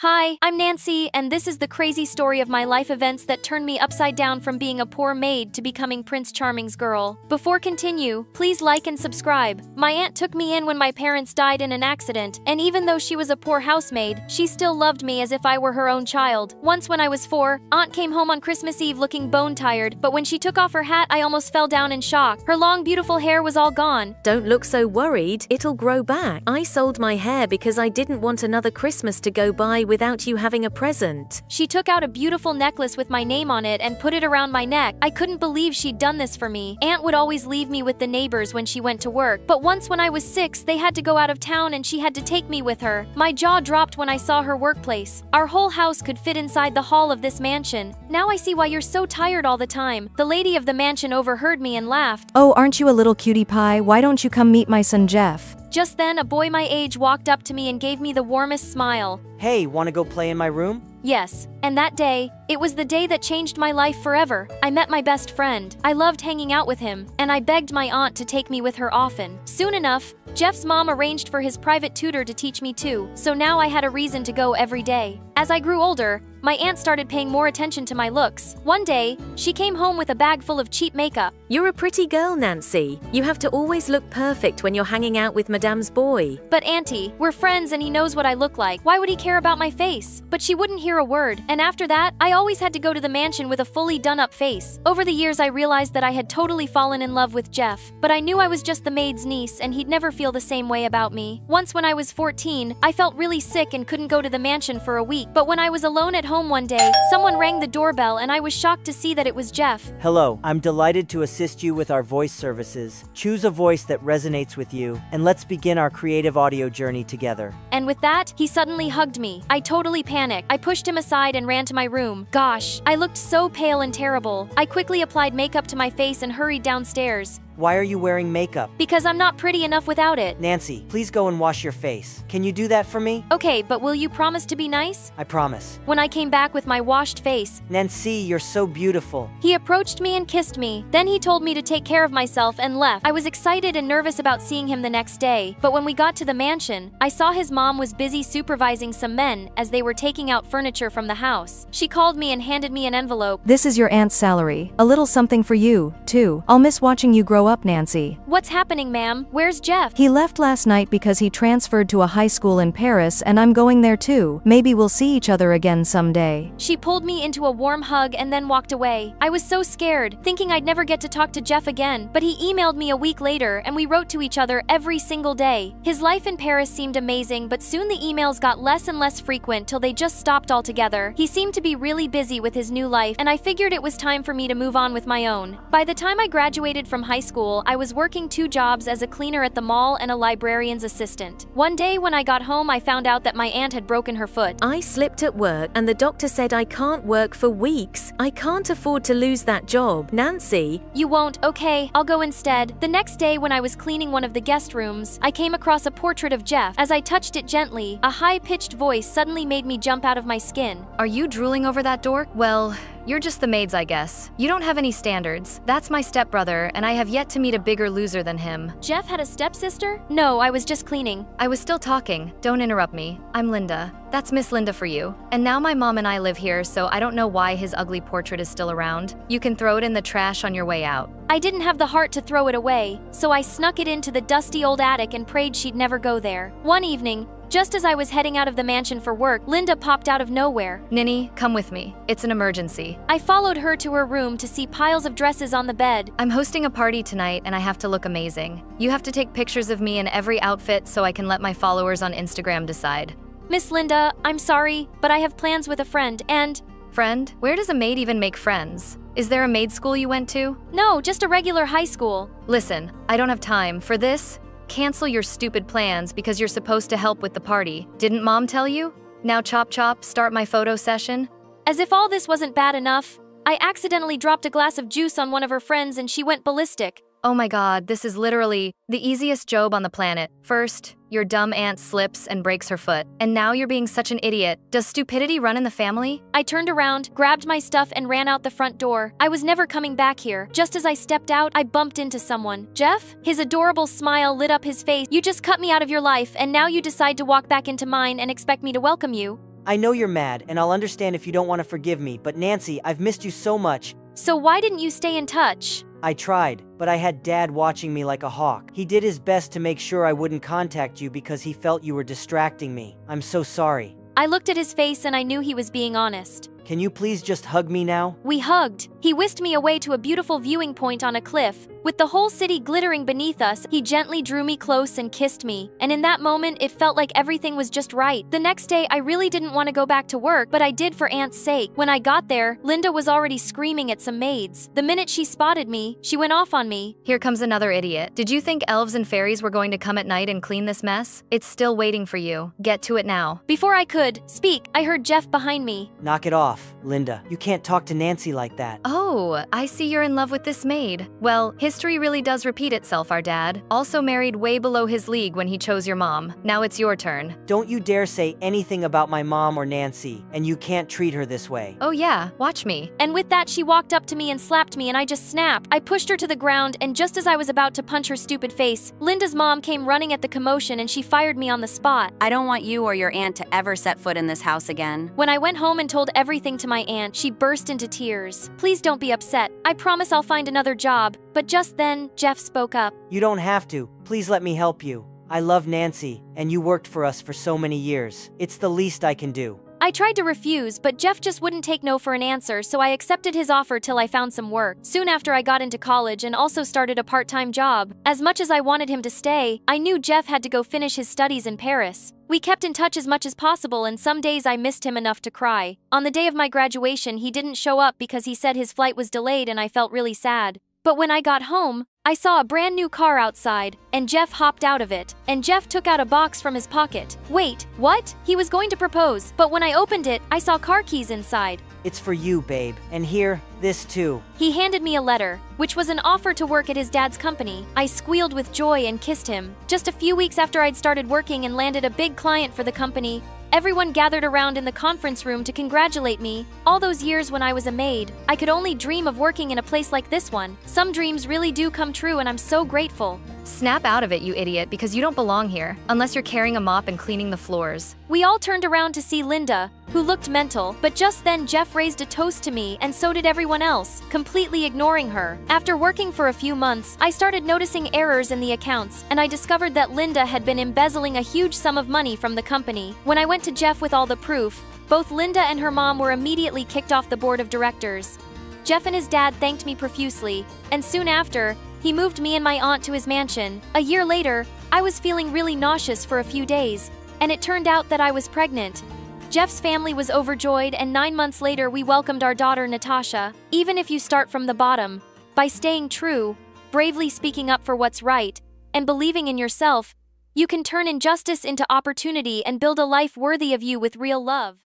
Hi, I'm Nancy, and this is the crazy story of my life events that turned me upside down from being a poor maid to becoming Prince Charming's girl. Before continue, please like and subscribe. My aunt took me in when my parents died in an accident, and even though she was a poor housemaid, she still loved me as if I were her own child. Once when I was 4, Aunt came home on Christmas Eve looking bone-tired, but when she took off her hat, I almost fell down in shock. Her long, beautiful hair was all gone. Don't look so worried, it'll grow back. I sold my hair because I didn't want another Christmas to go by without you having a present. She took out a beautiful necklace with my name on it and put it around my neck. I couldn't believe she'd done this for me. Aunt would always leave me with the neighbors when she went to work, but once when I was 6, they had to go out of town and she had to take me with her. My jaw dropped when I saw her workplace. Our whole house could fit inside the hall of this mansion. Now I see why you're so tired all the time. The lady of the mansion overheard me and laughed. Oh, aren't you a little cutie pie? Why don't you come meet my son Jeff? Just then, a boy my age walked up to me and gave me the warmest smile. Hey, wanna go play in my room? Yes, and that day, it was the day that changed my life forever. I met my best friend. I loved hanging out with him, and I begged my aunt to take me with her often. Soon enough, Jeff's mom arranged for his private tutor to teach me too, so now I had a reason to go every day. As I grew older, my aunt started paying more attention to my looks. One day, she came home with a bag full of cheap makeup. You're a pretty girl, Nancy. You have to always look perfect when you're hanging out with Madame's boy. But Auntie, we're friends and he knows what I look like. Why would he care about my face? But she wouldn't hear a word, and after that, I always had to go to the mansion with a fully done-up face. Over the years, I realized that I had totally fallen in love with Jeff, but I knew I was just the maid's niece and he'd never feel the same way about me. Once when I was 14, I felt really sick and couldn't go to the mansion for a week, but when I was alone at home one day, someone rang the doorbell and I was shocked to see that it was Jeff. Hello, I'm delighted to assist you with our voice services. Choose a voice that resonates with you, and let's begin our creative audio journey together. And with that, he suddenly hugged me. I totally panicked. I pushed him aside and ran to my room. Gosh, I looked so pale and terrible. I quickly applied makeup to my face and hurried downstairs. Why are you wearing makeup? Because I'm not pretty enough without it. Nancy, please go and wash your face. Can you do that for me? Okay, but will you promise to be nice? I promise. When I came back with my washed face, Nancy, you're so beautiful. He approached me and kissed me. Then he told me to take care of myself and left. I was excited and nervous about seeing him the next day, but when we got to the mansion, I saw his mom was busy supervising some men as they were taking out furniture from the house. She called me and handed me an envelope. This is your aunt's salary. A little something for you, too. I'll miss watching you grow up, Nancy. What's happening, ma'am? Where's Jeff? He left last night because he transferred to a high school in Paris and I'm going there too. Maybe we'll see each other again someday. She pulled me into a warm hug and then walked away. I was so scared, thinking I'd never get to talk to Jeff again, but he emailed me a week later and we wrote to each other every single day. His life in Paris seemed amazing, but soon the emails got less and less frequent till they just stopped altogether. He seemed to be really busy with his new life, and I figured it was time for me to move on with my own. By the time I graduated from high school, I was working 2 jobs as a cleaner at the mall and a librarian's assistant. One day when I got home, I found out that my aunt had broken her foot. I slipped at work and the doctor said I can't work for weeks. I can't afford to lose that job. Nancy. You won't? Okay, I'll go instead. The next day when I was cleaning one of the guest rooms, I came across a portrait of Jeff. As I touched it gently, a high-pitched voice suddenly made me jump out of my skin. Are you drooling over that dork? Well, you're just the maids, I guess. You don't have any standards. That's my stepbrother, and I have yet to meet a bigger loser than him. Jeff had a stepsister? No, I was just cleaning. I was still talking. Don't interrupt me. I'm Linda. That's Miss Linda for you. And now my mom and I live here, so I don't know why his ugly portrait is still around. You can throw it in the trash on your way out. I didn't have the heart to throw it away, so I snuck it into the dusty old attic and prayed she'd never go there. One evening, just as I was heading out of the mansion for work, Linda popped out of nowhere. Ninny, come with me. It's an emergency. I followed her to her room to see piles of dresses on the bed. I'm hosting a party tonight and I have to look amazing. You have to take pictures of me in every outfit so I can let my followers on Instagram decide. Miss Linda, I'm sorry, but I have plans with a friend and… Friend? Where does a maid even make friends? Is there a maid school you went to? No, just a regular high school. Listen, I don't have time for this. Cancel your stupid plans because you're supposed to help with the party. Didn't Mom tell you? Now chop chop, start my photo session. As if all this wasn't bad enough, I accidentally dropped a glass of juice on one of her friends and she went ballistic. Oh my god, this is literally the easiest job on the planet. First, your dumb aunt slips and breaks her foot, and now you're being such an idiot. Does stupidity run in the family? I turned around, grabbed my stuff, and ran out the front door. I was never coming back here. Just as I stepped out, I bumped into someone. Jeff? His adorable smile lit up his face. You just cut me out of your life, and now you decide to walk back into mine and expect me to welcome you. I know you're mad, and I'll understand if you don't want to forgive me, but Nancy, I've missed you so much. So why didn't you stay in touch? I tried, but I had Dad watching me like a hawk. He did his best to make sure I wouldn't contact you because he felt you were distracting me. I'm so sorry. I looked at his face and I knew he was being honest. Can you please just hug me now? We hugged. He whisked me away to a beautiful viewing point on a cliff. With the whole city glittering beneath us, he gently drew me close and kissed me. And in that moment, it felt like everything was just right. The next day, I really didn't want to go back to work, but I did for Aunt's sake. When I got there, Linda was already screaming at some maids. The minute she spotted me, she went off on me. Here comes another idiot. Did you think elves and fairies were going to come at night and clean this mess? It's still waiting for you. Get to it now. Before I could speak, I heard Jeff behind me. Knock it off, Linda. You can't talk to Nancy like that. Oh, I see you're in love with this maid. Well, history really does repeat itself. Our dad also married way below his league when he chose your mom. Now it's your turn. Don't you dare say anything about my mom or Nancy, and you can't treat her this way. Oh yeah, watch me. And with that, she walked up to me and slapped me, and I just snapped. I pushed her to the ground, and just as I was about to punch her stupid face, Linda's mom came running at the commotion and she fired me on the spot. I don't want you or your aunt to ever set foot in this house again. When I went home and told everything to my aunt, she burst into tears. Please don't be upset. I promise I'll find another job. But just then, Jeff spoke up. You don't have to. Please let me help you. I love Nancy, and you worked for us for so many years. It's the least I can do. I tried to refuse, but Jeff just wouldn't take no for an answer, so I accepted his offer till I found some work. Soon after, I got into college and also started a part-time job. As much as I wanted him to stay, I knew Jeff had to go finish his studies in Paris. We kept in touch as much as possible, and some days I missed him enough to cry. On the day of my graduation, he didn't show up because he said his flight was delayed, and I felt really sad. But when I got home, I saw a brand new car outside, and Jeff hopped out of it, and Jeff took out a box from his pocket. Wait, what? He was going to propose, but when I opened it, I saw car keys inside. It's for you, babe. And here, this too. He handed me a letter, which was an offer to work at his dad's company. I squealed with joy and kissed him. Just a few weeks after I'd started working and landed a big client for the company, everyone gathered around in the conference room to congratulate me. All those years when I was a maid, I could only dream of working in a place like this one. Some dreams really do come true, and I'm so grateful. Snap out of it, you idiot, because you don't belong here, unless you're carrying a mop and cleaning the floors. We all turned around to see Linda, who looked mental, but just then Jeff raised a toast to me, and so did everyone else, completely ignoring her. After working for a few months, I started noticing errors in the accounts, and I discovered that Linda had been embezzling a huge sum of money from the company. When I went to Jeff with all the proof, both Linda and her mom were immediately kicked off the board of directors. Jeff and his dad thanked me profusely, and soon after, he moved me and my aunt to his mansion. A year later, I was feeling really nauseous for a few days, and it turned out that I was pregnant. Jeff's family was overjoyed, and 9 months later we welcomed our daughter Natasha. Even if you start from the bottom, by staying true, bravely speaking up for what's right, and believing in yourself, you can turn injustice into opportunity and build a life worthy of you with real love.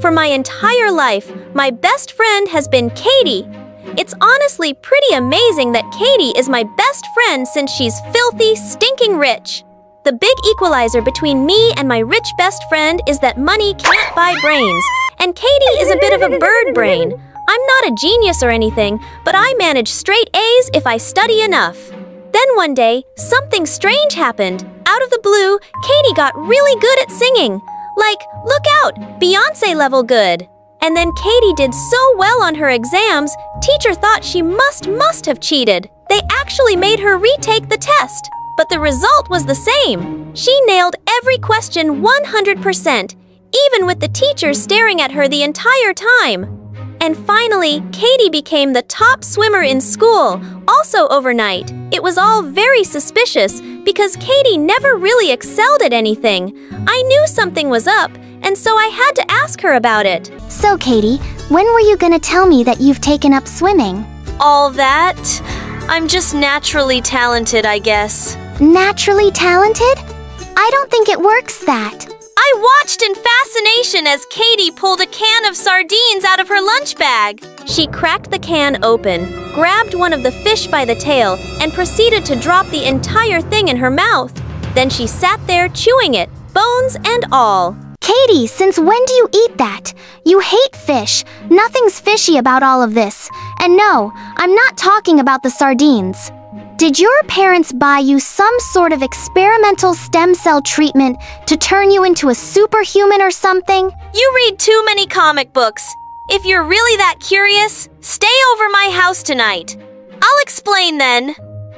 For my entire life, my best friend has been Katie. It's honestly pretty amazing that Katie is my best friend since she's filthy, stinking rich. The big equalizer between me and my rich best friend is that money can't buy brains, and Katie is a bit of a bird brain. I'm not a genius or anything, but I manage straight A's if I study enough. Then one day, something strange happened. Out of the blue, Katie got really good at singing. Like, look out, Beyoncé level good. And then Katie did so well on her exams, teacher thought she must have cheated. They actually made her retake the test, but the result was the same. She nailed every question 100%, even with the teacher staring at her the entire time. And finally, Katie became the top swimmer in school, also overnight. It was all very suspicious because Katie never really excelled at anything. I knew something was up, and so I had to ask her about it. So, Katie, when were you gonna tell me that you've taken up swimming? All that? I'm just naturally talented, I guess. Naturally talented? I don't think it works that. I watched in fascination as Katie pulled a can of sardines out of her lunch bag. She cracked the can open, grabbed one of the fish by the tail, and proceeded to drop the entire thing in her mouth. Then she sat there chewing it, bones and all. Katie, since when do you eat that? You hate fish. Nothing's fishy about all of this. And no, I'm not talking about the sardines. Did your parents buy you some sort of experimental stem cell treatment to turn you into a superhuman or something? You read too many comic books. If you're really that curious, stay over my house tonight. I'll explain then.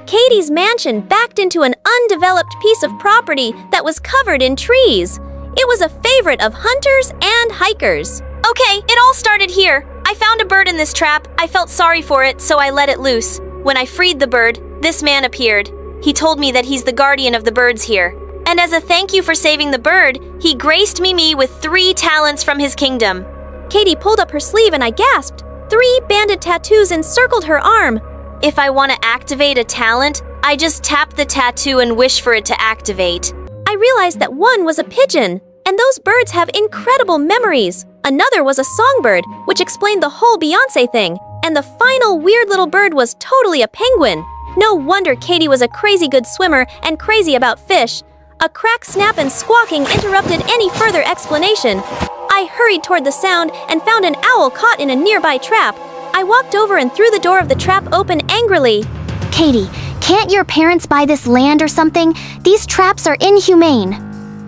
Katie's mansion backed into an undeveloped piece of property that was covered in trees. It was a favorite of hunters and hikers. Okay, it all started here. I found a bird in this trap. I felt sorry for it, so I let it loose. When I freed the bird, this man appeared. He told me that he's the guardian of the birds here. And as a thank you for saving the bird, he graced me with 3 talents from his kingdom. Katie pulled up her sleeve and I gasped. 3 banded tattoos encircled her arm. If I want to activate a talent, I just tap the tattoo and wish for it to activate. I realized that one was a pigeon, and those birds have incredible memories. Another was a songbird, which explained the whole Beyoncé thing. And the final weird little bird was totally a penguin. No wonder Katie was a crazy good swimmer and crazy about fish. A crack, snap, and squawking interrupted any further explanation. I hurried toward the sound and found an owl caught in a nearby trap. I walked over and threw the door of the trap open angrily. Katie, can't your parents buy this land or something? These traps are inhumane.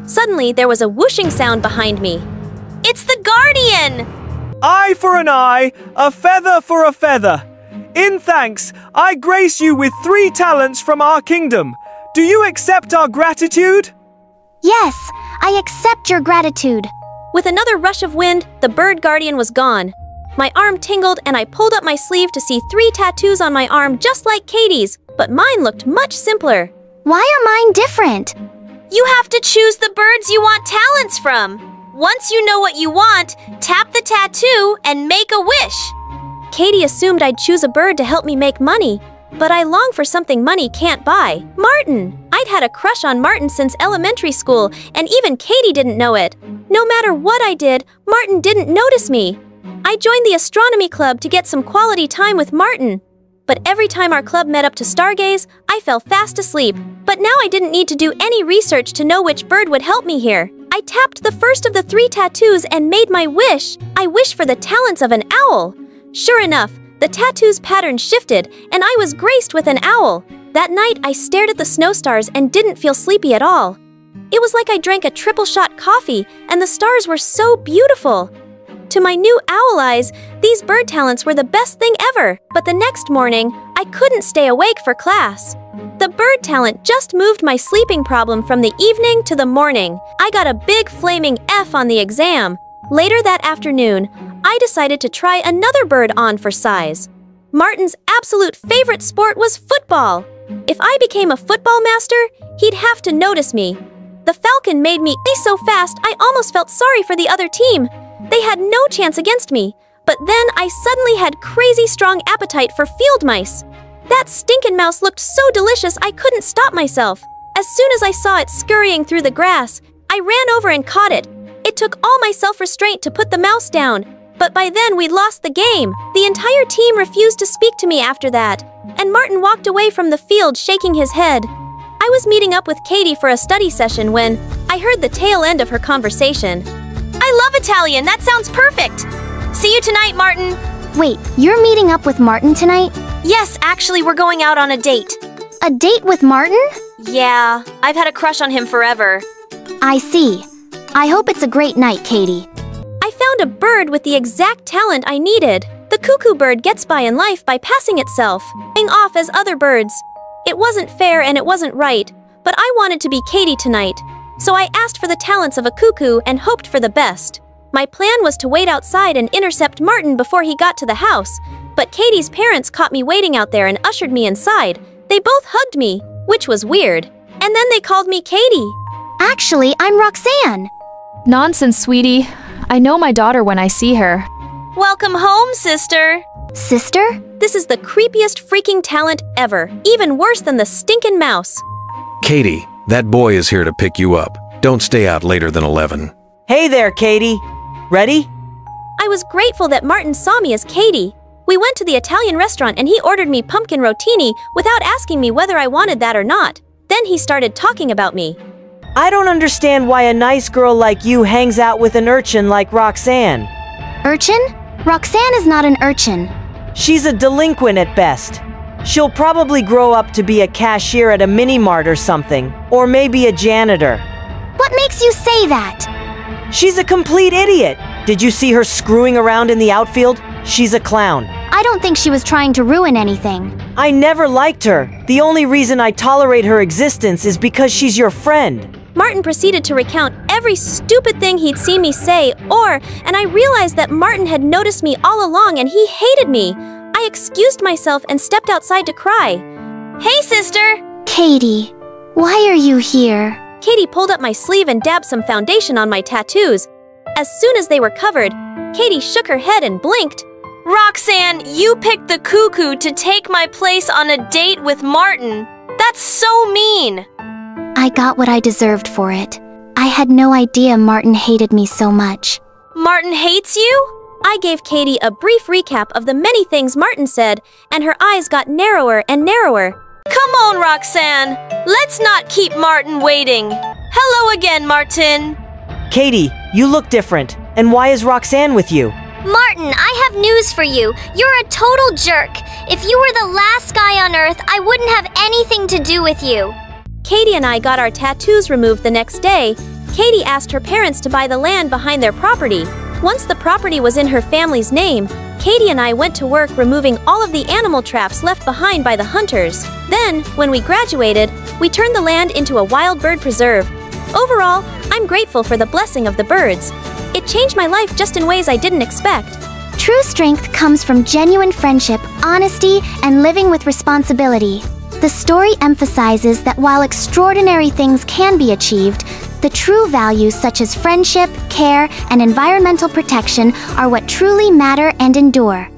Suddenly, there was a whooshing sound behind me. It's the Guardian! Eye for an eye, a feather for a feather. In thanks, I grace you with 3 talents from our kingdom. Do you accept our gratitude? Yes, I accept your gratitude. With another rush of wind, the bird guardian was gone. My arm tingled and I pulled up my sleeve to see 3 tattoos on my arm just like Katie's, but mine looked much simpler. Why are mine different? You have to choose the birds you want talents from. Once you know what you want, tap the tattoo and make a wish. Katie assumed I'd choose a bird to help me make money, but I long for something money can't buy. Martin! I'd had a crush on Martin since elementary school, and even Katie didn't know it. No matter what I did, Martin didn't notice me. I joined the astronomy club to get some quality time with Martin. But every time our club met up to stargaze, I fell fast asleep. But now I didn't need to do any research to know which bird would help me here. I tapped the first of the 3 tattoos and made my wish. I wished for the talents of an owl. Sure enough, the tattoo's pattern shifted, and I was graced with an owl. That night, I stared at the snow stars and didn't feel sleepy at all. It was like I drank a triple-shot coffee, and the stars were so beautiful. To my new owl eyes, these bird talents were the best thing ever. But the next morning, I couldn't stay awake for class. The bird talent just moved my sleeping problem from the evening to the morning. I got a big flaming F on the exam. Later that afternoon, I decided to try another bird on for size. Martin's absolute favorite sport was football. If I became a football master, he'd have to notice me. The falcon made me so fast I almost felt sorry for the other team. They had no chance against me, but then I suddenly had crazy strong appetite for field mice. That stinkin' mouse looked so delicious I couldn't stop myself. As soon as I saw it scurrying through the grass, I ran over and caught it. It took all my self-restraint to put the mouse down, but by then we'd lost the game. The entire team refused to speak to me after that, and Martin walked away from the field shaking his head. I was meeting up with Katie for a study session when I heard the tail end of her conversation. I love Italian, that sounds perfect! See you tonight, Martin! Wait, you're meeting up with Martin tonight? Yes, actually, we're going out on a date. A date with Martin? Yeah, I've had a crush on him forever. I see. I hope it's a great night, Katie. I found a bird with the exact talent I needed. The cuckoo bird gets by in life by passing itself, being off as other birds. It wasn't fair and it wasn't right, but I wanted to be Katie tonight. So I asked for the talents of a cuckoo and hoped for the best. My plan was to wait outside and intercept Martin before he got to the house, but Katie's parents caught me waiting out there and ushered me inside. They both hugged me, which was weird. And then they called me Katie. Actually, I'm Roxanne. Nonsense, sweetie. I know my daughter when I see her. Welcome home, sister. Sister? This is the creepiest freaking talent ever, even worse than the stinkin' mouse. Katie, that boy is here to pick you up. Don't stay out later than 11. Hey there, Katie. Ready? I was grateful that Martin saw me as Katie. We went to the Italian restaurant and he ordered me pumpkin rotini without asking me whether I wanted that or not. Then he started talking about me. I don't understand why a nice girl like you hangs out with an urchin like Roxanne. Urchin? Roxanne is not an urchin. She's a delinquent at best. She'll probably grow up to be a cashier at a mini-mart or something. Or maybe a janitor. What makes you say that? She's a complete idiot. Did you see her screwing around in the outfield? She's a clown. I don't think she was trying to ruin anything. I never liked her. The only reason I tolerate her existence is because she's your friend. Martin proceeded to recount every stupid thing he'd seen me say, and I realized that Martin had noticed me all along and he hated me. I excused myself and stepped outside to cry. Hey, sister! Katie, why are you here? Katie pulled up my sleeve and dabbed some foundation on my tattoos. As soon as they were covered, Katie shook her head and blinked. Roxanne, you picked the cuckoo to take my place on a date with Martin. That's so mean! I got what I deserved for it. I had no idea Martin hated me so much. Martin hates you? I gave Katie a brief recap of the many things Martin said, and her eyes got narrower and narrower. Come on, Roxanne. Let's not keep Martin waiting. Hello again, Martin. Katie, you look different. And why is Roxanne with you? Martin, I have news for you. You're a total jerk. If you were the last guy on Earth, I wouldn't have anything to do with you. Katie and I got our tattoos removed the next day. Katie asked her parents to buy the land behind their property. Once the property was in her family's name, Katie and I went to work removing all of the animal traps left behind by the hunters. Then, when we graduated, we turned the land into a wild bird preserve. Overall, I'm grateful for the blessing of the birds. It changed my life just in ways I didn't expect. True strength comes from genuine friendship, honesty, and living with responsibility. The story emphasizes that while extraordinary things can be achieved, the true values such as friendship, care, and environmental protection are what truly matter and endure.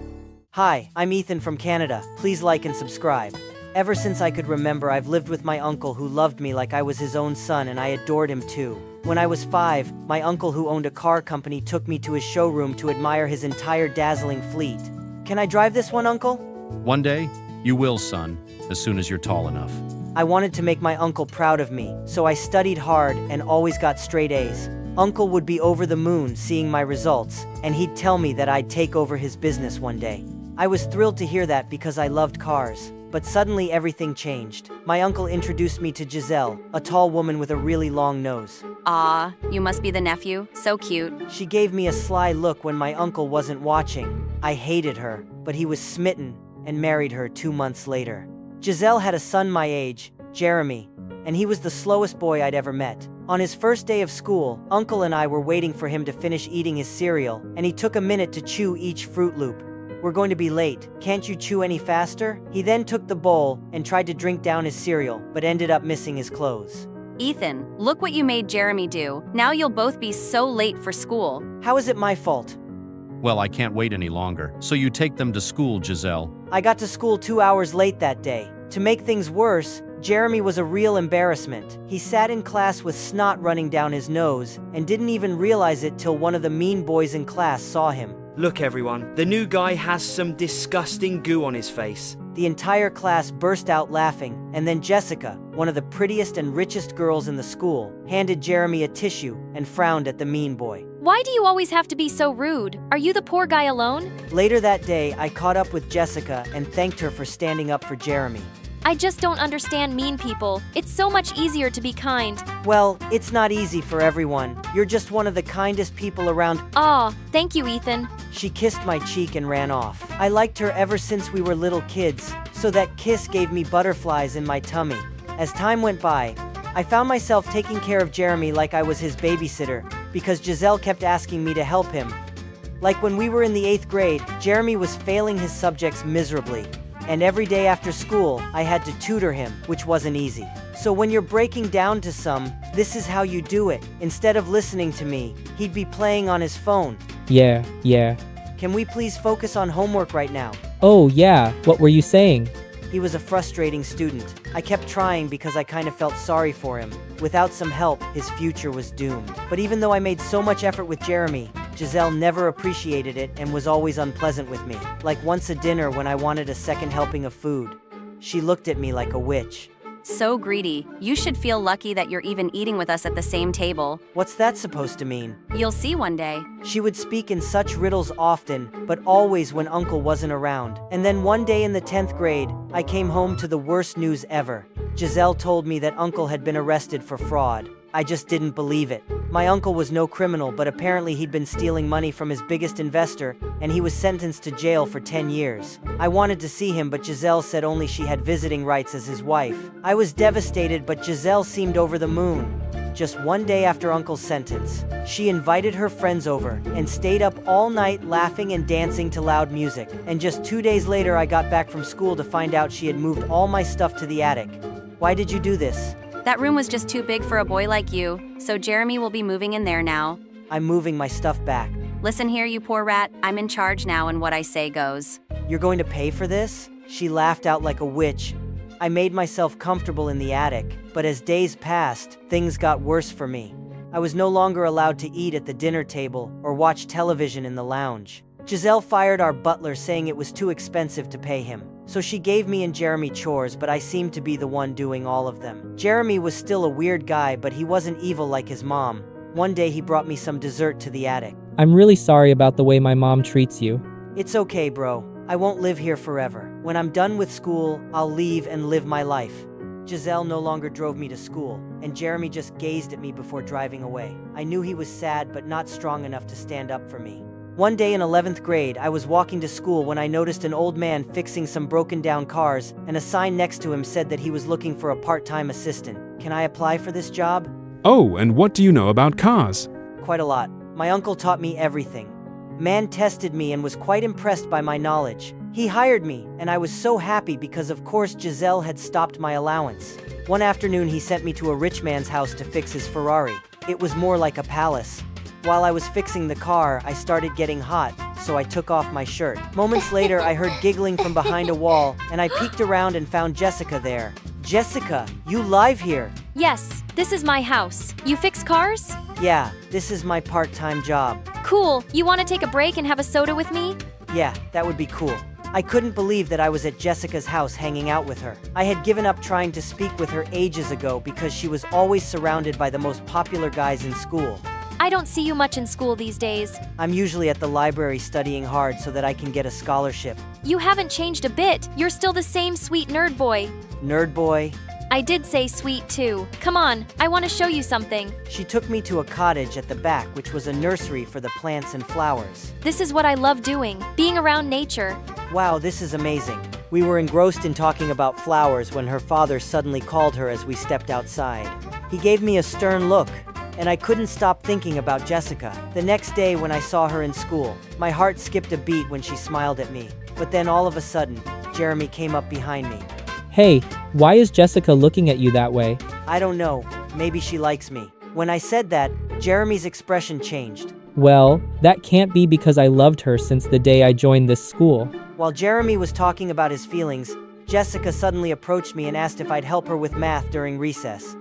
Hi, I'm Ethan from Canada. Please like and subscribe. Ever since I could remember, I've lived with my uncle who loved me like I was his own son, and I adored him too. When I was 5, my uncle who owned a car company took me to his showroom to admire his entire dazzling fleet. Can I drive this one, Uncle? One day, you will, son, as soon as you're tall enough. I wanted to make my uncle proud of me, so I studied hard and always got straight A's. Uncle would be over the moon seeing my results, and he'd tell me that I'd take over his business one day. I was thrilled to hear that because I loved cars. But suddenly everything changed. My uncle introduced me to Giselle, a tall woman with a really long nose. Aw, you must be the nephew. So cute. She gave me a sly look when my uncle wasn't watching. I hated her, but he was smitten and married her 2 months later. Giselle had a son my age, Jeremy, and he was the slowest boy I'd ever met. On his first day of school, Uncle and I were waiting for him to finish eating his cereal, and he took a minute to chew each Fruit Loop. We're going to be late. Can't you chew any faster? He then took the bowl and tried to drink down his cereal, but ended up missing his clothes. Ethan, look what you made Jeremy do. Now you'll both be so late for school. How is it my fault? Well, I can't wait any longer. So you take them to school, Giselle. I got to school 2 hours late that day. To make things worse, Jeremy was a real embarrassment. He sat in class with snot running down his nose and didn't even realize it till one of the mean boys in class saw him. Look everyone, the new guy has some disgusting goo on his face. The entire class burst out laughing, and then Jessica, one of the prettiest and richest girls in the school, handed Jeremy a tissue and frowned at the mean boy. Why do you always have to be so rude? Are you the poor guy alone? Later that day, I caught up with Jessica and thanked her for standing up for Jeremy. I just don't understand mean people. It's so much easier to be kind. Well, it's not easy for everyone. You're just one of the kindest people around. Aw, thank you, Ethan. She kissed my cheek and ran off. I liked her ever since we were little kids, so that kiss gave me butterflies in my tummy. As time went by, I found myself taking care of Jeremy like I was his babysitter, because Giselle kept asking me to help him. Like when we were in the 8th grade, Jeremy was failing his subjects miserably. And every day after school, I had to tutor him, which wasn't easy. So when you're breaking down to some, this is how you do it. Instead of listening to me, he'd be playing on his phone. Yeah. Can we please focus on homework right now? Oh yeah, what were you saying? He was a frustrating student. I kept trying because I kind of felt sorry for him. Without some help, his future was doomed. But even though I made so much effort with Jeremy, Giselle never appreciated it and was always unpleasant with me. Like once at dinner when I wanted a second helping of food. She looked at me like a witch. So greedy. You should feel lucky that you're even eating with us at the same table. What's that supposed to mean? You'll see one day. She would speak in such riddles often, but always when Uncle wasn't around. And then one day in the 10th grade, I came home to the worst news ever. Giselle told me that Uncle had been arrested for fraud. I just didn't believe it. My uncle was no criminal, but apparently he'd been stealing money from his biggest investor, and he was sentenced to jail for 10 years. I wanted to see him, but Giselle said only she had visiting rights as his wife. I was devastated, but Giselle seemed over the moon. Just one day after Uncle's sentence, she invited her friends over and stayed up all night laughing and dancing to loud music. And just 2 days later, I got back from school to find out she had moved all my stuff to the attic. Why did you do this? That room was just too big for a boy like you, so Jeremy will be moving in there now. I'm moving my stuff back. Listen here, you poor rat. I'm in charge now, and what I say goes. You're going to pay for this? She laughed out like a witch. I made myself comfortable in the attic, but as days passed, things got worse for me. I was no longer allowed to eat at the dinner table or watch television in the lounge. Giselle fired our butler, saying it was too expensive to pay him. So she gave me and Jeremy chores, but I seemed to be the one doing all of them. Jeremy was still a weird guy, but he wasn't evil like his mom. One day he brought me some dessert to the attic. I'm really sorry about the way my mom treats you. It's okay, bro. I won't live here forever. When I'm done with school, I'll leave and live my life. Giselle no longer drove me to school, and Jeremy just gazed at me before driving away. I knew he was sad, but not strong enough to stand up for me. One day in 11th grade, I was walking to school when I noticed an old man fixing some broken down cars, and a sign next to him said that he was looking for a part-time assistant. Can I apply for this job? Oh, and what do you know about cars? Quite a lot. My uncle taught me everything. Man tested me and was quite impressed by my knowledge. He hired me, and I was so happy because of course Giselle had stopped my allowance. One afternoon he sent me to a rich man's house to fix his Ferrari. It was more like a palace. While I was fixing the car, I started getting hot, so I took off my shirt. Moments later, I heard giggling from behind a wall, and I peeked around and found Jessica there. Jessica, you live here? Yes, this is my house. You fix cars? Yeah, this is my part-time job. Cool. You want to take a break and have a soda with me? Yeah, that would be cool. I couldn't believe that I was at Jessica's house hanging out with her. I had given up trying to speak with her ages ago because she was always surrounded by the most popular guys in school. I don't see you much in school these days. I'm usually at the library studying hard so that I can get a scholarship. You haven't changed a bit. You're still the same sweet nerd boy. Nerd boy? I did say sweet too. Come on, I want to show you something. She took me to a cottage at the back, which was a nursery for the plants and flowers. This is what I love doing, being around nature. Wow, this is amazing. We were engrossed in talking about flowers when her father suddenly called her as we stepped outside. He gave me a stern look, and I couldn't stop thinking about Jessica. The next day when I saw her in school, my heart skipped a beat when she smiled at me. But then all of a sudden, Jeremy came up behind me. Hey, why is Jessica looking at you that way? I don't know, maybe she likes me. When I said that, Jeremy's expression changed. Well, that can't be because I loved her since the day I joined this school. While Jeremy was talking about his feelings, Jessica suddenly approached me and asked if I'd help her with math during recess.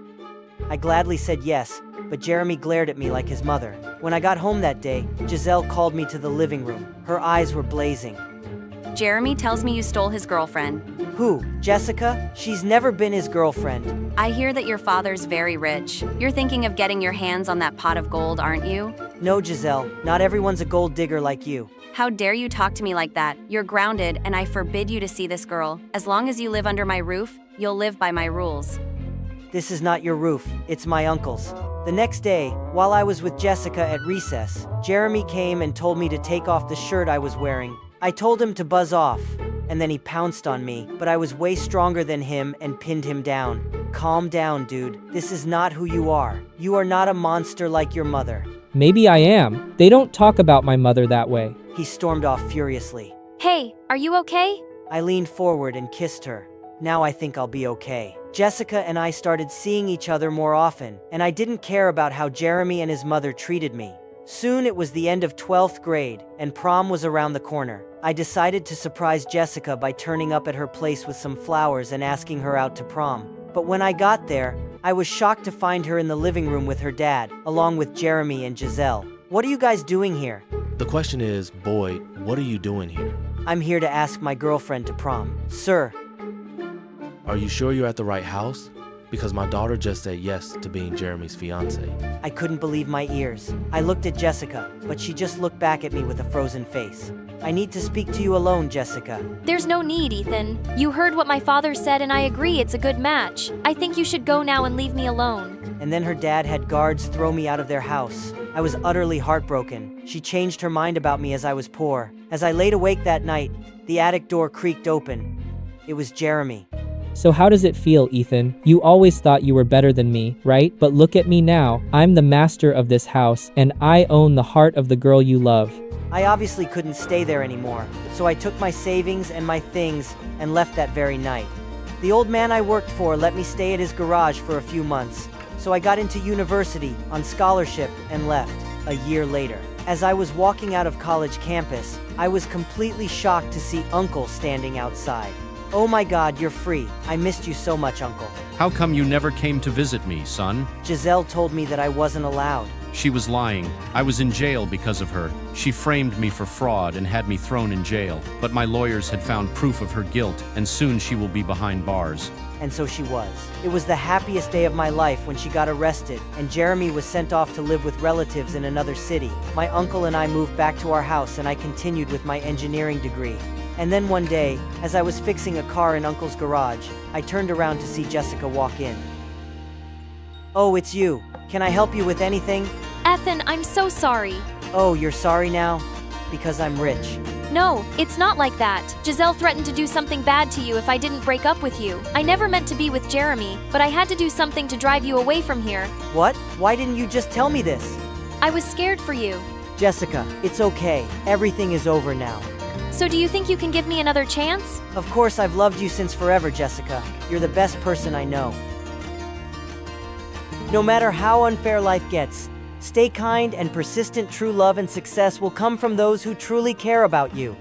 I gladly said yes, but Jeremy glared at me like his mother. When I got home that day, Giselle called me to the living room. Her eyes were blazing. Jeremy tells me you stole his girlfriend. Who? Jessica? She's never been his girlfriend. I hear that your father's very rich. You're thinking of getting your hands on that pot of gold, aren't you? No, Giselle. Not everyone's a gold digger like you. How dare you talk to me like that? You're grounded, and I forbid you to see this girl. As long as you live under my roof, you'll live by my rules. This is not your roof, it's my uncle's. The next day, while I was with Jessica at recess, Jeremy came and told me to take off the shirt I was wearing. I told him to buzz off, and then he pounced on me, but I was way stronger than him and pinned him down. Calm down, dude. This is not who you are. You are not a monster like your mother. Maybe I am. They don't talk about my mother that way. He stormed off furiously. Hey, are you okay? I leaned forward and kissed her. Now I think I'll be okay. Jessica and I started seeing each other more often, and I didn't care about how Jeremy and his mother treated me. Soon it was the end of 12th grade, and prom was around the corner. I decided to surprise Jessica by turning up at her place with some flowers and asking her out to prom. But when I got there, I was shocked to find her in the living room with her dad, along with Jeremy and Giselle. What are you guys doing here? The question is, boy, what are you doing here? I'm here to ask my girlfriend to prom. Sir. Are you sure you're at the right house? Because my daughter just said yes to being Jeremy's fiance. I couldn't believe my ears. I looked at Jessica, but she just looked back at me with a frozen face. I need to speak to you alone, Jessica. There's no need, Ethan. You heard what my father said and I agree it's a good match. I think you should go now and leave me alone. And then her dad had guards throw me out of their house. I was utterly heartbroken. She changed her mind about me as I was poor. As I laid awake that night, the attic door creaked open. It was Jeremy. So how does it feel, Ethan? You always thought you were better than me, right? But look at me now. I'm the master of this house, and I own the heart of the girl you love. I obviously couldn't stay there anymore, so I took my savings and my things and left that very night. The old man I worked for let me stay at his garage for a few months, so I got into university on scholarship and left a year later. As I was walking out of college campus, I was completely shocked to see Uncle standing outside. Oh my God, you're free. I missed you so much, Uncle. How come you never came to visit me, son? Giselle told me that I wasn't allowed. She was lying. I was in jail because of her. She framed me for fraud and had me thrown in jail. But my lawyers had found proof of her guilt, and soon she will be behind bars. And so she was. It was the happiest day of my life when she got arrested, and Jeremy was sent off to live with relatives in another city. My uncle and I moved back to our house, and I continued with my engineering degree. And then one day, as I was fixing a car in Uncle's garage, I turned around to see Jessica walk in. Oh, it's you. Can I help you with anything? Ethan, I'm so sorry. Oh, you're sorry now? Because I'm rich. No, it's not like that. Giselle threatened to do something bad to you if I didn't break up with you. I never meant to be with Jeremy, but I had to do something to drive you away from here. What? Why didn't you just tell me this? I was scared for you. Jessica, it's okay. Everything is over now. So do you think you can give me another chance? Of course, I've loved you since forever, Jessica. You're the best person I know. No matter how unfair life gets, stay kind and persistent. True love and success will come from those who truly care about you.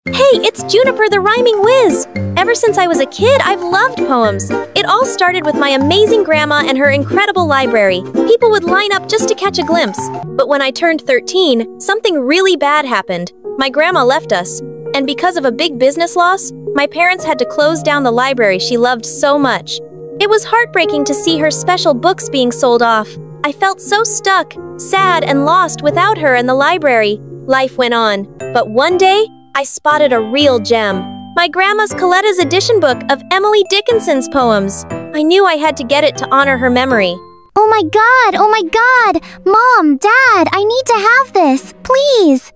Hey, it's Juniper the Rhyming Whiz! Ever since I was a kid, I've loved poems. It all started with my amazing grandma and her incredible library. People would line up just to catch a glimpse. But when I turned 13, something really bad happened. My grandma left us, and because of a big business loss, my parents had to close down the library she loved so much. It was heartbreaking to see her special books being sold off. I felt so stuck, sad, and lost without her and the library. Life went on, but one day, I spotted a real gem. My grandma's Coletta's edition book of Emily Dickinson's poems. I knew I had to get it to honor her memory. Oh my God! Oh my God! Mom, Dad, I need to have this, please!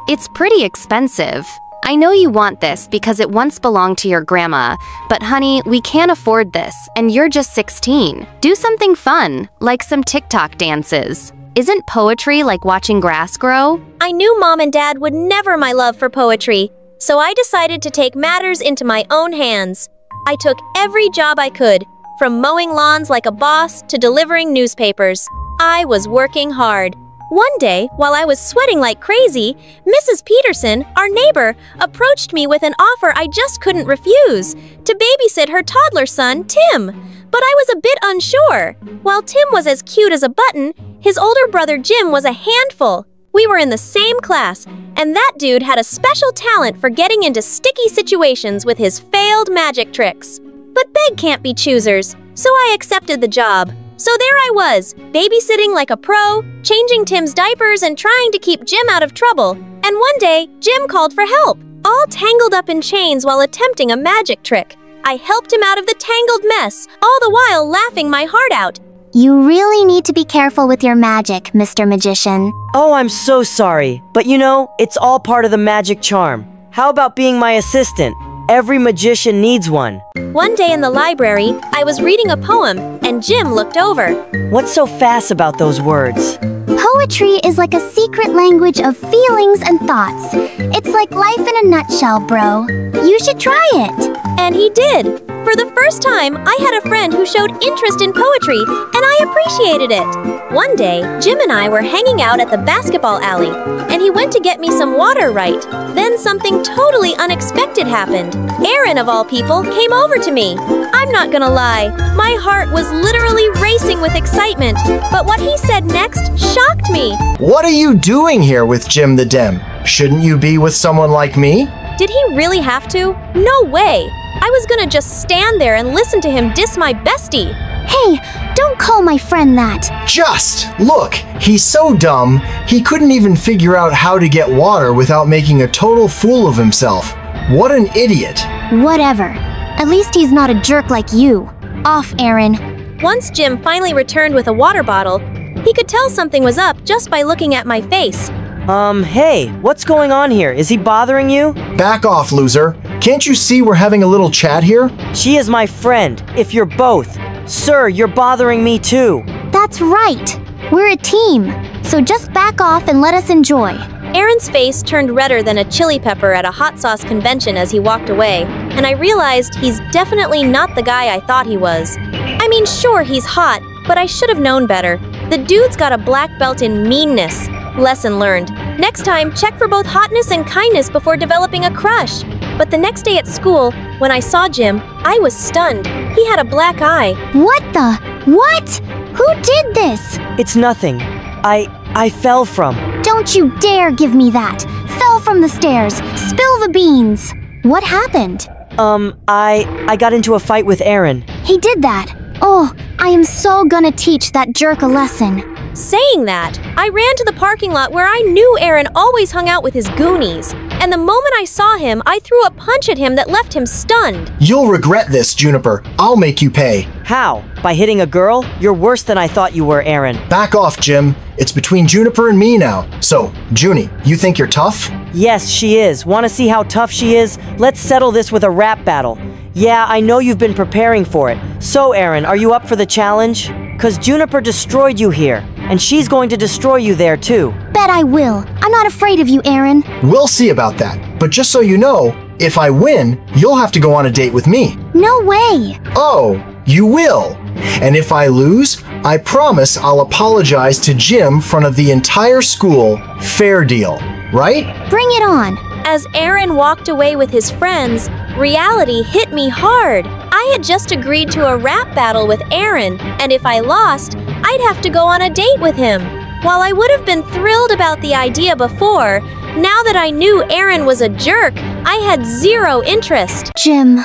It's pretty expensive. I know you want this because it once belonged to your grandma, but honey, we can't afford this, and you're just 16. Do something fun, like some TikTok dances. Isn't poetry like watching grass grow? I knew Mom and Dad would never my love for poetry, so I decided to take matters into my own hands. I took every job I could, from mowing lawns like a boss to delivering newspapers. I was working hard. One day, while I was sweating like crazy, Mrs. Peterson, our neighbor, approached me with an offer I just couldn't refuse, to babysit her toddler son, Tim. But I was a bit unsure. While Tim was as cute as a button, his older brother Jim was a handful. We were in the same class, and that dude had a special talent for getting into sticky situations with his failed magic tricks. But beg can't be choosers, so I accepted the job. So there I was, babysitting like a pro, changing Tim's diapers and trying to keep Jim out of trouble. And one day, Jim called for help, all tangled up in chains while attempting a magic trick. I helped him out of the tangled mess, all the while laughing my heart out. You really need to be careful with your magic, Mr. Magician. Oh, I'm so sorry, but you know, it's all part of the magic charm. How about being my assistant? Every magician needs one. One day in the library, I was reading a poem, and Jim looked over. What's so fast about those words? Poetry is like a secret language of feelings and thoughts. It's like life in a nutshell, bro. You should try it. And he did. For the first time, I had a friend who showed interest in poetry, and I appreciated it. One day, Jim and I were hanging out at the basketball alley, and he went to get me some water right. Then something totally unexpected happened. Aaron, of all people, came over to me. I I'm not gonna lie, my heart was literally racing with excitement, but what he said next shocked me. What are you doing here with Jim the Dem? Shouldn't you be with someone like me? Did he really have to? No way! I was gonna just stand there and listen to him diss my bestie. Hey, don't call my friend that. Just look, he's so dumb, he couldn't even figure out how to get water without making a total fool of himself. What an idiot. Whatever. At least he's not a jerk like you. Off, Aaron. Once Jim finally returned with a water bottle, he could tell something was up just by looking at my face. Hey, what's going on here? Is he bothering you? Back off, loser. Can't you see we're having a little chat here? She is my friend, if you're both. Sir, you're bothering me too. That's right. We're a team. So just back off and let us enjoy. Aaron's face turned redder than a chili pepper at a hot sauce convention as he walked away, and I realized he's definitely not the guy I thought he was. I mean, sure, he's hot, but I should have known better. The dude's got a black belt in meanness. Lesson learned. Next time, check for both hotness and kindness before developing a crush. But the next day at school, when I saw Jim, I was stunned. He had a black eye. What the? What? Who did this? It's nothing. I fell from. Don't you dare give me that. Fell from the stairs. Spill the beans. What happened? I got into a fight with Aaron. He did that. Oh, I am so gonna teach that jerk a lesson. Saying that, I ran to the parking lot where I knew Aaron always hung out with his goonies. And the moment I saw him, I threw a punch at him that left him stunned. You'll regret this, Juniper. I'll make you pay. How? By hitting a girl? You're worse than I thought you were, Aaron. Back off, Jim. It's between Juniper and me now. So, Junie, you think you're tough? Yes, she is. Want to see how tough she is? Let's settle this with a rap battle. Yeah, I know you've been preparing for it. So, Aaron, are you up for the challenge? 'Cause Juniper destroyed you here, and she's going to destroy you there too. Bet I will. I'm not afraid of you, Aaron. We'll see about that. But just so you know, if I win, you'll have to go on a date with me. No way. Oh, you will. And if I lose, I promise I'll apologize to Jim in front of the entire school. Fair deal, right? Bring it on. As Aaron walked away with his friends, reality hit me hard. I had just agreed to a rap battle with Aaron, and if I lost, I'd have to go on a date with him. While I would have been thrilled about the idea before, now that I knew Aaron was a jerk, I had zero interest. Jim,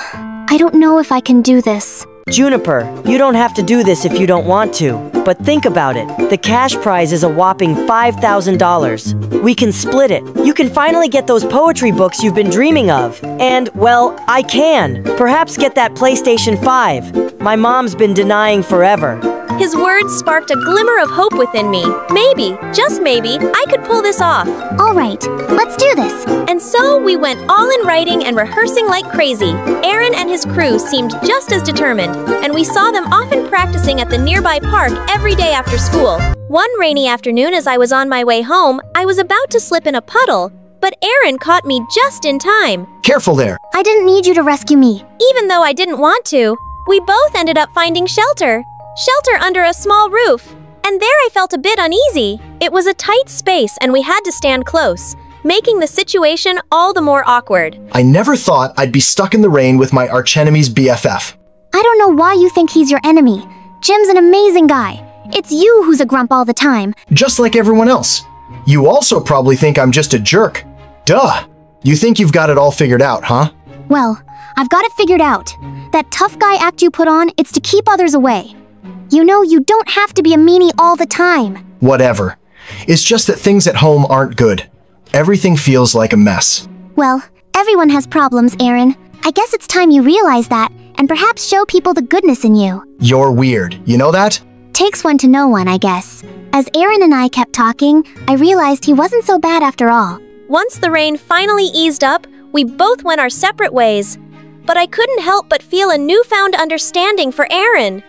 I don't know if I can do this. Juniper, you don't have to do this if you don't want to. But think about it. The cash prize is a whopping $5,000. We can split it. You can finally get those poetry books you've been dreaming of. And, well, I can. Perhaps get that PlayStation 5. My mom's been denying forever. His words sparked a glimmer of hope within me. Maybe, just maybe, I could pull this off. All right, let's do this. And so we went all in writing and rehearsing like crazy. Aaron and his crew seemed just as determined, and we saw them often practicing at the nearby park every day after school. One rainy afternoon as I was on my way home, I was about to slip in a puddle, but Aaron caught me just in time. Careful there. I didn't need you to rescue me. Even though I didn't want to, we both ended up finding shelter. Shelter under a small roof. And there I felt a bit uneasy. It was a tight space and we had to stand close, making the situation all the more awkward. I never thought I'd be stuck in the rain with my archenemy's BFF. I don't know why you think he's your enemy. Jim's an amazing guy. It's you who's a grump all the time. Just like everyone else. You also probably think I'm just a jerk. Duh. You think you've got it all figured out, huh? Well, I've got it figured out. That tough guy act you put on, it's to keep others away. You know, you don't have to be a meanie all the time. Whatever. It's just that things at home aren't good. Everything feels like a mess. Well, everyone has problems, Aaron. I guess it's time you realize that, and perhaps show people the goodness in you. You're weird, you know that? Takes one to know one, I guess. As Aaron and I kept talking, I realized he wasn't so bad after all. Once the rain finally eased up, we both went our separate ways. But I couldn't help but feel a newfound understanding for Aaron.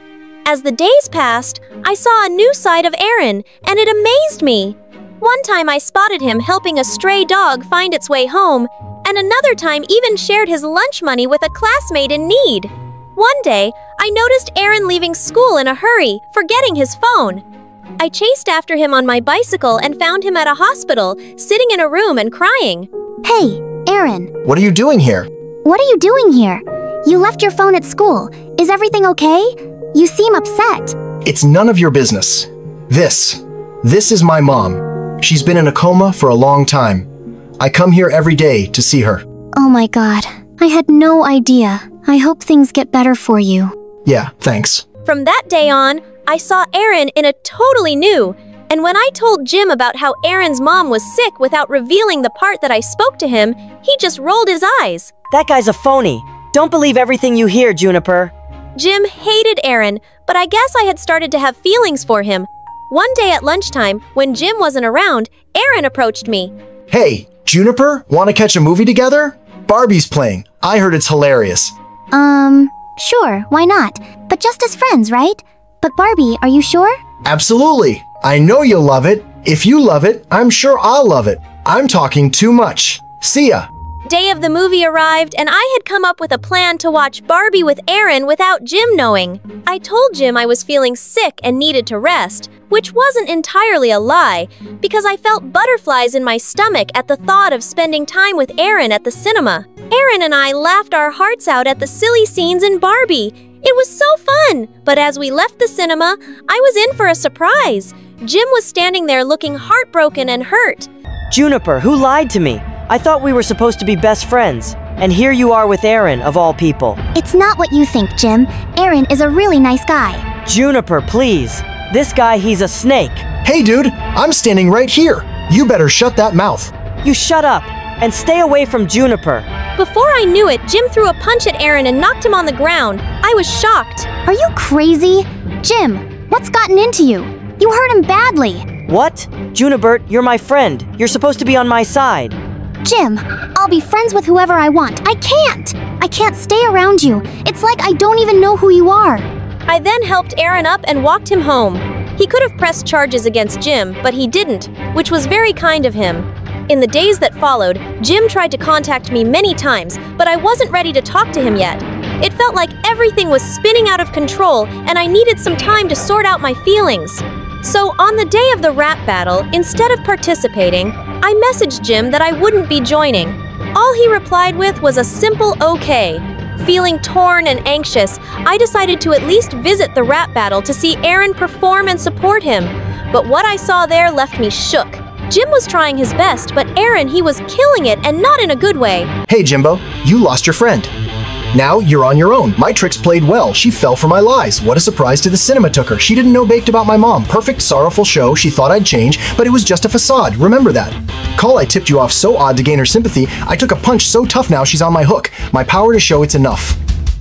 As the days passed, I saw a new side of Aaron, and it amazed me. One time I spotted him helping a stray dog find its way home, and another time even shared his lunch money with a classmate in need. One day, I noticed Aaron leaving school in a hurry, forgetting his phone. I chased after him on my bicycle and found him at a hospital, sitting in a room and crying. Hey, Aaron. What are you doing here? What are you doing here? You left your phone at school. Is everything okay? You seem upset. It's none of your business. This is my mom. She's been in a coma for a long time. I come here every day to see her. Oh my god. I had no idea. I hope things get better for you. Yeah, thanks. From that day on, I saw Aaron in a totally new. And when I told Jim about how Aaron's mom was sick without revealing the part that I spoke to him, he just rolled his eyes. That guy's a phony. Don't believe everything you hear, Juniper. Jim hated Aaron, but I guess I had started to have feelings for him. One day at lunchtime, when Jim wasn't around, Aaron approached me. Hey, Juniper, want to catch a movie together? Barbie's playing. I heard it's hilarious. Sure, why not? But just as friends, right? But Barbie, are you sure? Absolutely. I know you'll love it. If you love it, I'm sure I'll love it. I'm talking too much. See ya. Day of the movie arrived, and I had come up with a plan to watch Barbie with Aaron without Jim knowing. I told Jim I was feeling sick and needed to rest, which wasn't entirely a lie, because I felt butterflies in my stomach at the thought of spending time with Aaron at the cinema. Aaron and I laughed our hearts out at the silly scenes in Barbie. It was so fun! But as we left the cinema, I was in for a surprise. Jim was standing there looking heartbroken and hurt. Juniper, who lied to me? I thought we were supposed to be best friends. And here you are with Aaron, of all people. It's not what you think, Jim. Aaron is a really nice guy. Juniper, please. This guy, he's a snake. Hey, dude, I'm standing right here. You better shut that mouth. You shut up and stay away from Juniper. Before I knew it, Jim threw a punch at Aaron and knocked him on the ground. I was shocked. Are you crazy? Jim, what's gotten into you? You hurt him badly. What? Junibert, you're my friend. You're supposed to be on my side. Jim, I'll be friends with whoever I want. I can't stay around you. It's like I don't even know who you are. I then helped Aaron up and walked him home. He could have pressed charges against Jim, but he didn't, which was very kind of him. In the days that followed, Jim tried to contact me many times, but I wasn't ready to talk to him yet. It felt like everything was spinning out of control, and I needed some time to sort out my feelings. So on the day of the rap battle, instead of participating, I messaged Jim that I wouldn't be joining. All he replied with was a simple okay. Feeling torn and anxious, I decided to at least visit the rap battle to see Aaron perform and support him. But what I saw there left me shook. Jim was trying his best, but Aaron, he was killing it, and not in a good way. Hey, Jimbo, you lost your friend. Now you're on your own. My tricks played well. She fell for my lies. What a surprise to the cinema took her. She didn't know baked about my mom. Perfect, sorrowful show. She thought I'd change, but it was just a facade. Remember that. Call I tipped you off so odd to gain her sympathy. I took a punch so tough now she's on my hook. My power to show it's enough.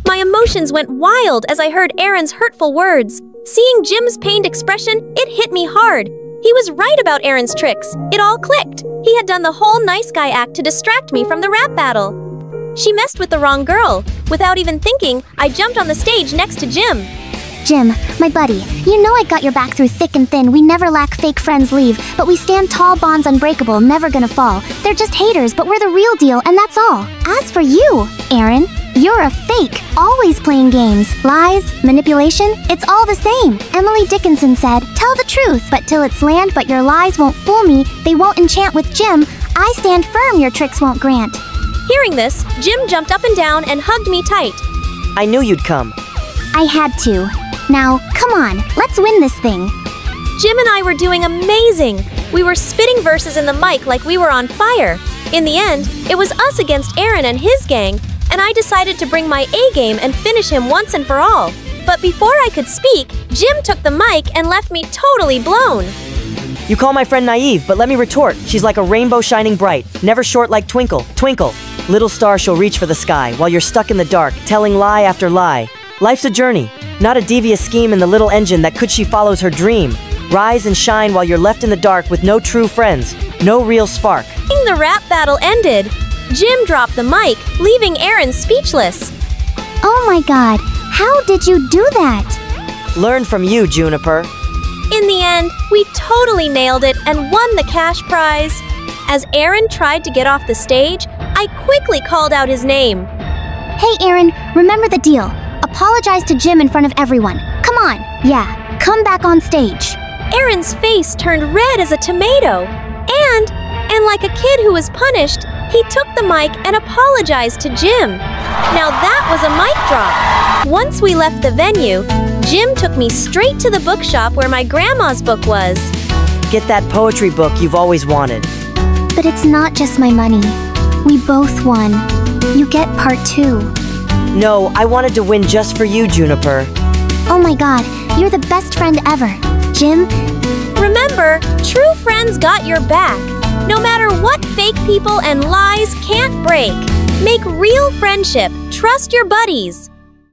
My emotions went wild as I heard Aaron's hurtful words. Seeing Jim's pained expression, it hit me hard. He was right about Aaron's tricks. It all clicked. He had done the whole nice guy act to distract me from the rap battle. She messed with the wrong girl. Without even thinking, I jumped on the stage next to Jim. Jim, my buddy, you know I got your back through thick and thin. We never lack fake friends leave, but we stand tall, bonds unbreakable, never gonna fall. They're just haters, but we're the real deal, and that's all. As for you, Aaron, you're a fake, always playing games. Lies, manipulation, it's all the same. Emily Dickinson said, tell the truth, but till it's land, but your lies won't fool me. They won't enchant with Jim. I stand firm your tricks won't grant. Hearing this, Jim jumped up and down and hugged me tight. I knew you'd come. I had to. Now, come on, let's win this thing. Jim and I were doing amazing. We were spitting verses in the mic like we were on fire. In the end, it was us against Aaron and his gang, and I decided to bring my A game and finish him once and for all. But before I could speak, Jim took the mic and left me totally blown. You call my friend naive, but let me retort. She's like a rainbow shining bright, never short like twinkle, twinkle. Little star she'll reach for the sky while you're stuck in the dark, telling lie after lie. Life's a journey, not a devious scheme in the little engine that could she follows her dream. Rise and shine while you're left in the dark with no true friends, no real spark. The rap battle ended. Jim dropped the mic, leaving Aaron speechless. Oh my god, how did you do that? Learn from you, Juniper. In the end, we totally nailed it and won the cash prize. As Aaron tried to get off the stage, I quickly called out his name. Hey Aaron, remember the deal. Apologize to Jim in front of everyone. Come on, yeah, come back on stage. Aaron's face turned red as a tomato. And like a kid who was punished, he took the mic and apologized to Jim. Now that was a mic drop. Once we left the venue, Jim took me straight to the bookshop where my grandma's book was. Get that poetry book you've always wanted. But it's not just my money. We both won. You get part 2. No, I wanted to win just for you, Juniper. Oh my god, you're the best friend ever. Jim? Remember, true friends got your back. No matter what fake people and lies can't break. Make real friendship. Trust your buddies.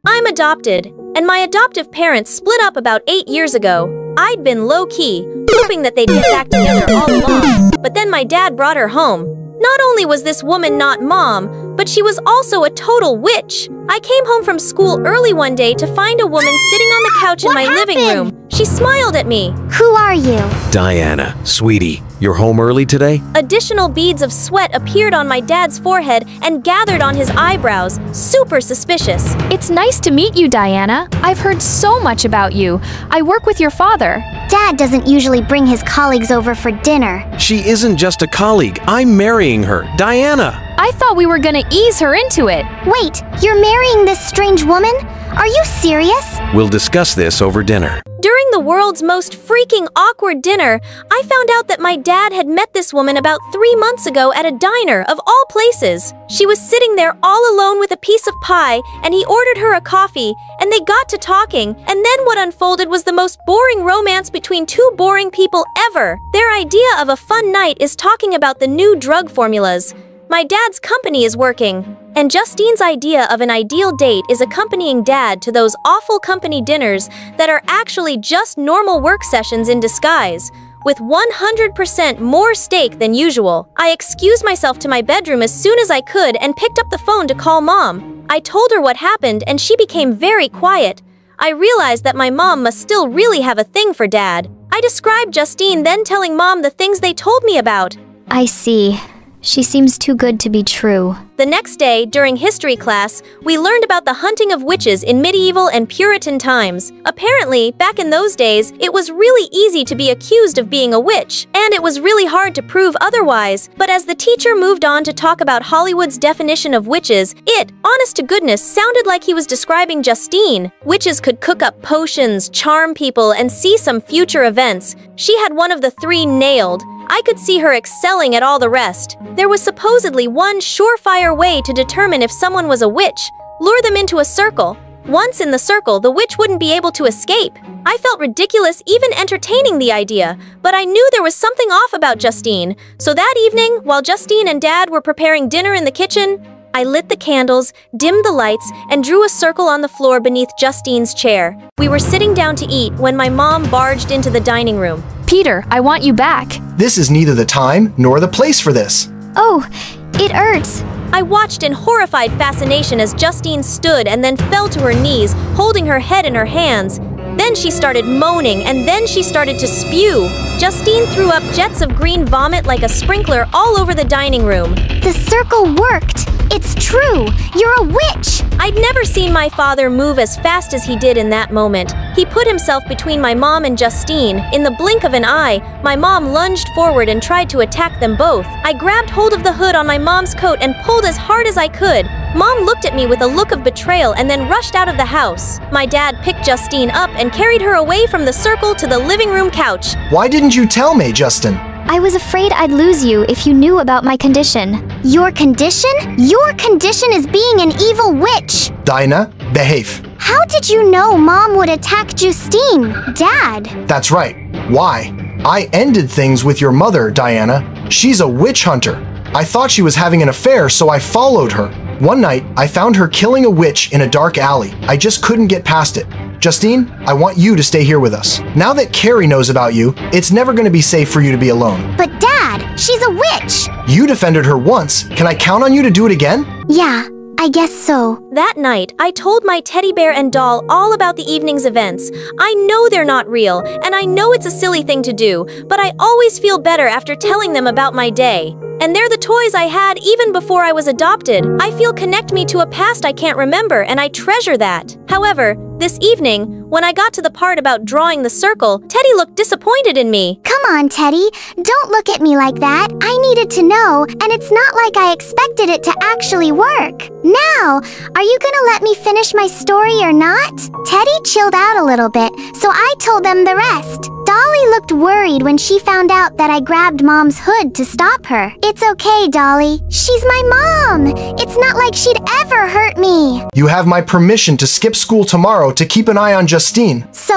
I'm adopted, and my adoptive parents split up about 8 years ago. I'd been low-key, hoping that they'd get back together all along. But then my dad brought her home. Not only was this woman not mom, but she was also a total witch. I came home from school early one day to find a woman sitting on the couch in my living room. She smiled at me. Who are you? Diana, sweetie, you're home early today? Additional beads of sweat appeared on my dad's forehead and gathered on his eyebrows. Super suspicious. It's nice to meet you, Diana. I've heard so much about you. I work with your father. Dad doesn't usually bring his colleagues over for dinner. She isn't just a colleague. I'm marrying her. Diana! I thought we were gonna ease her into it. Wait, you're marrying this strange woman? Are you serious? We'll discuss this over dinner. During the world's most freaking awkward dinner, I found out that my dad had met this woman about 3 months ago at a diner, of all places. She was sitting there all alone with a piece of pie, and he ordered her a coffee, and they got to talking, and then what unfolded was the most boring romance between two boring people ever. Their idea of a fun night is talking about the new drug formulas. My dad's company is working, and Justine's idea of an ideal date is accompanying Dad to those awful company dinners that are actually just normal work sessions in disguise, with 100% more steak than usual. I excused myself to my bedroom as soon as I could and picked up the phone to call Mom. I told her what happened and she became very quiet. I realized that my mom must still really have a thing for Dad. I described Justine, then telling Mom the things they told me about. I see. She seems too good to be true. The next day, during history class, we learned about the hunting of witches in medieval and Puritan times. Apparently, back in those days, it was really easy to be accused of being a witch, and it was really hard to prove otherwise. But as the teacher moved on to talk about Hollywood's definition of witches, it, honest to goodness, sounded like he was describing Justine. Witches could cook up potions, charm people, and see some future events. She had one of the 3 nailed. I could see her excelling at all the rest. There was supposedly one surefire way to determine if someone was a witch: lure them into a circle. Once in the circle, the witch wouldn't be able to escape. I felt ridiculous even entertaining the idea, but I knew there was something off about Justine. So that evening, while Justine and Dad were preparing dinner in the kitchen, I lit the candles, dimmed the lights, and drew a circle on the floor beneath Justine's chair. We were sitting down to eat when my mom barged into the dining room. Peter, I want you back. This is neither the time nor the place for this. Oh, it hurts. I watched in horrified fascination as Justine stood and then fell to her knees, holding her head in her hands. Then she started moaning, and then she started to spew. Justine threw up jets of green vomit like a sprinkler all over the dining room. The circle worked. It's true. You're a witch. I'd never seen my father move as fast as he did in that moment. He put himself between my mom and Justine. In the blink of an eye, my mom lunged forward and tried to attack them both. I grabbed hold of the hood on my mom's coat and pulled as hard as I could. Mom looked at me with a look of betrayal and then rushed out of the house. My dad picked Justine up and carried her away from the circle to the living room couch. Why didn't you tell me, Justin? I was afraid I'd lose you if you knew about my condition. Your condition? Your condition is being an evil witch. Dinah, behave. How did you know Mom would attack Justine, Dad? That's right. Why? I ended things with your mother, Diana. She's a witch hunter. I thought she was having an affair, so I followed her. One night, I found her killing a witch in a dark alley. I just couldn't get past it. Justine, I want you to stay here with us. Now that Carrie knows about you, it's never going to be safe for you to be alone. But Dad, she's a witch! You defended her once. Can I count on you to do it again? Yeah, I guess so. That night, I told my teddy bear and doll all about the evening's events. I know they're not real, and I know it's a silly thing to do, but I always feel better after telling them about my day. And they're the toys I had even before I was adopted. I feel connect me to a past I can't remember, and I treasure that. However, this evening, when I got to the part about drawing the circle, Teddy looked disappointed in me. Come on, Teddy. Don't look at me like that. I needed to know, and it's not like I expected it to actually work. Now, are you gonna let me finish my story or not? Teddy chilled out a little bit, so I told them the rest. Dolly looked worried when she found out that I grabbed Mom's hood to stop her. It's okay, Dolly. She's my mom. It's not like she'd ever hurt me. You have my permission to skip school tomorrow to keep an eye on Justine. So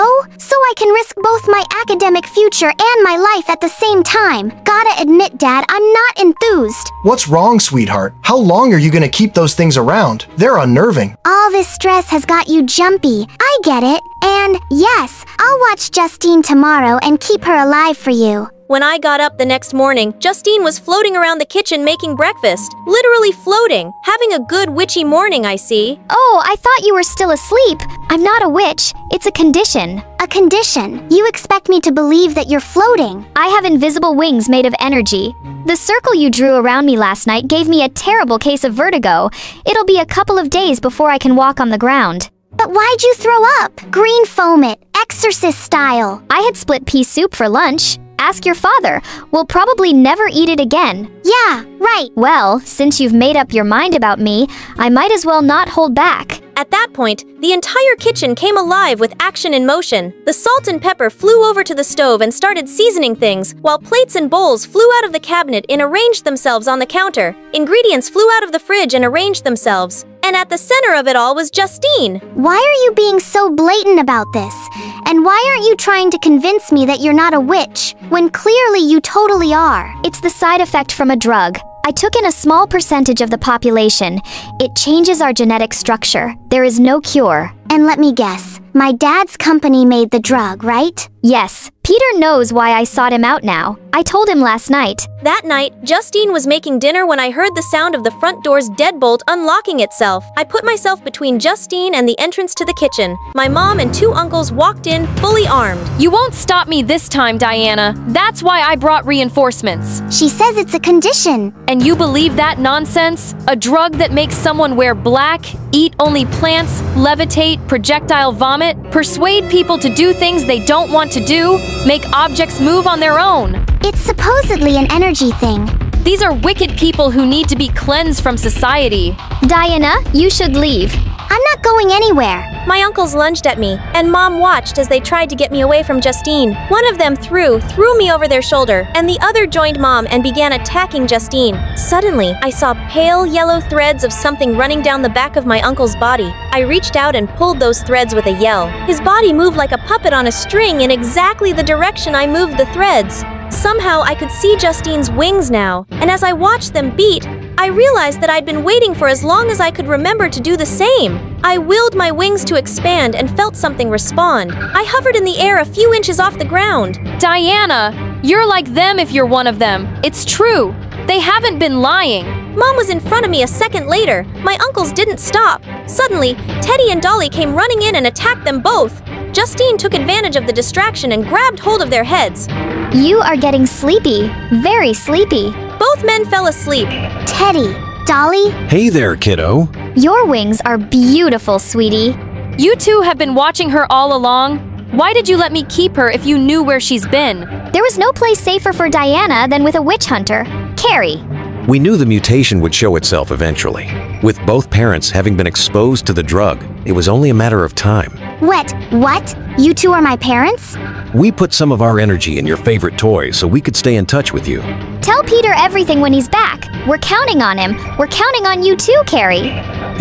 I can risk both my academic future and my life at the same time. Gotta admit, Dad, I'm not enthused. What's wrong, sweetheart? How long are you gonna keep those things around? They're unnerving. All this stress has got you jumpy. I get it. And yes, I'll watch Justine tomorrow and keep her alive for you. When I got up the next morning, Justine was floating around the kitchen making breakfast. Literally floating. Having a good witchy morning, I see. Oh, I thought you were still asleep. I'm not a witch. It's a condition. A condition? You expect me to believe that you're floating? I have invisible wings made of energy. The circle you drew around me last night gave me a terrible case of vertigo. It'll be a couple of days before I can walk on the ground. But why'd you throw up? Green foam it, exorcist style. I had split pea soup for lunch. Ask your father. We'll probably never eat it again. Yeah, right. Well, since you've made up your mind about me, I might as well not hold back. At that point, the entire kitchen came alive with action in motion. The salt and pepper flew over to the stove and started seasoning things, while plates and bowls flew out of the cabinet and arranged themselves on the counter. Ingredients flew out of the fridge and arranged themselves. And at the center of it all was Justine. Why are you being so blatant about this? And why aren't you trying to convince me that you're not a witch, when clearly you totally are? It's the side effect from a drug. I took in a small percentage of the population. It changes our genetic structure. There is no cure. And let me guess, my dad's company made the drug, right? Yes. Peter knows why I sought him out now. I told him last night. That night, Justine was making dinner when I heard the sound of the front door's deadbolt unlocking itself. I put myself between Justine and the entrance to the kitchen. My mom and two uncles walked in fully armed. You won't stop me this time, Diana. That's why I brought reinforcements. She says it's a condition. And you believe that nonsense? A drug that makes someone wear black, eat only plants, levitate, projectile vomit, persuade people to do things they don't want to do, make objects move on their own. It's supposedly an energy thing. These are wicked people who need to be cleansed from society. Diana, you should leave. I'm not going anywhere. My uncles lunged at me, and Mom watched as they tried to get me away from Justine. One of them threw me over their shoulder, and the other joined Mom and began attacking Justine. Suddenly, I saw pale yellow threads of something running down the back of my uncle's body. I reached out and pulled those threads with a yell. His body moved like a puppet on a string in exactly the direction I moved the threads. Somehow, I could see Justine's wings now, and as I watched them beat, I realized that I'd been waiting for as long as I could remember to do the same. I willed my wings to expand and felt something respond. I hovered in the air a few inches off the ground. Diana, you're like them if you're one of them. It's true. They haven't been lying. Mom was in front of me a second later. My uncles didn't stop. Suddenly, Teddy and Dolly came running in and attacked them both. Justine took advantage of the distraction and grabbed hold of their heads. You are getting sleepy. Very sleepy. Both men fell asleep. Teddy, Dolly? Hey there, kiddo. Your wings are beautiful, sweetie. You two have been watching her all along. Why did you let me keep her if you knew where she's been? There was no place safer for Diana than with a witch hunter. Carrie. We knew the mutation would show itself eventually. With both parents having been exposed to the drug, it was only a matter of time. What? You two are my parents? We put some of our energy in your favorite toys so we could stay in touch with you. Tell Peter everything when he's back. We're counting on him. We're counting on you too, Carrie.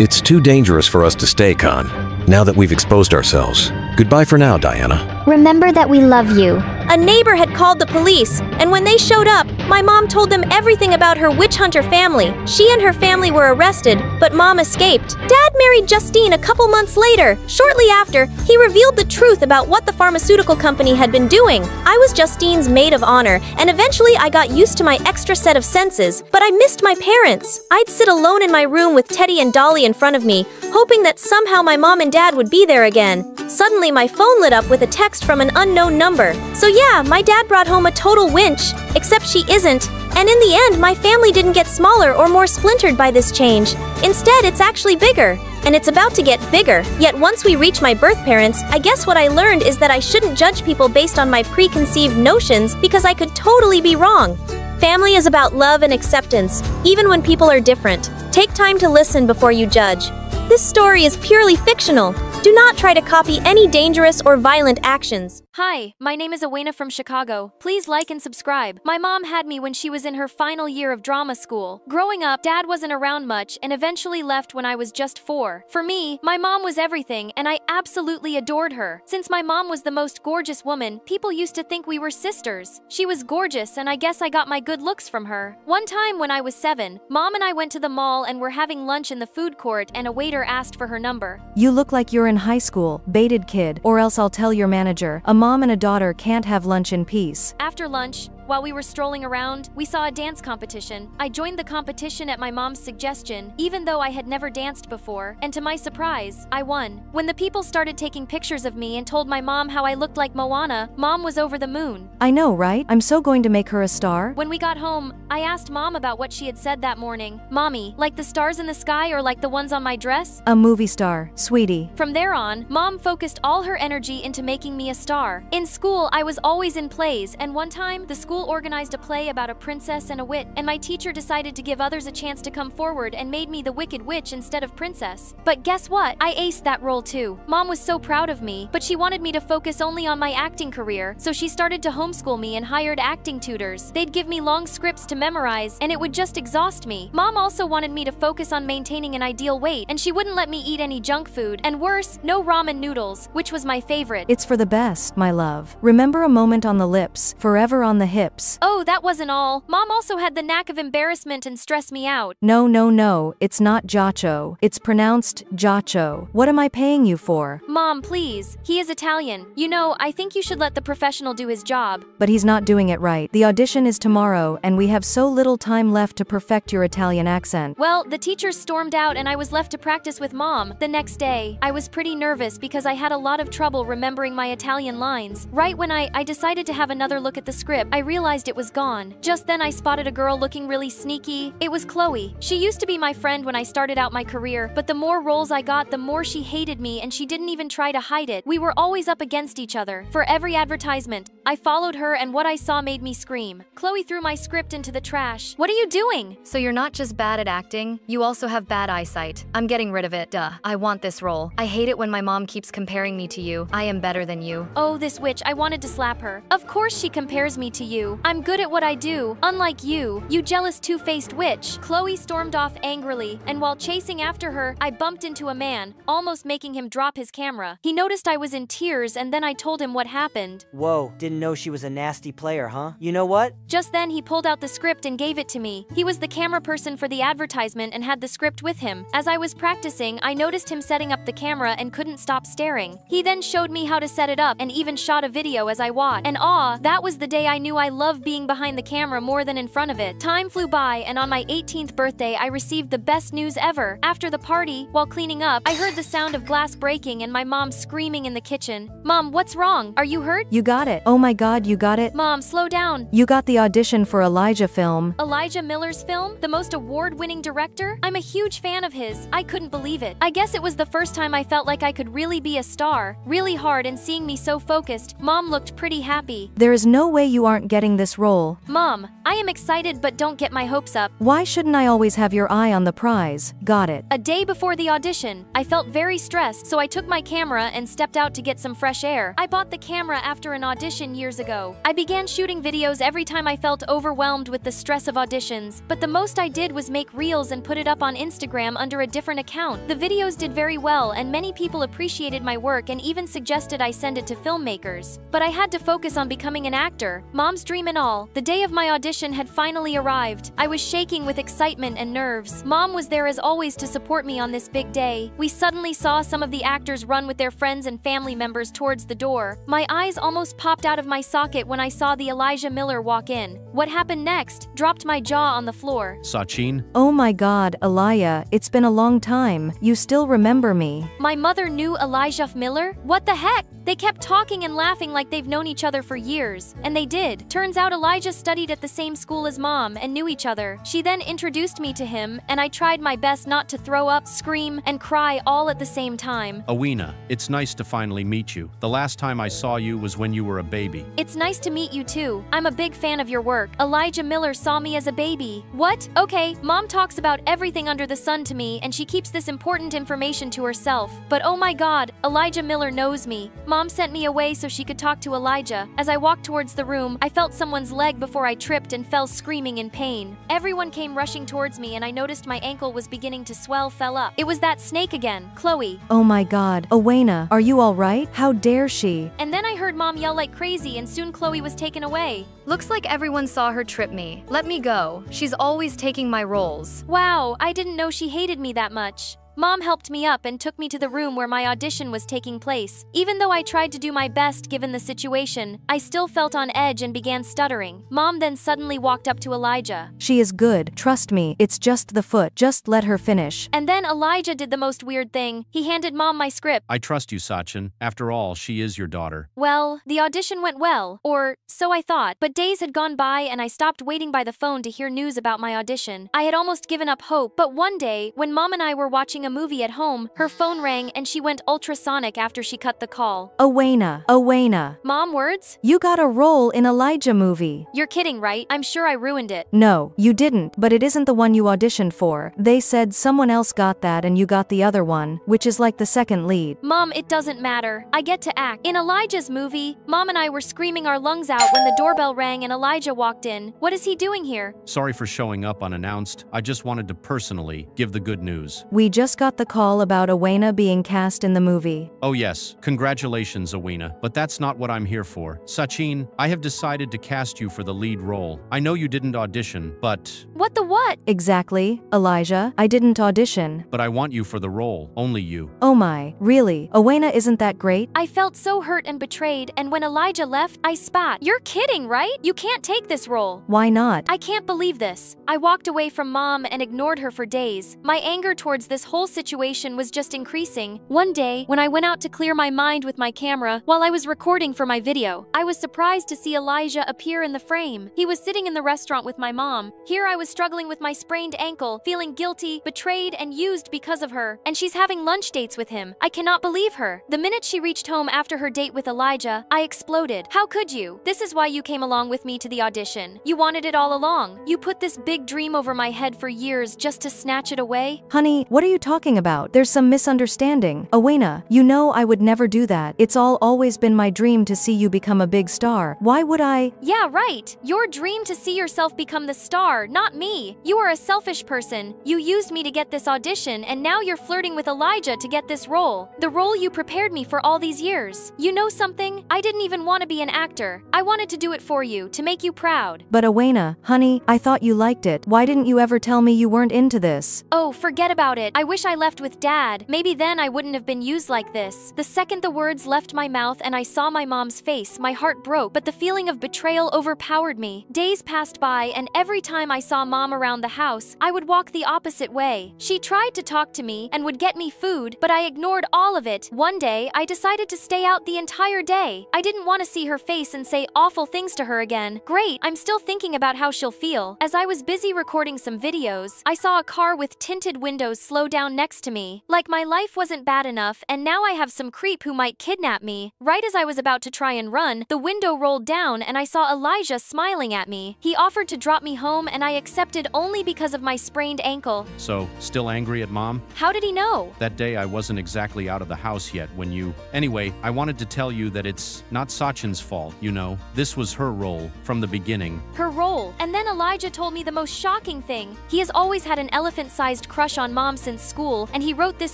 It's too dangerous for us to stay, Con, now that we've exposed ourselves. Goodbye for now, Diana. Remember that we love you. A neighbor had called the police, and when they showed up, my mom told them everything about her witch hunter family. She and her family were arrested, but Mom escaped. Dad married Justine a couple months later. Shortly after, he revealed the truth about what the pharmaceutical company had been doing. I was Justine's maid of honor, and eventually I got used to my extra set of senses, but I missed my parents. I'd sit alone in my room with Teddy and Dolly in front of me, hoping that somehow my mom and dad would be there again. Suddenly, my phone lit up with a text from an unknown number. So yeah, my dad brought home a total winch, except she isn't. And in the end, my family didn't get smaller or more splintered by this change. Instead, it's actually bigger. And it's about to get bigger. Yet once we reach my birth parents, I guess what I learned is that I shouldn't judge people based on my preconceived notions because I could totally be wrong. Family is about love and acceptance, even when people are different. Take time to listen before you judge. This story is purely fictional. Do not try to copy any dangerous or violent actions. Hi, my name is Awena from Chicago. Please like and subscribe. My mom had me when she was in her final year of drama school. Growing up, Dad wasn't around much and eventually left when I was just 4. For me, my mom was everything and I absolutely adored her. Since my mom was the most gorgeous woman, people used to think we were sisters. She was gorgeous and I guess I got my good looks from her. One time when I was 7, Mom and I went to the mall and were having lunch in the food court and a waiter asked for her number. You look like you're in high school, baited kid, or else I'll tell your manager. A mom and a daughter can't have lunch in peace. After lunch, while we were strolling around, we saw a dance competition. I joined the competition at my mom's suggestion, even though I had never danced before, and to my surprise, I won. When the people started taking pictures of me and told my mom how I looked like Moana, Mom was over the moon. I know, right? I'm so going to make her a star. When we got home, I asked Mom about what she had said that morning. Mommy, like the stars in the sky or like the ones on my dress? A movie star, sweetie. From there on, Mom focused all her energy into making me a star. In school, I was always in plays, and one time, the school organized a play about a princess and a witch, and my teacher decided to give others a chance to come forward and made me the wicked witch instead of princess. But guess what? I aced that role too. Mom was so proud of me, but she wanted me to focus only on my acting career, so she started to homeschool me and hired acting tutors. They'd give me long scripts to memorize, and it would just exhaust me. Mom also wanted me to focus on maintaining an ideal weight, and she wouldn't let me eat any junk food, and worse, no ramen noodles, which was my favorite. It's for the best, my love. Remember a moment on the lips, forever on the hips. Oh, that wasn't all. Mom also had the knack of embarrassment and stressed me out. No, it's not Giacho. It's pronounced Giacho. What am I paying you for? Mom, please. He is Italian. You know, I think you should let the professional do his job. But he's not doing it right. The audition is tomorrow, and we have so little time left to perfect your Italian accent. Well, the teacher stormed out and I was left to practice with Mom. The next day, I was pretty nervous because I had a lot of trouble remembering my Italian lines. Right when I decided to have another look at the script, I realized it was gone. Just then I spotted a girl looking really sneaky. It was Chloe. She used to be my friend when I started out my career, but the more roles I got, the more she hated me and she didn't even try to hide it. We were always up against each other. For every advertisement, I followed her and what I saw made me scream. Chloe threw my script into the trash. What are you doing? So you're not just bad at acting, you also have bad eyesight. I'm getting rid of it, duh. I want this role. I hate it when my mom keeps comparing me to you. I am better than you. Oh, this witch, I wanted to slap her. Of course she compares me to you. I'm good at what I do. Unlike you jealous two-faced witch. Chloe stormed off angrily, and while chasing after her, I bumped into a man, almost making him drop his camera. He noticed I was in tears and then I told him what happened. Whoa, didn't know she was a nasty player, huh? You know what? Just then he pulled out the script and gave it to me. He was the camera person for the advertisement and had the script with him. As I was practicing, I noticed him setting up the camera and couldn't stop staring. He then showed me how to set it up and even shot a video as I watched. And that was the day I knew I loved being behind the camera more than in front of it. Time flew by, and on my 18th birthday, I received the best news ever. After the party, while cleaning up, I heard the sound of glass breaking and my mom screaming in the kitchen. Mom, what's wrong? Are you hurt? You got it. Oh my God, you got it. Mom, slow down. You got the audition for Elijah film. Elijah Miller's film? The most award-winning director? I'm a huge fan of his. I couldn't believe it. I guess it was the first time I felt like I could really be a star. Really hard, and seeing me so focused, Mom looked pretty happy. There is no way you aren't getting this role. Mom, I am excited, but don't get my hopes up. Why shouldn't I always have your eye on the prize? Got it. A day before the audition, I felt very stressed, so I took my camera and stepped out to get some fresh air. I bought the camera after an audition years ago. I began shooting videos every time I felt overwhelmed with the stress of auditions, but the most I did was make reels and put it up on Instagram under a different account. The videos did very well, and many people appreciated my work and even suggested I send it to filmmakers. But I had to focus on becoming an actor, Mom's dream and all. The day of my audition had finally arrived. I was shaking with excitement and nerves. Mom was there as always to support me on this big day. We suddenly saw some of the actors run with their friends and family members towards the door. My eyes almost popped out out of my socket when I saw the Elijah Miller walk in. What happened next? Dropped my jaw on the floor. Sachin? Oh my god, Elijah, it's been a long time. You still remember me. My mother knew Elijah Miller? What the heck? They kept talking and laughing like they've known each other for years. And they did. Turns out Elijah studied at the same school as Mom and knew each other. She then introduced me to him, and I tried my best not to throw up, scream, and cry all at the same time. Awena, it's nice to finally meet you. The last time I saw you was when you were a baby. It's nice to meet you too. I'm a big fan of your work. Elijah Miller saw me as a baby. What? Okay, Mom talks about everything under the sun to me, and she keeps this important information to herself. But oh my god, Elijah Miller knows me. Mom sent me away so she could talk to Elijah. As I walked towards the room, I felt someone's leg before I tripped and fell screaming in pain. Everyone came rushing towards me, and I noticed my ankle was beginning to swell. Fell up. It was that snake again, Chloe. Oh my god, Awena, are you alright? How dare she? And then I heard Mom yell like crazy, and soon Chloe was taken away. Looks like everyone saw her trip me. Let me go. She's always taking my roles. Wow, I didn't know she hated me that much. Mom helped me up and took me to the room where my audition was taking place. Even though I tried to do my best given the situation, I still felt on edge and began stuttering. Mom then suddenly walked up to Elijah. She is good, trust me, it's just the foot, just let her finish. And then Elijah did the most weird thing. He handed Mom my script. I trust you, Sachin. After all, she is your daughter. Well, the audition went well, or so I thought, but days had gone by and I stopped waiting by the phone to hear news about my audition. I had almost given up hope, but one day, when Mom and I were watching a movie at home, her phone rang and she went ultrasonic after she cut the call. Awena. Mom, words? You got a role in Elijah movie. You're kidding, right? I'm sure I ruined it. No, you didn't, but it isn't the one you auditioned for. They said someone else got that and you got the other one, which is like the second lead. Mom, it doesn't matter. I get to act. In Elijah's movie, Mom and I were screaming our lungs out when the doorbell rang and Elijah walked in. What is he doing here? Sorry for showing up unannounced. I just wanted to personally give the good news. We just got the call about Awena being cast in the movie. Oh yes, congratulations, Awena, but that's not what I'm here for. Sachin, I have decided to cast you for the lead role. I know you didn't audition, but... What the what? Exactly, Elijah, I didn't audition. But I want you for the role, only you. Oh my, really? Awena isn't that great? I felt so hurt and betrayed, and when Elijah left, I spat. You're kidding, right? You can't take this role. Why not? I can't believe this. I walked away from Mom and ignored her for days. My anger towards this whole situation was just increasing. One day, when I went out to clear my mind with my camera while I was recording for my video, I was surprised to see Elijah appear in the frame. He was sitting in the restaurant with my mom. Here I was struggling with my sprained ankle, feeling guilty, betrayed, and used because of her. And she's having lunch dates with him. I cannot believe her. The minute she reached home after her date with Elijah, I exploded. How could you? This is why you came along with me to the audition. You wanted it all along. You put this big dream over my head for years just to snatch it away. Honey, what are you talking about? There's some misunderstanding. Awena, you know I would never do that. It's always been my dream to see you become a big star. Why would I? Yeah, right. Your dream to see yourself become the star, not me. You are a selfish person. You used me to get this audition, and now you're flirting with Elijah to get this role. The role you prepared me for all these years. You know something? I didn't even want to be an actor. I wanted to do it for you, to make you proud. But Awena, honey, I thought you liked it. Why didn't you ever tell me you weren't into this? Oh, forget about it. I wish I left with Dad. Maybe then I wouldn't have been used like this. The second the words left my mouth and I saw my mom's face, my heart broke, but the feeling of betrayal overpowered me. Days passed by, and every time I saw Mom around the house, I would walk the opposite way. She tried to talk to me and would get me food, but I ignored all of it. One day, I decided to stay out the entire day. I didn't want to see her face and say awful things to her again. Great, I'm still thinking about how she'll feel. As I was busy recording some videos, I saw a car with tinted windows slow down next to me. Like my life wasn't bad enough, and now I have some creep who might kidnap me. Right as I was about to try and run, the window rolled down and I saw Elijah smiling at me. He offered to drop me home and I accepted only because of my sprained ankle. So, still angry at Mom? How did he know? That day I wasn't exactly out of the house yet when you... Anyway, I wanted to tell you that it's not Sachin's fault, you know. This was her role from the beginning. Her role? And then Elijah told me the most shocking thing. He has always had an elephant-sized crush on Mom since school. school, and he wrote this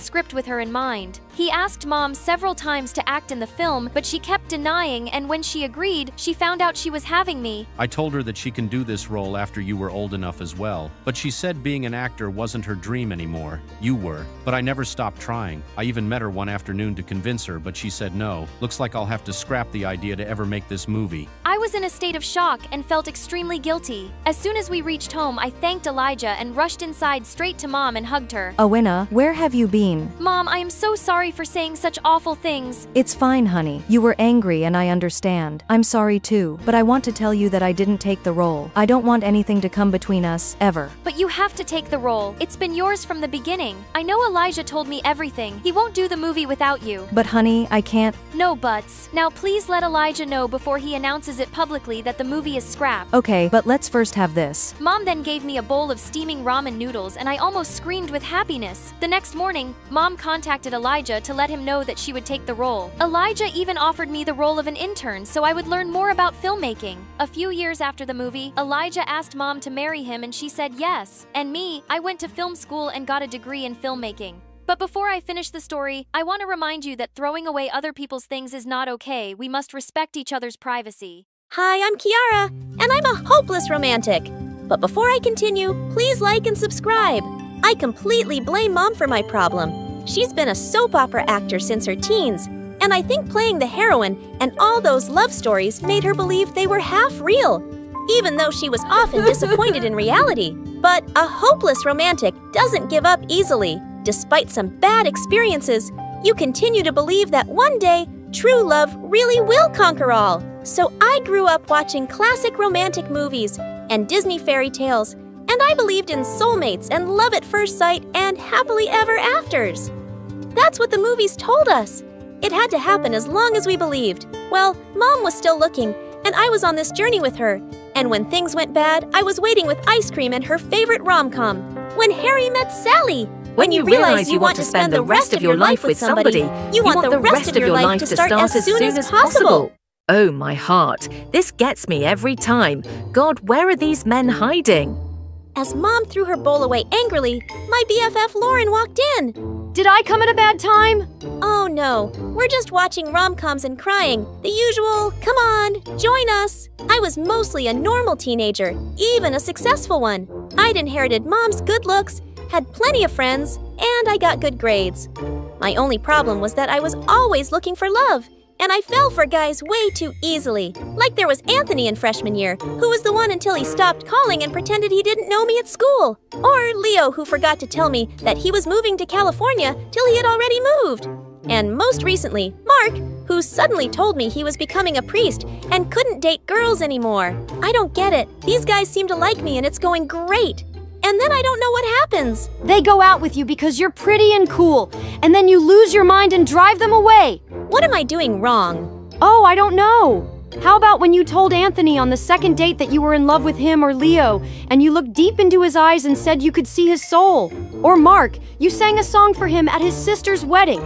script with her in mind. He asked Mom several times to act in the film, but she kept denying, and when she agreed, she found out she was having me. I told her that she can do this role after you were old enough as well, but she said being an actor wasn't her dream anymore. You were. But I never stopped trying. I even met her one afternoon to convince her, but she said no. Looks like I'll have to scrap the idea to ever make this movie. I was in a state of shock and felt extremely guilty. As soon as we reached home, I thanked Elijah and rushed inside straight to Mom and hugged her. Owena, where have you been? Mom, I am so sorry for saying such awful things. It's fine, honey. You were angry and I understand. I'm sorry too, but I want to tell you that I didn't take the role. I don't want anything to come between us, ever. But you have to take the role. It's been yours from the beginning. I know Elijah told me everything. He won't do the movie without you. But honey, I can't. No buts. Now please let Elijah know before he announces it publicly that the movie is scrapped. Okay, but let's first have this. Mom then gave me a bowl of steaming ramen noodles and I almost screamed with happiness. The next morning, Mom contacted Elijah to let him know that she would take the role. Elijah even offered me the role of an intern so I would learn more about filmmaking. A few years after the movie, Elijah asked Mom to marry him and she said yes. And me, I went to film school and got a degree in filmmaking. But before I finish the story, I want to remind you that throwing away other people's things is not okay. We must respect each other's privacy. Hi, I'm Kiara, and I'm a hopeless romantic. But before I continue, please like and subscribe. I completely blame Mom for my problem. She's been a soap opera actor since her teens, and I think playing the heroine and all those love stories made her believe they were half real, even though she was often disappointed in reality. But a hopeless romantic doesn't give up easily. Despite some bad experiences, you continue to believe that one day, true love really will conquer all. So I grew up watching classic romantic movies and Disney fairy tales, and I believed in soulmates and love at first sight and happily ever afters. That's what the movies told us. It had to happen as long as we believed. Well, Mom was still looking, and I was on this journey with her. And when things went bad, I was waiting with ice cream and her favorite rom-com, When Harry Met Sally. When you realize you want to spend the rest of your life with somebody, you want the rest of your life to start as soon as possible. Oh, my heart. This gets me every time. God, where are these men hiding? As Mom threw her bowl away angrily, my BFF Lauren walked in. Did I come at a bad time? Oh no, we're just watching rom-coms and crying. The usual, come on, join us. I was mostly a normal teenager, even a successful one. I'd inherited Mom's good looks, had plenty of friends, and I got good grades. My only problem was that I was always looking for love, and I fell for guys way too easily. Like there was Anthony in freshman year, who was the one until he stopped calling and pretended he didn't know me at school. Or Leo, who forgot to tell me that he was moving to California till he had already moved. And most recently, Mark, who suddenly told me he was becoming a priest and couldn't date girls anymore. I don't get it. These guys seem to like me and it's going great. And then I don't know what happens. They go out with you because you're pretty and cool, and then you lose your mind and drive them away. What am I doing wrong? Oh, I don't know. How about when you told Anthony on the second date that you were in love with him or Leo, and you looked deep into his eyes and said you could see his soul? Or Mark, you sang a song for him at his sister's wedding.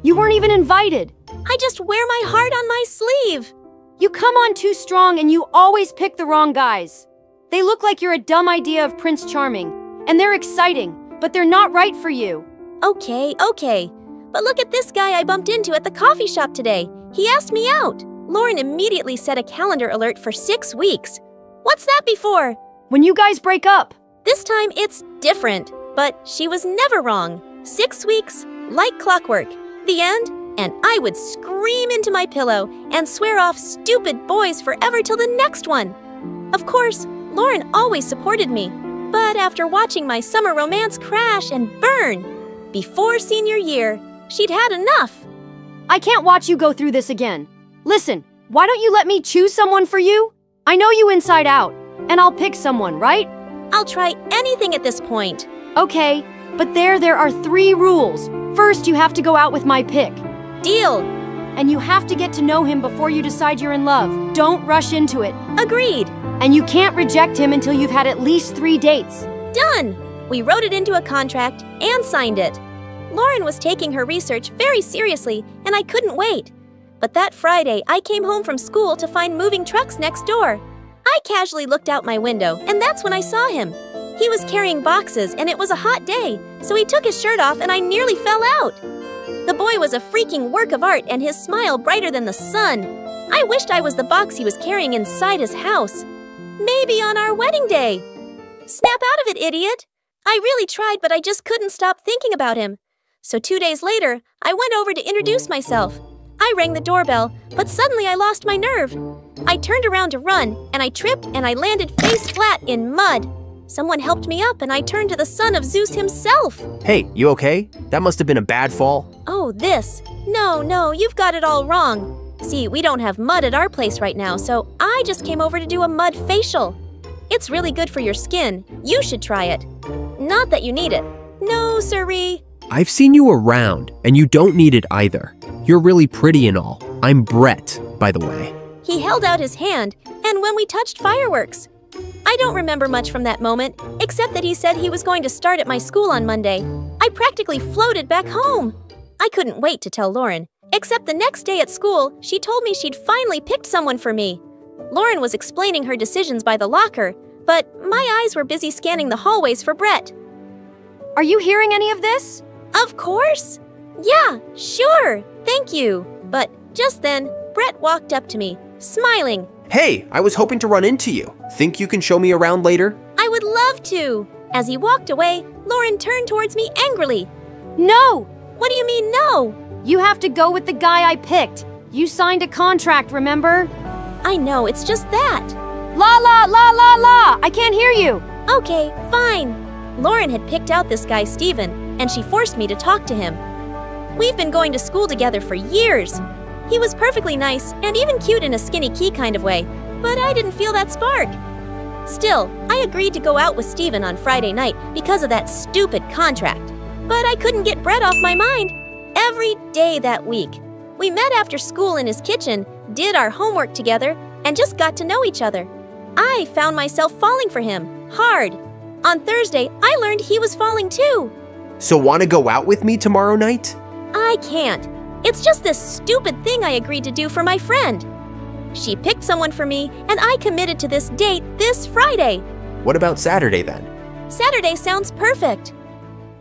You weren't even invited. I just wear my heart on my sleeve. You come on too strong and you always pick the wrong guys. They look like you're a dumb idea of Prince Charming, and they're exciting, but they're not right for you. Okay. But look at this guy I bumped into at the coffee shop today. He asked me out. Lauren immediately set a calendar alert for 6 weeks. What's that before? When you guys break up. This time it's different, but she was never wrong. 6 weeks, like clockwork. The end, and I would scream into my pillow and swear off stupid boys forever till the next one. Of course, Lauren always supported me, but after watching my summer romance crash and burn before senior year, she'd had enough. I can't watch you go through this again. Listen, why don't you let me choose someone for you? I know you inside out, and I'll pick someone, right? I'll try anything at this point. Okay, but there are 3 rules. First, you have to go out with my pick. Deal. And you have to get to know him before you decide you're in love. Don't rush into it. Agreed. And you can't reject him until you've had at least 3 dates. Done! We wrote it into a contract and signed it. Lauren was taking her research very seriously, and I couldn't wait. But that Friday, I came home from school to find moving trucks next door. I casually looked out my window, and that's when I saw him. He was carrying boxes, and it was a hot day, so he took his shirt off and I nearly fell out. The boy was a freaking work of art and his smile brighter than the sun. I wished I was the box he was carrying inside his house. Maybe on our wedding day. Snap out of it, idiot! I really tried, but I just couldn't stop thinking about him. So 2 days later, I went over to introduce myself. I rang the doorbell, but suddenly I lost my nerve. I turned around to run, and I tripped and I landed face flat in mud. Someone helped me up and I turned to the son of Zeus himself. Hey, you okay? That must have been a bad fall. Oh, this. No, you've got it all wrong. See, we don't have mud at our place right now, so I just came over to do a mud facial. It's really good for your skin. You should try it. Not that you need it. No, sirree. I've seen you around, and you don't need it either. You're really pretty and all. I'm Brett, by the way. He held out his hand, and when we touched fireworks. I don't remember much from that moment, except that he said he was going to start at my school on Monday. I practically floated back home. I couldn't wait to tell Lauren, except the next day at school, she told me she'd finally picked someone for me. Lauren was explaining her decisions by the locker, but my eyes were busy scanning the hallways for Brett. Are you hearing any of this? Of course. Yeah, sure, thank you. But just then, Brett walked up to me, smiling. Hey, I was hoping to run into you. Think you can show me around later? I would love to. As he walked away, Lauren turned towards me angrily. No! What do you mean, no? You have to go with the guy I picked. You signed a contract, remember? I know, it's just that. La la la la la! I can't hear you! Okay, fine. Lauren had picked out this guy, Steven, and she forced me to talk to him. We've been going to school together for years. He was perfectly nice and even cute in a skinny key kind of way, but I didn't feel that spark. Still, I agreed to go out with Steven on Friday night because of that stupid contract. But I couldn't get Brett off my mind. Every day that week. We met after school in his kitchen, did our homework together, and just got to know each other. I found myself falling for him, hard. On Thursday, I learned he was falling too. So wanna go out with me tomorrow night? I can't. It's just this stupid thing I agreed to do for my friend. She picked someone for me, and I committed to this date this Friday. What about Saturday then? Saturday sounds perfect.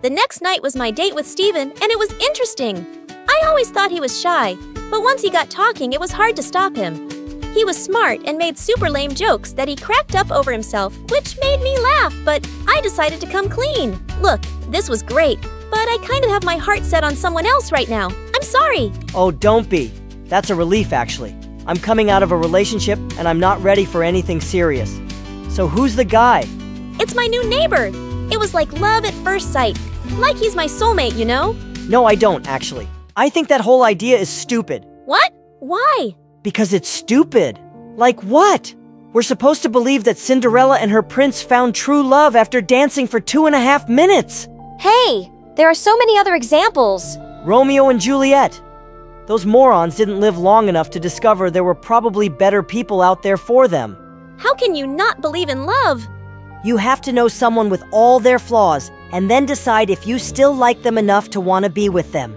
The next night was my date with Steven, and it was interesting. I always thought he was shy, but once he got talking, it was hard to stop him. He was smart and made super lame jokes that he cracked up over himself, which made me laugh, but I decided to come clean. Look, this was great, but I kind of have my heart set on someone else right now. I'm sorry. Oh, don't be. That's a relief, actually. I'm coming out of a relationship, and I'm not ready for anything serious. So who's the guy? It's my new neighbor. It was like love at first sight. Like he's my soulmate, you know? No, I don't, actually. I think that whole idea is stupid. What? Why? Because it's stupid. Like what? We're supposed to believe that Cinderella and her prince found true love after dancing for 2.5 minutes. Hey, there are so many other examples. Romeo and Juliet. Those morons didn't live long enough to discover there were probably better people out there for them. How can you not believe in love? You have to know someone with all their flaws and then decide if you still like them enough to want to be with them.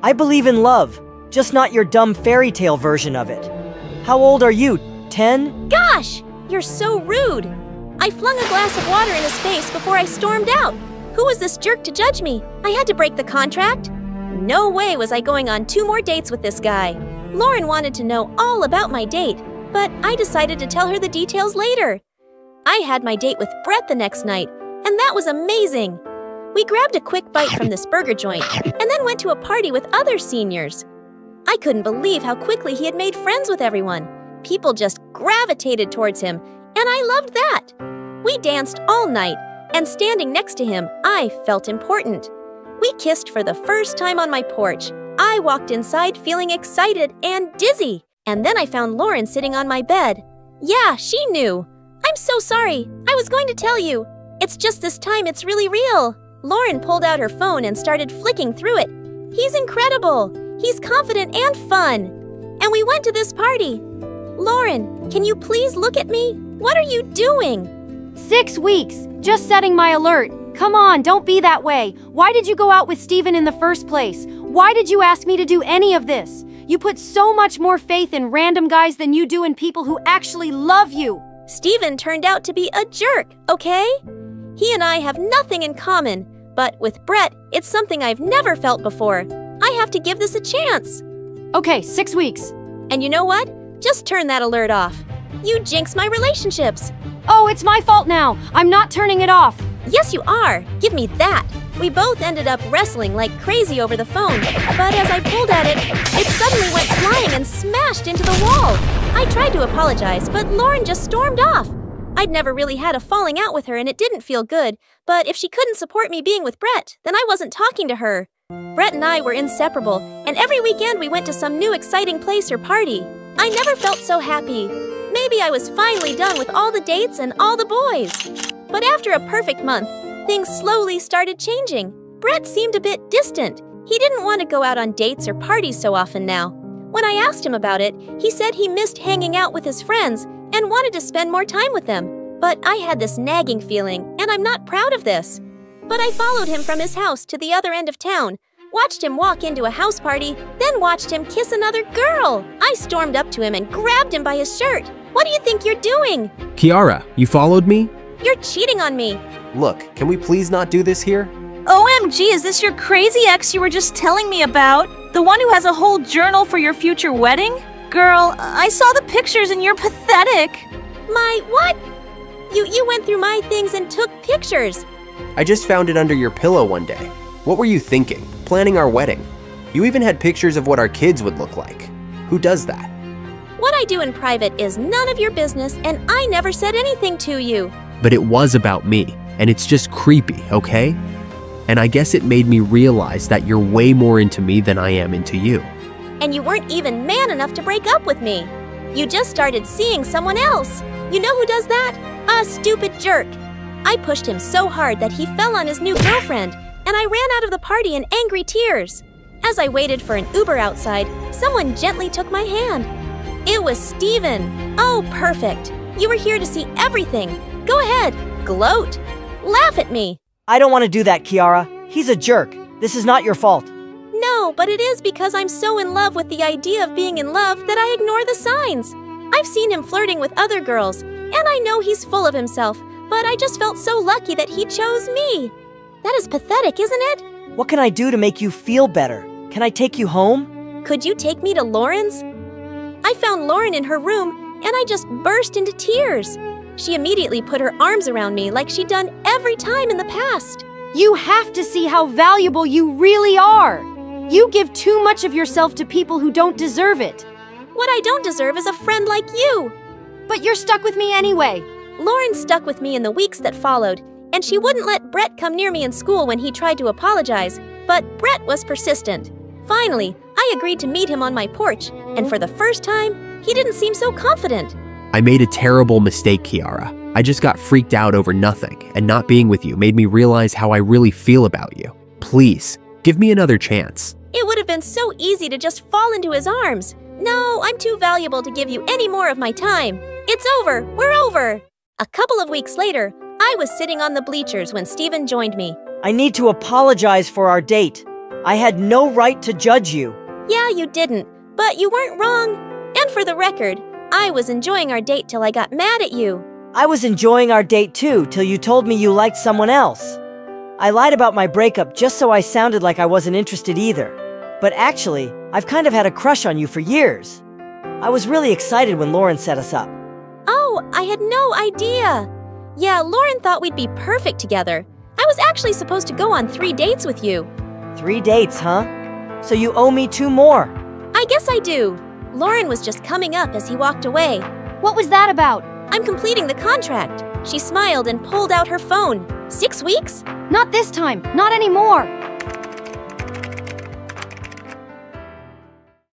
I believe in love, just not your dumb fairy tale version of it. How old are you, 10? Gosh, you're so rude. I flung a glass of water in his face before I stormed out. Who was this jerk to judge me? I had to break the contract. No way was I going on 2 more dates with this guy. Lauren wanted to know all about my date, but I decided to tell her the details later. I had my date with Brett the next night, and that was amazing. We grabbed a quick bite from this burger joint, and then went to a party with other seniors. I couldn't believe how quickly he had made friends with everyone. People just gravitated towards him, and I loved that. We danced all night, and standing next to him, I felt important. We kissed for the first time on my porch. I walked inside feeling excited and dizzy, and then I found Lauren sitting on my bed. Yeah, she knew. I'm so sorry. I was going to tell you. It's just this time it's really real. Lauren pulled out her phone and started flicking through it. He's incredible. He's confident and fun. And we went to this party. Lauren, can you please look at me? What are you doing? 6 weeks. Just setting my alert. Come on, don't be that way. Why did you go out with Steven in the first place? Why did you ask me to do any of this? You put so much more faith in random guys than you do in people who actually love you. Steven turned out to be a jerk, okay? He and I have nothing in common, But with Brett, it's something I've never felt before. I have to give this a chance. Okay, 6 weeks. And you know what? Just turn that alert off. You jinx my relationships. Oh, it's my fault now. I'm not turning it off. Yes, you are. Give me that. We both ended up wrestling like crazy over the phone, but as I pulled at it, it suddenly went flying and smashed into the wall. I tried to apologize, but Lauren just stormed off. I'd never really had a falling out with her and it didn't feel good, but if she couldn't support me being with Brett, then I wasn't talking to her. Brett and I were inseparable, and every weekend we went to some new exciting place or party. I never felt so happy. Maybe I was finally done with all the dates and all the boys. But after a perfect month, things slowly started changing. Brett seemed a bit distant. He didn't want to go out on dates or parties so often now. When I asked him about it, he said he missed hanging out with his friends and wanted to spend more time with them. But I had this nagging feeling, and I'm not proud of this. But I followed him from his house to the other end of town, watched him walk into a house party, then watched him kiss another girl. I stormed up to him and grabbed him by his shirt. What do you think you're doing? Kiara, you followed me? You're cheating on me. Look, can we please not do this here? OMG, is this your crazy ex you were just telling me about? The one who has a whole journal for your future wedding? Girl, I saw the pictures and you're pathetic. My what? You went through my things and took pictures. I just found it under your pillow one day. What were you thinking? Planning our wedding. You even had pictures of what our kids would look like. Who does that? What I do in private is none of your business, and I never said anything to you. But it was about me, and it's just creepy, okay? And I guess it made me realize that you're way more into me than I am into you. And you weren't even man enough to break up with me. You just started seeing someone else. You know who does that? A stupid jerk. I pushed him so hard that he fell on his new girlfriend, and I ran out of the party in angry tears. As I waited for an Uber outside, someone gently took my hand. It was Steven. Oh, perfect. You were here to see everything. Go ahead, gloat. Laugh at me. I don't want to do that, Kiara. He's a jerk. This is not your fault. No, but it is because I'm so in love with the idea of being in love that I ignore the signs. I've seen him flirting with other girls, and I know he's full of himself, but I just felt so lucky that he chose me. That is pathetic, isn't it? What can I do to make you feel better? Can I take you home? Could you take me to Lauren's? I found Lauren in her room, and I just burst into tears. She immediately put her arms around me like she'd done every time in the past. You have to see how valuable you really are. You give too much of yourself to people who don't deserve it. What I don't deserve is a friend like you. But you're stuck with me anyway. Lauren stuck with me in the weeks that followed, and she wouldn't let Brett come near me in school when he tried to apologize, but Brett was persistent. Finally, I agreed to meet him on my porch, and for the first time, he didn't seem so confident. I made a terrible mistake, Kiara. I just got freaked out over nothing, and not being with you made me realize how I really feel about you. Please, give me another chance. It would have been so easy to just fall into his arms. No, I'm too valuable to give you any more of my time. It's over. We're over. A couple of weeks later, I was sitting on the bleachers when Steven joined me. I need to apologize for our date. I had no right to judge you. Yeah, you didn't, but you weren't wrong. And for the record, I was enjoying our date till I got mad at you. I was enjoying our date too, till you told me you liked someone else. I lied about my breakup just so I sounded like I wasn't interested either. But actually, I've kind of had a crush on you for years. I was really excited when Lauren set us up. Oh, I had no idea. Yeah, Lauren thought we'd be perfect together. I was actually supposed to go on 3 dates with you. 3 dates, huh? So you owe me 2 more. I guess I do. Lauren was just coming up as he walked away. What was that about? I'm completing the contract. She smiled and pulled out her phone. 6 weeks? Not this time. Not anymore.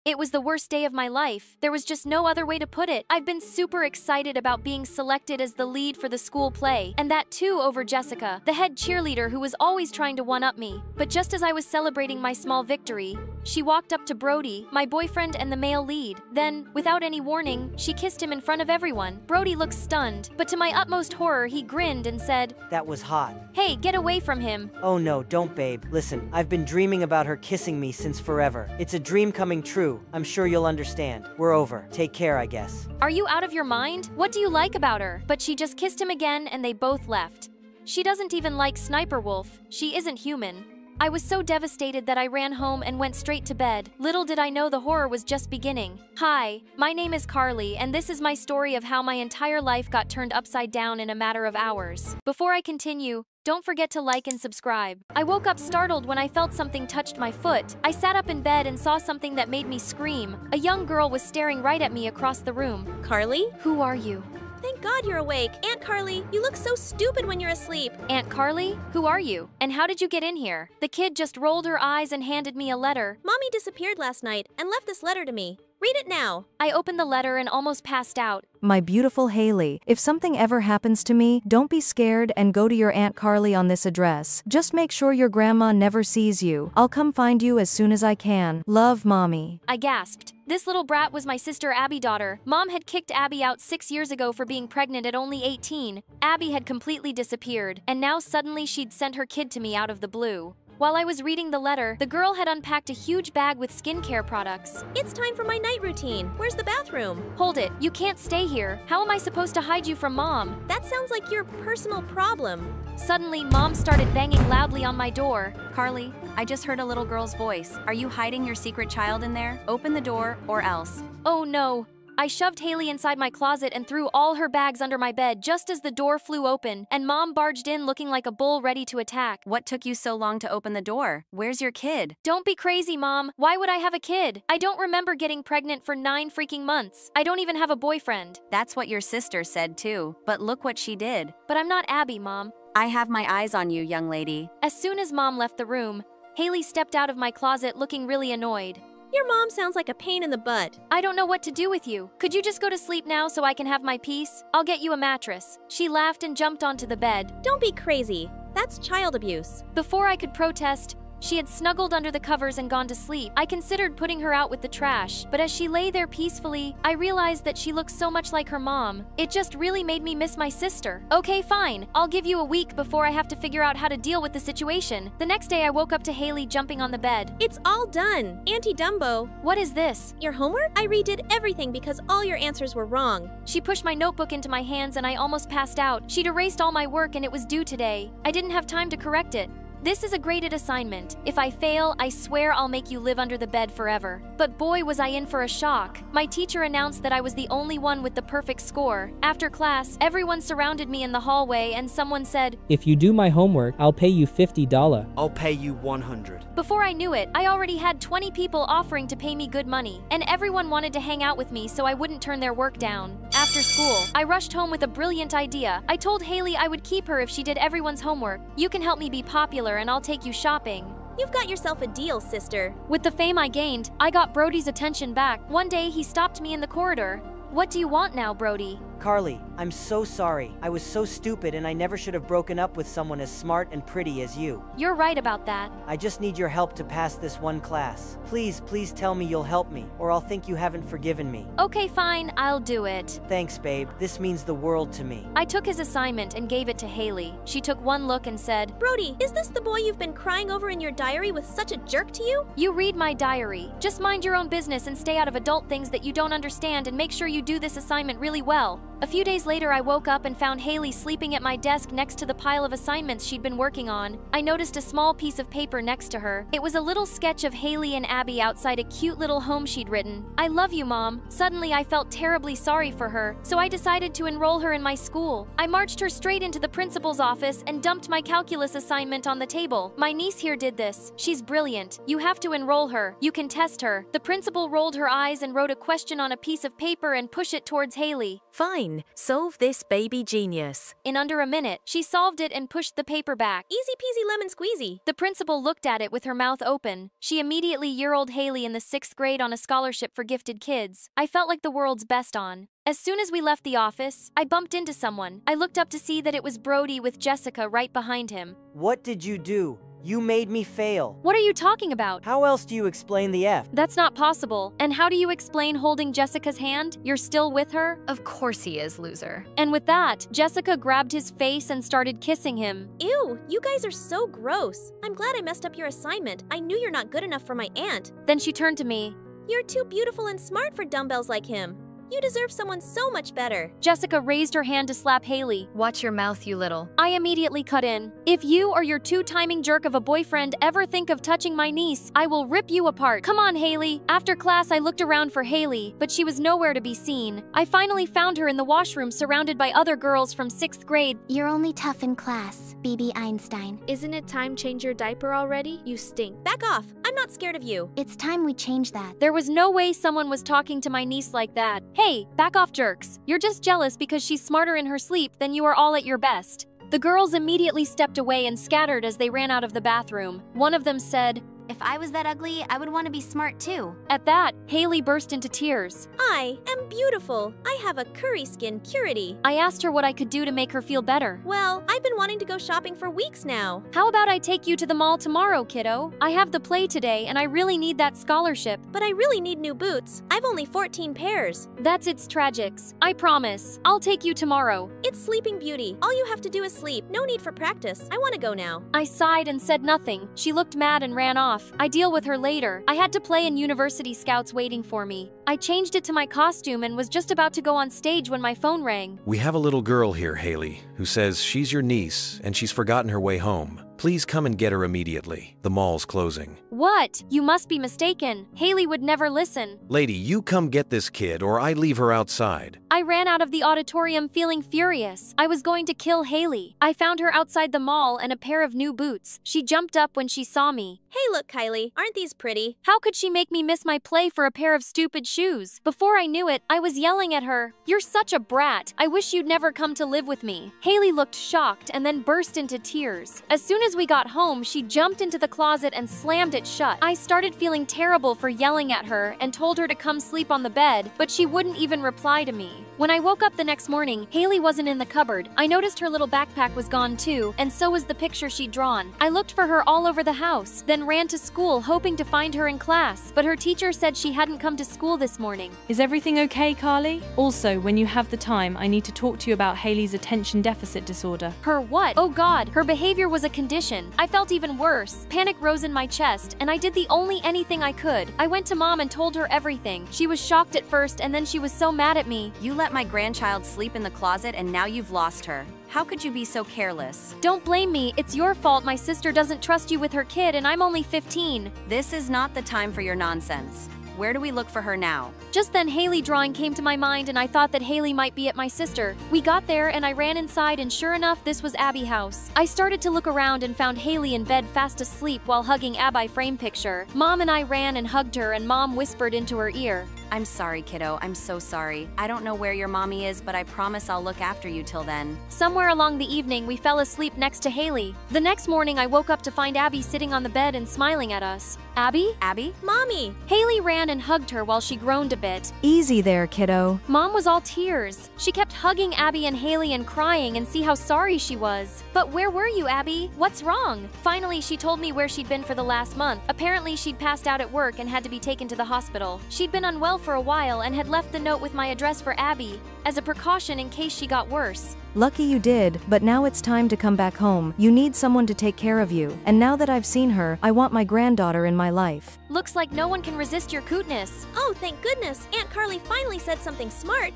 It was the worst day of my life. There was just no other way to put it. I've been super excited about being selected as the lead for the school play, and that too over Jessica, the head cheerleader who was always trying to one-up me. But just as I was celebrating my small victory, she walked up to Brody, my boyfriend and the male lead. Then, without any warning, she kissed him in front of everyone. Brody looked stunned, but to my utmost horror, he grinned and said, "That was hot." "Hey, get away from him." Oh no, don't, babe. Listen, I've been dreaming about her kissing me since forever. It's a dream coming true. I'm sure you'll understand. We're over. Take care, I guess. Are you out of your mind? What do you like about her? But she just kissed him again and they both left. She doesn't even like Sniper Wolf. She isn't human. I was so devastated that I ran home and went straight to bed. Little did I know the horror was just beginning. Hi, my name is Carly, and this is my story of how my entire life got turned upside down in a matter of hours. Before I continue, don't forget to like and subscribe. I woke up startled when I felt something touched my foot. I sat up in bed and saw something that made me scream. A young girl was staring right at me across the room. Carly? Who are you? Thank God you're awake. Aunt Carly, you look so stupid when you're asleep. Aunt Carly? Who are you? And how did you get in here? The kid just rolled her eyes and handed me a letter. Mommy disappeared last night and left this letter to me. Read it now. I opened the letter and almost passed out. My beautiful Haley, if something ever happens to me, don't be scared and go to your Aunt Carly on this address. Just make sure your grandma never sees you. I'll come find you as soon as I can. Love, Mommy. I gasped. This little brat was my sister Abby's daughter. Mom had kicked Abby out 6 years ago for being pregnant at only 18. Abby had completely disappeared, and now suddenly she'd sent her kid to me out of the blue. While I was reading the letter, the girl had unpacked a huge bag with skincare products. It's time for my night routine. Where's the bathroom? Hold it, you can't stay here. How am I supposed to hide you from Mom? That sounds like your personal problem. Suddenly, Mom started banging loudly on my door. Carly, I just heard a little girl's voice. Are you hiding your secret child in there? Open the door or else. Oh no. I shoved Haley inside my closet and threw all her bags under my bed just as the door flew open, and Mom barged in looking like a bull ready to attack. What took you so long to open the door? Where's your kid? Don't be crazy, Mom. Why would I have a kid? I don't remember getting pregnant for 9 freaking months. I don't even have a boyfriend. That's what your sister said too, but look what she did. But I'm not Abby, Mom. I have my eyes on you, young lady. As soon as Mom left the room, Haley stepped out of my closet looking really annoyed. Your mom sounds like a pain in the butt. I don't know what to do with you. Could you just go to sleep now so I can have my peace? I'll get you a mattress. She laughed and jumped onto the bed. Don't be crazy. That's child abuse. Before I could protest, she had snuggled under the covers and gone to sleep. I considered putting her out with the trash, but as she lay there peacefully, I realized that she looked so much like her mom. It just really made me miss my sister. Okay, fine. I'll give you a week before I have to figure out how to deal with the situation. The next day, I woke up to Haley jumping on the bed. It's all done. Auntie Dumbo. What is this? Your homework? I redid everything because all your answers were wrong. She pushed my notebook into my hands and I almost passed out. She'd erased all my work and it was due today. I didn't have time to correct it. This is a graded assignment. If I fail, I swear I'll make you live under the bed forever. But boy, was I in for a shock. My teacher announced that I was the only one with the perfect score. After class, everyone surrounded me in the hallway and someone said, If you do my homework, I'll pay you $50. I'll pay you 100. Before I knew it, I already had 20 people offering to pay me good money. And everyone wanted to hang out with me so I wouldn't turn their work down. After school, I rushed home with a brilliant idea. I told Haley I would keep her if she did everyone's homework. You can help me be popular and I'll take you shopping. You've got yourself a deal, sister. With the fame I gained, I got Brody's attention back. One day, he stopped me in the corridor. What do you want now, Brody? Carly, I'm so sorry. I was so stupid and I never should have broken up with someone as smart and pretty as you. You're right about that. I just need your help to pass this one class. Please tell me you'll help me, or I'll think you haven't forgiven me. Okay, fine, I'll do it. Thanks, babe. This means the world to me. I took his assignment and gave it to Haley. She took one look and said, Brody, is this the boy you've been crying over in your diary with such a jerk to you? You read my diary. Just mind your own business and stay out of adult things that you don't understand and make sure you do this assignment really well. A few days later, I woke up and found Haley sleeping at my desk next to the pile of assignments she'd been working on. I noticed a small piece of paper next to her. It was a little sketch of Haley and Abby outside a cute little home she'd written. I love you, Mom. Suddenly, I felt terribly sorry for her, so I decided to enroll her in my school. I marched her straight into the principal's office and dumped my calculus assignment on the table. My niece here did this. She's brilliant. You have to enroll her. You can test her. The principal rolled her eyes and wrote a question on a piece of paper and pushed it towards Haley. Fine, solve this, baby genius. In under a minute, she solved it and pushed the paper back. Easy peasy lemon squeezy. The principal looked at it with her mouth open. She immediately year-old Haley in the 6th grade on a scholarship for gifted kids. I felt like the world's best on. As soon as we left the office, I bumped into someone. I looked up to see that it was Brody with Jessica right behind him. What did you do? You made me fail. What are you talking about? How else do you explain the F? That's not possible. And how do you explain holding Jessica's hand? You're still with her? Of course he is, loser. And with that, Jessica grabbed his face and started kissing him. Ew, you guys are so gross. I'm glad I messed up your assignment. I knew you're not good enough for my aunt. Then she turned to me. You're too beautiful and smart for dumbbells like him. You deserve someone so much better. Jessica raised her hand to slap Haley. Watch your mouth, you little. I immediately cut in. If you or your two-timing jerk of a boyfriend ever think of touching my niece, I will rip you apart. Come on, Haley. After class, I looked around for Haley, but she was nowhere to be seen. I finally found her in the washroom surrounded by other girls from 6th grade. You're only tough in class, BB Einstein. Isn't it time change your diaper already? You stink. Back off. I'm not scared of you. It's time we change that. There was no way someone was talking to my niece like that. Hey, back off, jerks. You're just jealous because she's smarter in her sleep than you are all at your best. The girls immediately stepped away and scattered as they ran out of the bathroom. One of them said, "If I was that ugly, I would want to be smart too." At that, Haley burst into tears. I am beautiful. I have a curry skin purity. I asked her what I could do to make her feel better. Well, I've been wanting to go shopping for weeks now. How about I take you to the mall tomorrow, kiddo? I have the play today and I really need that scholarship. But I really need new boots. I've only 14 pairs. That's its tragics. I promise. I'll take you tomorrow. It's Sleeping Beauty. All you have to do is sleep. No need for practice. I want to go now. I sighed and said nothing. She looked mad and ran off. I deal with her later. I had to play in University Scouts waiting for me. I changed it to my costume and was just about to go on stage when my phone rang. We have a little girl here, Haley, who says she's your niece and she's forgotten her way home. Please come and get her immediately. The mall's closing. What? You must be mistaken. Haley would never listen. Lady, you come get this kid or I leave her outside. I ran out of the auditorium feeling furious. I was going to kill Haley. I found her outside the mall and a pair of new boots. She jumped up when she saw me. Hey, look, Kylie. Aren't these pretty? How could she make me miss my play for a pair of stupid shoes? Before I knew it, I was yelling at her. You're such a brat. I wish you'd never come to live with me. Haley looked shocked and then burst into tears. As soon as we got home, she jumped into the closet and slammed it shut. I started feeling terrible for yelling at her and told her to come sleep on the bed, but she wouldn't even reply to me. When I woke up the next morning, Haley wasn't in the cupboard. I noticed her little backpack was gone too, and so was the picture she'd drawn. I looked for her all over the house, then ran to school hoping to find her in class, but her teacher said she hadn't come to school this morning. Is everything okay, Carly? Also, when you have the time, I need to talk to you about Haley's attention deficit disorder. Her what? Oh God, her behavior was a condition. I felt even worse. Panic rose in my chest, and I did the only anything I could. I went to Mom and told her everything. She was shocked at first, and then she was so mad at me. You let my grandchild sleep in the closet and now you've lost her. How could you be so careless? Don't blame me. It's your fault my sister doesn't trust you with her kid and I'm only 15. This is not the time for your nonsense. Where do we look for her now? Just then Haley drawing came to my mind and I thought that Haley might be at my sister. We got there and I ran inside and sure enough this was Abby's house. I started to look around and found Haley in bed fast asleep while hugging Abby's frame picture. Mom and I ran and hugged her and Mom whispered into her ear, "I'm sorry, kiddo. I'm so sorry. I don't know where your mommy is, but I promise I'll look after you till then." Somewhere along the evening, we fell asleep next to Haley. The next morning, I woke up to find Abby sitting on the bed and smiling at us. Abby? Abby? Mommy! Haley ran and hugged her while she groaned a bit. Easy there, kiddo. Mom was all tears. She kept hugging Abby and Haley and crying and see how sorry she was. But where were you, Abby? What's wrong? Finally, she told me where she'd been for the last month. Apparently, she'd passed out at work and had to be taken to the hospital. She'd been unwell for a while and had left the note with my address for Abby, as a precaution in case she got worse. Lucky you did, but now it's time to come back home. You need someone to take care of you. And now that I've seen her, I want my granddaughter in my life. Looks like no one can resist your cuteness. Oh, thank goodness. Aunt Carly finally said something smart.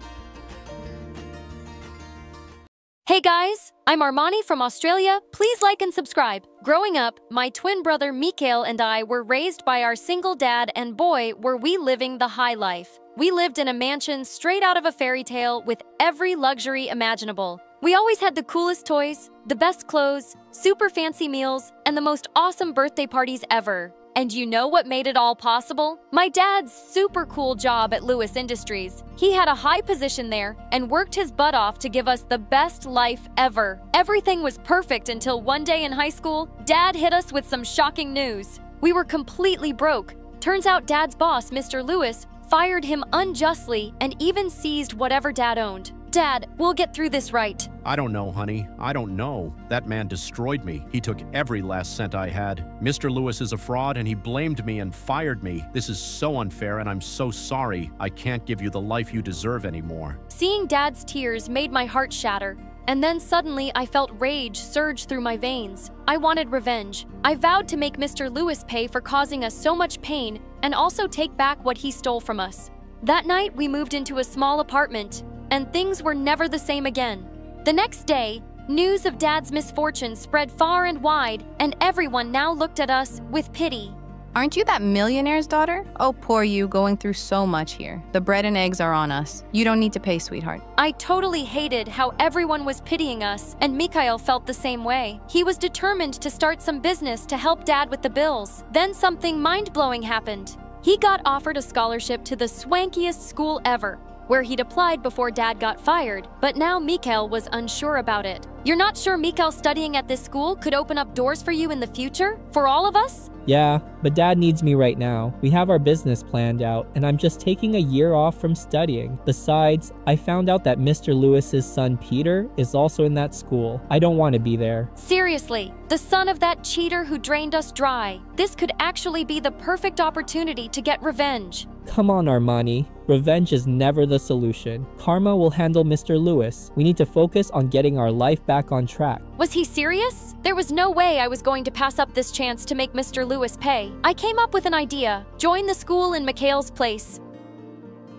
Hey guys, I'm Armani from Australia. Please like and subscribe. Growing up, my twin brother Mikael and I were raised by our single dad, and boy, were we living the high life. We lived in a mansion straight out of a fairy tale with every luxury imaginable. We always had the coolest toys, the best clothes, super fancy meals, and the most awesome birthday parties ever. And you know what made it all possible? My dad's super cool job at Lewis Industries. He had a high position there and worked his butt off to give us the best life ever. Everything was perfect until one day in high school, Dad hit us with some shocking news. We were completely broke. Turns out Dad's boss, Mr. Lewis, fired him unjustly and even seized whatever Dad owned. Dad, we'll get through this right. I don't know, honey. I don't know. That man destroyed me. He took every last cent I had. Mr. Lewis is a fraud and he blamed me and fired me. This is so unfair and I'm so sorry. I can't give you the life you deserve anymore. Seeing Dad's tears made my heart shatter. And then suddenly I felt rage surge through my veins. I wanted revenge. I vowed to make Mr. Lewis pay for causing us so much pain and also take back what he stole from us. That night, we moved into a small apartment, and things were never the same again. The next day, news of Dad's misfortune spread far and wide, and everyone now looked at us with pity. Aren't you that millionaire's daughter? Oh, poor you, going through so much here. The bread and eggs are on us. You don't need to pay, sweetheart. I totally hated how everyone was pitying us, and Mikhail felt the same way. He was determined to start some business to help Dad with the bills. Then something mind-blowing happened. He got offered a scholarship to the swankiest school ever, where he'd applied before Dad got fired, but now Mikhail was unsure about it. You're not sure Mikhail studying at this school could open up doors for you in the future? For all of us? Yeah, but Dad needs me right now. We have our business planned out, and I'm just taking a year off from studying. Besides, I found out that Mr. Lewis's son Peter is also in that school. I don't want to be there. Seriously, the son of that cheater who drained us dry. This could actually be the perfect opportunity to get revenge. Come on, Armani. Revenge is never the solution. Karma will handle Mr. Lewis. We need to focus on getting our life back on track. Was he serious? There was no way I was going to pass up this chance to make Mr. Lewis pay. I came up with an idea. Join the school in Mikhail's place.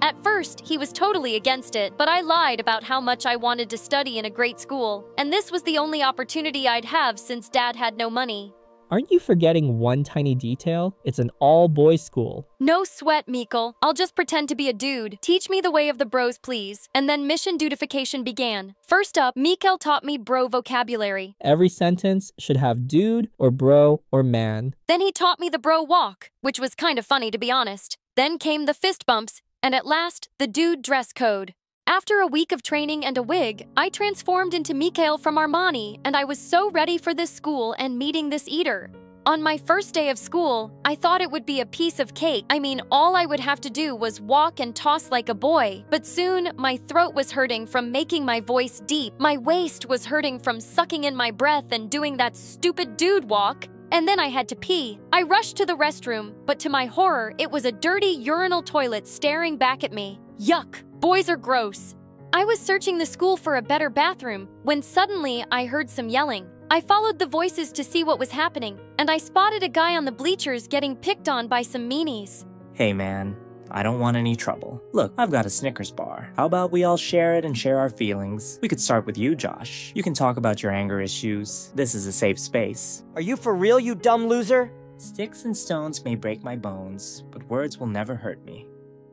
At first, he was totally against it, but I lied about how much I wanted to study in a great school, and this was the only opportunity I'd have since Dad had no money. Aren't you forgetting one tiny detail? It's an all-boys school. No sweat, Mikhail. I'll just pretend to be a dude. Teach me the way of the bros, please. And then mission dudification began. First up, Mikhail taught me bro vocabulary. Every sentence should have dude or bro or man. Then he taught me the bro walk, which was kind of funny to be honest. Then came the fist bumps, and at last, the dude dress code. After a week of training and a wig, I transformed into Mikhail from Armani, and I was so ready for this school and meeting this eater. On my first day of school, I thought it would be a piece of cake. I mean, all I would have to do was walk and toss like a boy. But soon, my throat was hurting from making my voice deep. My waist was hurting from sucking in my breath and doing that stupid dude walk. And then I had to pee. I rushed to the restroom, but to my horror, it was a dirty urinal toilet staring back at me. Yuck! Boys are gross. I was searching the school for a better bathroom when suddenly I heard some yelling. I followed the voices to see what was happening, and I spotted a guy on the bleachers getting picked on by some meanies. Hey man, I don't want any trouble. Look, I've got a Snickers bar. How about we all share it and share our feelings? We could start with you, Josh. You can talk about your anger issues. This is a safe space. Are you for real, you dumb loser? Sticks and stones may break my bones, but words will never hurt me.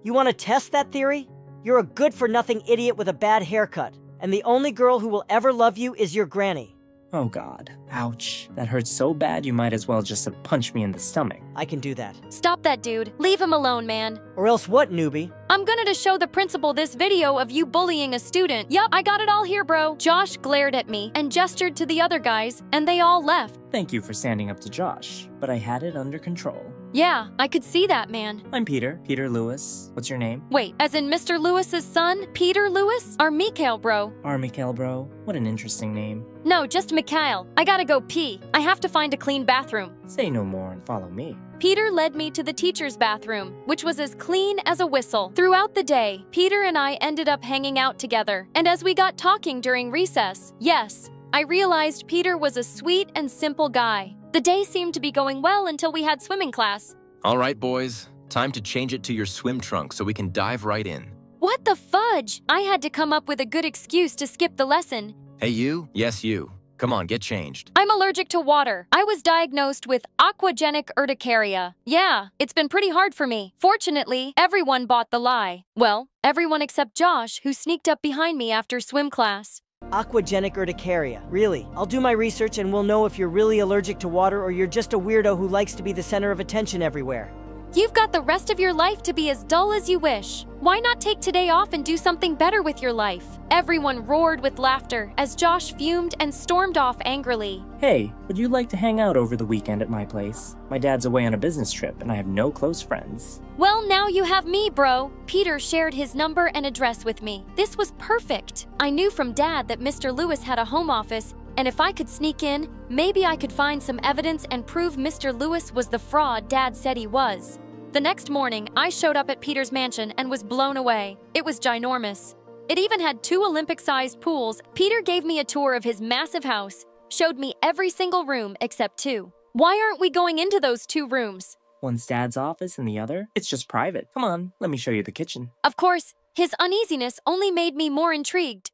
You want to test that theory? You're a good-for-nothing idiot with a bad haircut, and the only girl who will ever love you is your granny. Oh god. Ouch. That hurts so bad you might as well just have punched me in the stomach. I can do that. Stop that, dude. Leave him alone, man. Or else what, newbie? I'm gonna show the principal this video of you bullying a student. Yup, I got it all here, bro. Josh glared at me and gestured to the other guys, and they all left. Thank you for standing up to Josh, but I had it under control. Yeah, I could see that, man. I'm Peter Lewis. What's your name? Wait, as in Mr. Lewis's son, Peter Lewis? Or Mikhail, bro? Or Mikhail, bro? What an interesting name. No, just Mikhail. I gotta go pee. I have to find a clean bathroom. Say no more and follow me. Peter led me to the teacher's bathroom, which was as clean as a whistle. Throughout the day, Peter and I ended up hanging out together. And as we got talking during recess, yes, I realized Peter was a sweet and simple guy. The day seemed to be going well until we had swimming class. All right, boys. Time to change it to your swim trunk so we can dive right in. What the fudge? I had to come up with a good excuse to skip the lesson. Hey, you? Yes, you. Come on, get changed. I'm allergic to water. I was diagnosed with aquagenic urticaria. Yeah, it's been pretty hard for me. Fortunately, everyone bought the lie. Well, everyone except Josh, who sneaked up behind me after swim class. Aquagenic urticaria. Really? I'll do my research and we'll know if you're really allergic to water or you're just a weirdo who likes to be the center of attention everywhere. You've got the rest of your life to be as dull as you wish. Why not take today off and do something better with your life? Everyone roared with laughter as Josh fumed and stormed off angrily. Hey, would you like to hang out over the weekend at my place? My dad's away on a business trip and I have no close friends. Well, now you have me, bro. Peter shared his number and address with me. This was perfect. I knew from Dad that Mr. Lewis had a home office, and if I could sneak in, maybe I could find some evidence and prove Mr. Lewis was the fraud Dad said he was. The next morning, I showed up at Peter's mansion and was blown away. It was ginormous. It even had 2 Olympic-sized pools. Peter gave me a tour of his massive house, showed me every single room except 2. Why aren't we going into those 2 rooms? One's dad's office and the other? It's just private. Come on, let me show you the kitchen. Of course, his uneasiness only made me more intrigued.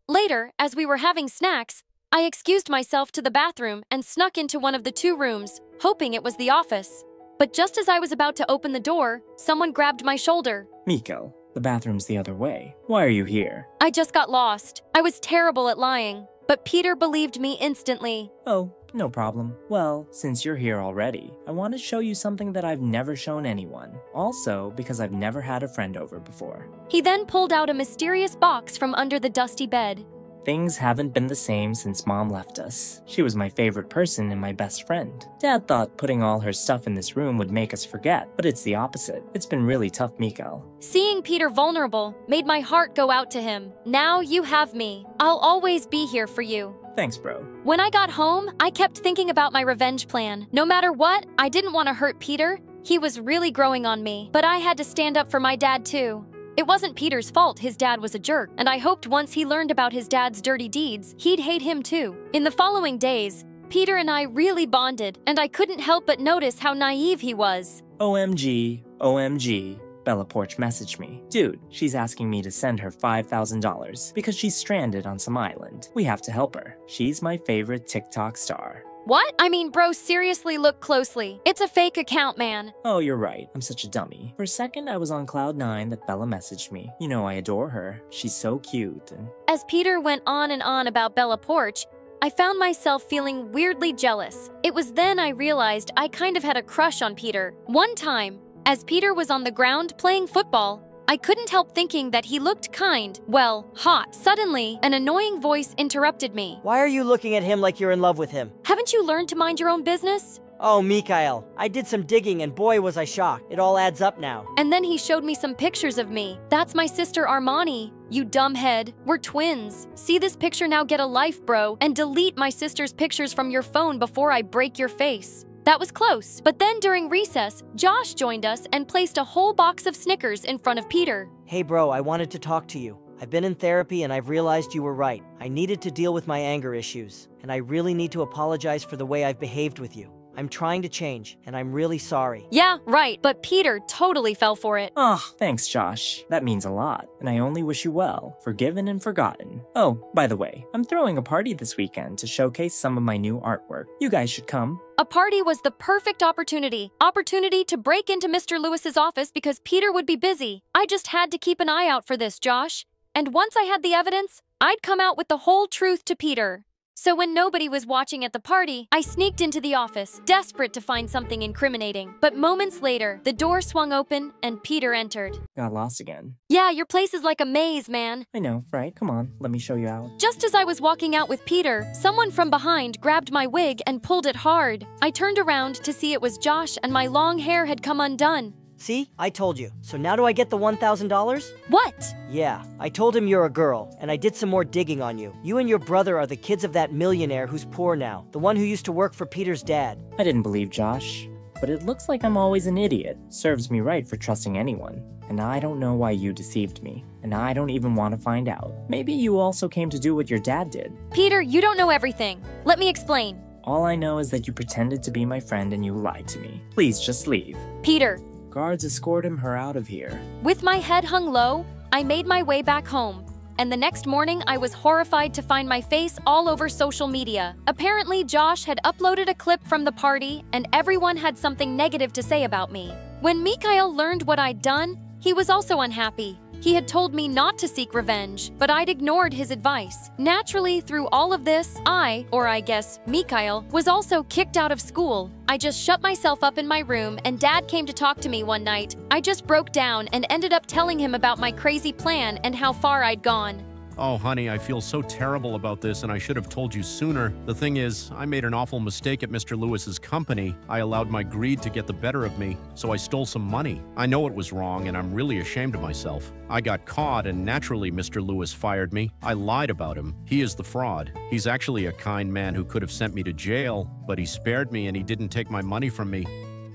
Later, as we were having snacks, I excused myself to the bathroom and snuck into one of the 2 rooms, hoping it was the office. But just as I was about to open the door, someone grabbed my shoulder. Miko, the bathroom's the other way. Why are you here? I just got lost. I was terrible at lying, but Peter believed me instantly. Oh, no problem. Well, since you're here already, I want to show you something that I've never shown anyone. Also, because I've never had a friend over before. He then pulled out a mysterious box from under the dusty bed. Things haven't been the same since Mom left us. She was my favorite person and my best friend. Dad thought putting all her stuff in this room would make us forget, but it's the opposite. It's been really tough, Miko. Seeing Peter vulnerable made my heart go out to him. Now you have me. I'll always be here for you. Thanks, bro. When I got home, I kept thinking about my revenge plan. No matter what, I didn't want to hurt Peter. He was really growing on me, but I had to stand up for my dad too. It wasn't Peter's fault his dad was a jerk, and I hoped once he learned about his dad's dirty deeds, he'd hate him too. In the following days, Peter and I really bonded, and I couldn't help but notice how naive he was. OMG, OMG. Bella Porch messaged me. Dude, she's asking me to send her $5,000 because she's stranded on some island. We have to help her. She's my favorite TikTok star. What? I mean, bro, seriously look closely. It's a fake account, man. Oh, you're right. I'm such a dummy. For a second, I was on cloud 9 that Bella messaged me. You know I adore her. She's so cute and... As Peter went on and on about Bella Porch, I found myself feeling weirdly jealous. It was then I realized I kind of had a crush on Peter. One time, as Peter was on the ground playing football, I couldn't help thinking that he looked kind, well, hot. Suddenly, an annoying voice interrupted me. Why are you looking at him like you're in love with him? Haven't you learned to mind your own business? Oh, Mikhail, I did some digging and boy was I shocked. It all adds up now. And then he showed me some pictures of me. That's my sister Armani. You dumbhead. We're twins. See this picture now, get a life, bro, and delete my sister's pictures from your phone before I break your face. That was close. But then during recess, Josh joined us and placed a whole box of Snickers in front of Peter. Hey bro, I wanted to talk to you. I've been in therapy and I've realized you were right. I needed to deal with my anger issues, and I really need to apologize for the way I've behaved with you. I'm trying to change, and I'm really sorry. Yeah, right, but Peter totally fell for it. Oh, thanks, Josh. That means a lot, and I only wish you well, forgiven and forgotten. Oh, by the way, I'm throwing a party this weekend to showcase some of my new artwork. You guys should come. A party was the perfect opportunity. Opportunity to break into Mr. Lewis's office because Peter would be busy. I just had to keep an eye out for this, Josh. And once I had the evidence, I'd come out with the whole truth to Peter. So when nobody was watching at the party, I sneaked into the office, desperate to find something incriminating. But moments later, the door swung open and Peter entered. Got lost again. Yeah, your place is like a maze, man. I know, right? Come on, let me show you out. Just as I was walking out with Peter, someone from behind grabbed my wig and pulled it hard. I turned around to see it was Josh and my long hair had come undone. See? I told you. So now do I get the $1,000? What? Yeah, I told him you're a girl, and I did some more digging on you. You and your brother are the kids of that millionaire who's poor now, the one who used to work for Peter's dad. I didn't believe Josh, but it looks like I'm always an idiot. Serves me right for trusting anyone. And I don't know why you deceived me, and I don't even want to find out. Maybe you also came to do what your dad did. Peter, you don't know everything. Let me explain. All I know is that you pretended to be my friend and you lied to me. Please just leave. Peter. Guards escorted her out of here. With my head hung low, I made my way back home. And the next morning, I was horrified to find my face all over social media. Apparently, Josh had uploaded a clip from the party, and everyone had something negative to say about me. When Mikhail learned what I'd done, he was also unhappy. He had told me not to seek revenge, but I'd ignored his advice. Naturally, through all of this, I guess Mikhail, was also kicked out of school. I just shut myself up in my room and Dad came to talk to me one night. I just broke down and ended up telling him about my crazy plan and how far I'd gone. Oh, honey, I feel so terrible about this, and I should have told you sooner. The thing is, I made an awful mistake at Mr. Lewis's company. I allowed my greed to get the better of me, so I stole some money. I know it was wrong, and I'm really ashamed of myself. I got caught, and naturally Mr. Lewis fired me. I lied about him. He is the fraud. He's actually a kind man who could have sent me to jail, but he spared me and he didn't take my money from me.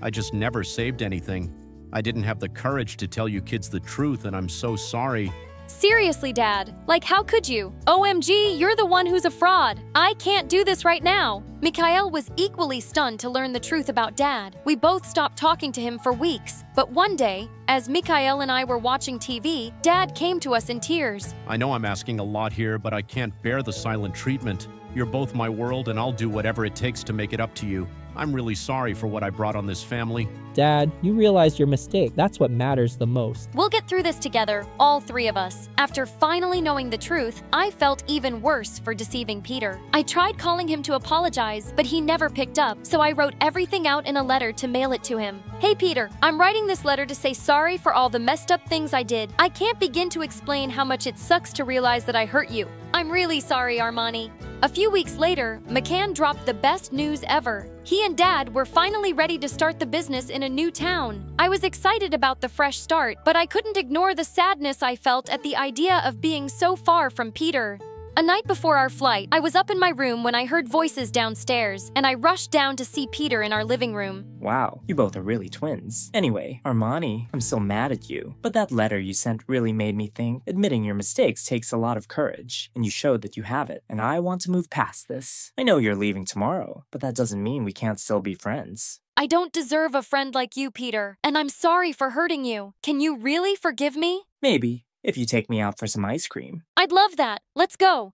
I just never saved anything. I didn't have the courage to tell you kids the truth, and I'm so sorry. Seriously, Dad. Like, how could you? OMG, you're the one who's a fraud. I can't do this right now. Mikhail was equally stunned to learn the truth about Dad. We both stopped talking to him for weeks. But one day, as Mikhail and I were watching TV, Dad came to us in tears. I know I'm asking a lot here, but I can't bear the silent treatment. You're both my world, and I'll do whatever it takes to make it up to you. I'm really sorry for what I brought on this family. Dad, you realized your mistake. That's what matters the most. We'll get through this together, all three of us. After finally knowing the truth, I felt even worse for deceiving Peter. I tried calling him to apologize, but he never picked up, so I wrote everything out in a letter to mail it to him. Hey Peter, I'm writing this letter to say sorry for all the messed up things I did. I can't begin to explain how much it sucks to realize that I hurt you. I'm really sorry, Armani. A few weeks later, McCann dropped the best news ever. He and Dad were finally ready to start the business in a new town. I was excited about the fresh start, but I couldn't ignore the sadness I felt at the idea of being so far from Peter. A night before our flight, I was up in my room when I heard voices downstairs, and I rushed down to see Peter in our living room. Wow, you both are really twins. Anyway, Armani, I'm still mad at you, but that letter you sent really made me think admitting your mistakes takes a lot of courage, and you showed that you have it, and I want to move past this. I know you're leaving tomorrow, but that doesn't mean we can't still be friends. I don't deserve a friend like you, Peter, and I'm sorry for hurting you. Can you really forgive me? Maybe, if you take me out for some ice cream. I'd love that. Let's go.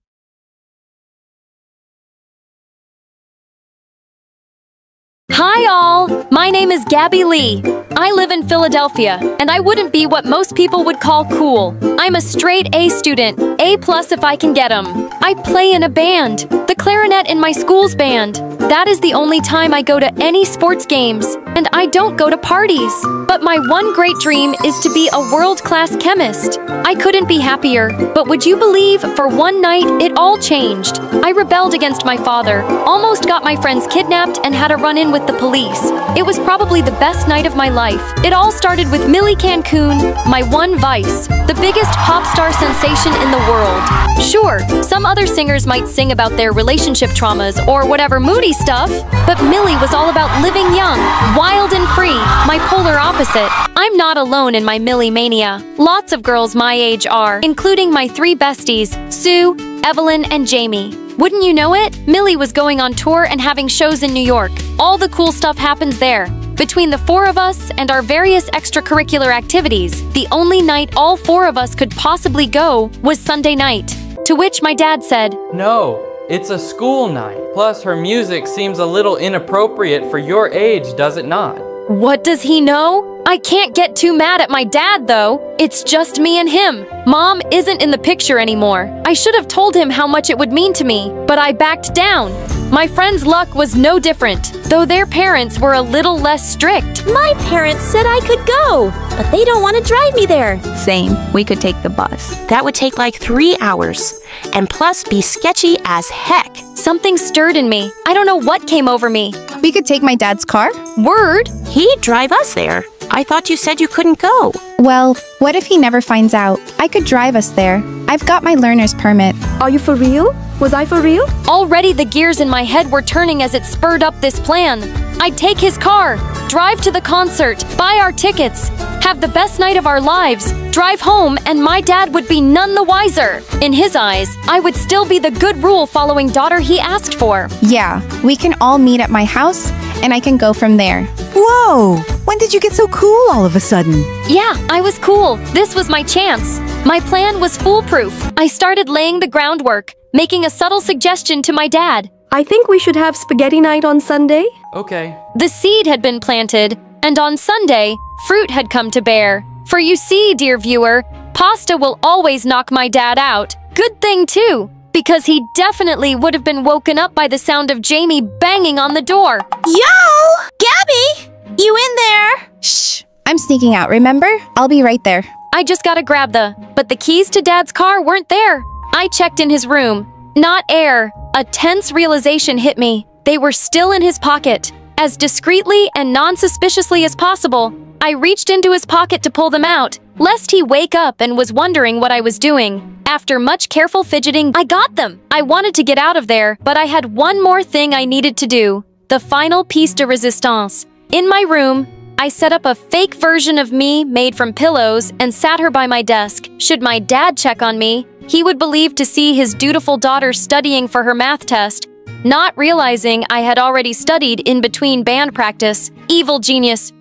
Hi all! My name is Gabby Lee. I live in Philadelphia, and I wouldn't be what most people would call cool. I'm a straight A student, A+ if I can get 'em. I play in a band, the clarinet in my school's band. That is the only time I go to any sports games, and I don't go to parties. But my one great dream is to be a world-class chemist. I couldn't be happier, but would you believe, for one night, it all changed. I rebelled against my father, almost got my friends kidnapped, and had a run-in with the police. It was probably the best night of my life. It all started with Millie Cancun, my one vice, the biggest pop star sensation in the world. Sure, some other singers might sing about their relationship traumas or whatever moody stuff, but Millie was all about living young, wild and free, my polar opposite. I'm not alone in my Millie mania. Lots of girls my age are, including my three besties, Sue, Evelyn, and Jamie. Wouldn't you know it? Millie was going on tour and having shows in New York. All the cool stuff happens there. Between the four of us and our various extracurricular activities, the only night all four of us could possibly go was Sunday night. To which my dad said, "No, it's a school night. Plus, her music seems a little inappropriate for your age, does it not?" What does he know? I can't get too mad at my dad, though. It's just me and him. Mom isn't in the picture anymore. I should have told him how much it would mean to me, but I backed down. My friend's luck was no different, though their parents were a little less strict. My parents said I could go, but they don't want to drive me there. Same. We could take the bus. That would take like 3 hours, and plus be sketchy as heck. Something stirred in me. I don't know what came over me. We could take my dad's car? Word? He'd drive us there. I thought you said you couldn't go. Well, what if he never finds out? I could drive us there. I've got my learner's permit. Are you for real? Was I for real? Already the gears in my head were turning as it spurred up this plan. I'd take his car, drive to the concert, buy our tickets, have the best night of our lives, drive home, and my dad would be none the wiser. In his eyes, I would still be the good rule-following daughter he asked for. Yeah, we can all meet at my house, and I can go from there. Whoa! When did you get so cool all of a sudden? Yeah, I was cool. This was my chance. My plan was foolproof. I started laying the groundwork, making a subtle suggestion to my dad. I think we should have spaghetti night on Sunday. Okay. The seed had been planted, and on Sunday, fruit had come to bear. For you see, dear viewer, pasta will always knock my dad out. Good thing, too, because he definitely would have been woken up by the sound of Jamie banging on the door. Yo! Gabby! You in there? Shh. I'm sneaking out, remember? I'll be right there. I just gotta grab but the keys to Dad's car weren't there. I checked in his room. Not air. A tense realization hit me. They were still in his pocket. As discreetly and non-suspiciously as possible, I reached into his pocket to pull them out, lest he wake up and was wondering what I was doing. After much careful fidgeting, I got them. I wanted to get out of there, but I had one more thing I needed to do. The final piece de resistance. In my room, I set up a fake version of me made from pillows and sat her by my desk. Should my dad check on me, he would believe to see his dutiful daughter studying for her math test, not realizing I had already studied in between band practice. Evil genius.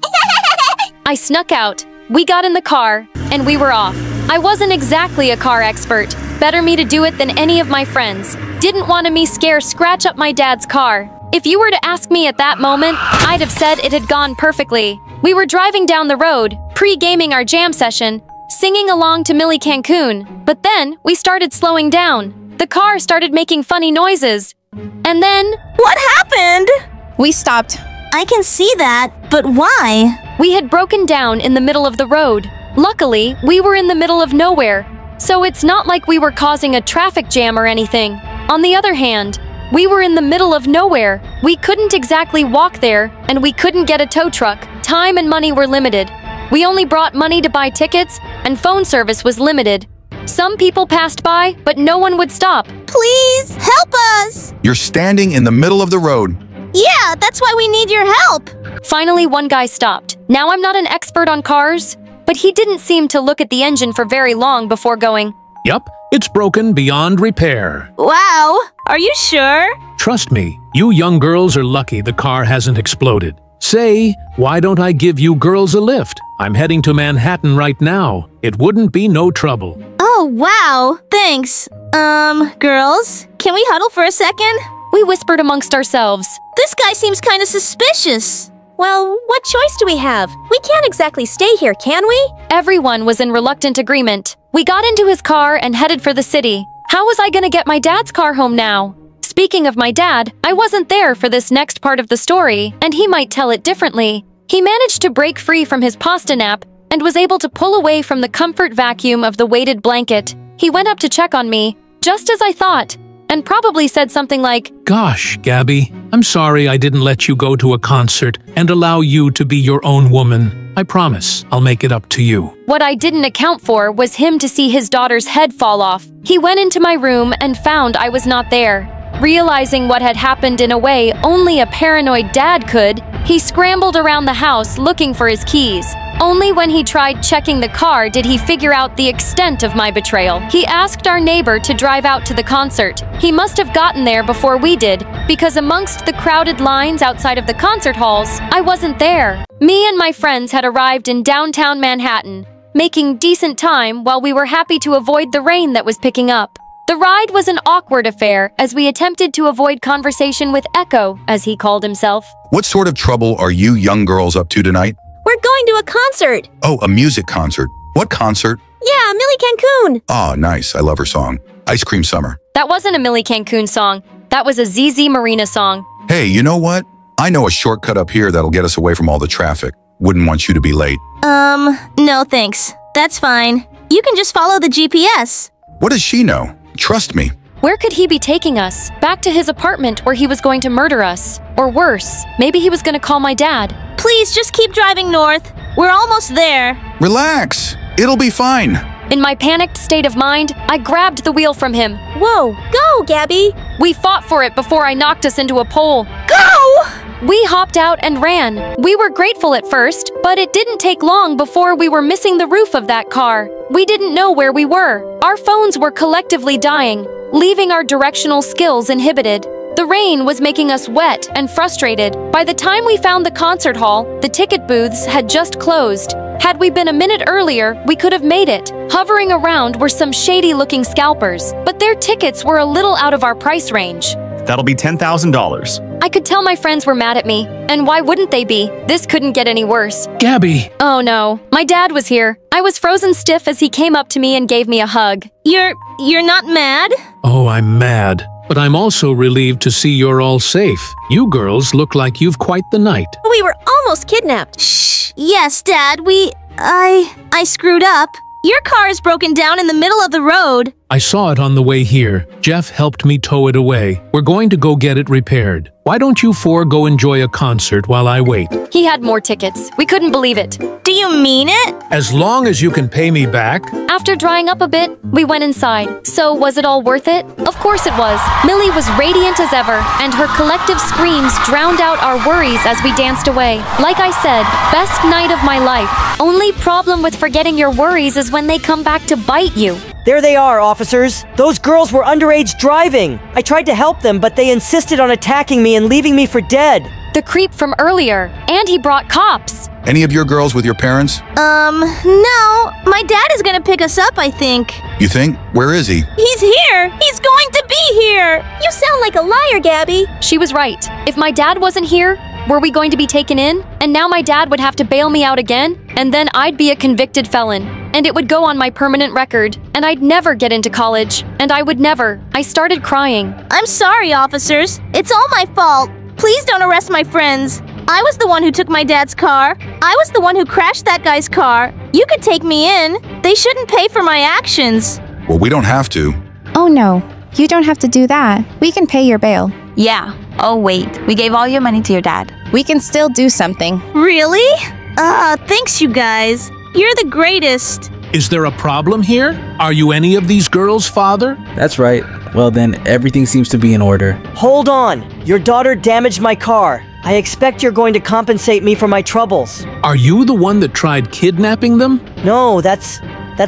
I snuck out. We got in the car, and we were off. I wasn't exactly a car expert. Better me to do it than any of my friends. Didn't want me scratch up my dad's car. If you were to ask me at that moment, I'd have said it had gone perfectly. We were driving down the road, pre-gaming our jam session, singing along to Millie Cancun. But then, we started slowing down. The car started making funny noises. And then… What happened? We stopped. I can see that, but why? We had broken down in the middle of the road. Luckily, we were in the middle of nowhere, so it's not like we were causing a traffic jam or anything. On the other hand, we were in the middle of nowhere. We couldn't exactly walk there, and we couldn't get a tow truck. Time and money were limited. We only brought money to buy tickets, and phone service was limited. Some people passed by, but no one would stop. Please, help us! You're standing in the middle of the road. Yeah, that's why we need your help. Finally, one guy stopped. Now, I'm not an expert on cars, but he didn't seem to look at the engine for very long before going, Yup, it's broken beyond repair. Wow, are you sure? Trust me, you young girls are lucky the car hasn't exploded. Say, why don't I give you girls a lift? I'm heading to Manhattan right now. It wouldn't be no trouble. Oh, wow, thanks. Girls, can we huddle for a second? We whispered amongst ourselves. This guy seems kind of suspicious. Well, what choice do we have? We can't exactly stay here, can we? Everyone was in reluctant agreement. We got into his car and headed for the city. How was I gonna get my dad's car home now? Speaking of my dad, I wasn't there for this next part of the story, and he might tell it differently. He managed to break free from his pasta nap and was able to pull away from the comfort vacuum of the weighted blanket. He went up to check on me, just as I thought, and probably said something like, Gosh, Gabby, I'm sorry I didn't let you go to a concert and allow you to be your own woman. I promise I'll make it up to you. What I didn't account for was him to see his daughter's head fall off. He went into my room and found I was not there. Realizing what had happened in a way only a paranoid dad could, he scrambled around the house looking for his keys. Only when he tried checking the car did he figure out the extent of my betrayal. He asked our neighbor to drive out to the concert. He must have gotten there before we did, because amongst the crowded lines outside of the concert halls, I wasn't there. Me and my friends had arrived in downtown Manhattan, making decent time while we were happy to avoid the rain that was picking up. The ride was an awkward affair as we attempted to avoid conversation with Echo, as he called himself. What sort of trouble are you young girls up to tonight? We're going to a concert. Oh, a music concert. What concert? Yeah, Millie Cancun. Oh, nice. I love her song. Ice Cream Summer. That wasn't a Millie Cancun song. That was a ZZ Marina song. Hey, you know what? I know a shortcut up here that'll get us away from all the traffic. Wouldn't want you to be late. No thanks. That's fine. You can just follow the GPS. What does she know? Trust me. Where could he be taking us? Back to his apartment where he was going to murder us. Or worse, maybe he was going to call my dad. Please just keep driving north. We're almost there. Relax. It'll be fine. In my panicked state of mind, I grabbed the wheel from him. Whoa, go, Gabby. We fought for it before I knocked us into a pole. Go! We hopped out and ran. We were grateful at first, but it didn't take long before we were missing the roof of that car. We didn't know where we were. Our phones were collectively dying, leaving our directional skills inhibited. The rain was making us wet and frustrated. By the time we found the concert hall, the ticket booths had just closed. Had we been a minute earlier, we could have made it. Hovering around were some shady-looking scalpers, but their tickets were a little out of our price range. That'll be $10,000. I could tell my friends were mad at me, and why wouldn't they be? This couldn't get any worse. Gabby! Oh no, my dad was here. I was frozen stiff as he came up to me and gave me a hug. You're not mad? Oh, I'm mad. But I'm also relieved to see you're all safe. You girls look like you've quite the night. We were almost kidnapped. Shh. Yes, Dad, I screwed up. Your car is broken down in the middle of the road. I saw it on the way here. Jeff helped me tow it away. We're going to go get it repaired. Why don't you four go enjoy a concert while I wait? He had more tickets. We couldn't believe it. Do you mean it? As long as you can pay me back. After drying up a bit, we went inside. So, was it all worth it? Of course it was. Millie was radiant as ever, and her collective screams drowned out our worries as we danced away. Like I said, best night of my life. Only problem with forgetting your worries is when they come back to bite you. There they are, officers. Those girls were underage driving. I tried to help them, but they insisted on attacking me and leaving me for dead. The creep from earlier. And he brought cops. Any of your girls with your parents? No. My dad is gonna pick us up, I think. You think? Where is he? He's here! He's going to be here! You sound like a liar, Gabby. She was right. If my dad wasn't here, were we going to be taken in? And now my dad would have to bail me out again? And then I'd be a convicted felon. And it would go on my permanent record. And I'd never get into college. And I would never. I started crying. I'm sorry, officers. It's all my fault. Please don't arrest my friends. I was the one who took my dad's car. I was the one who crashed that guy's car. You could take me in. They shouldn't pay for my actions. Well, we don't have to. Oh no, you don't have to do that. We can pay your bail. Yeah. Oh wait, we gave all your money to your dad. We can still do something. Really? Thanks you guys. You're the greatest. Is there a problem here? Are you any of these girls' father? That's right. Well then, everything seems to be in order. Hold on. Your daughter damaged my car. I expect you're going to compensate me for my troubles. Are you the one that tried kidnapping them? No, that's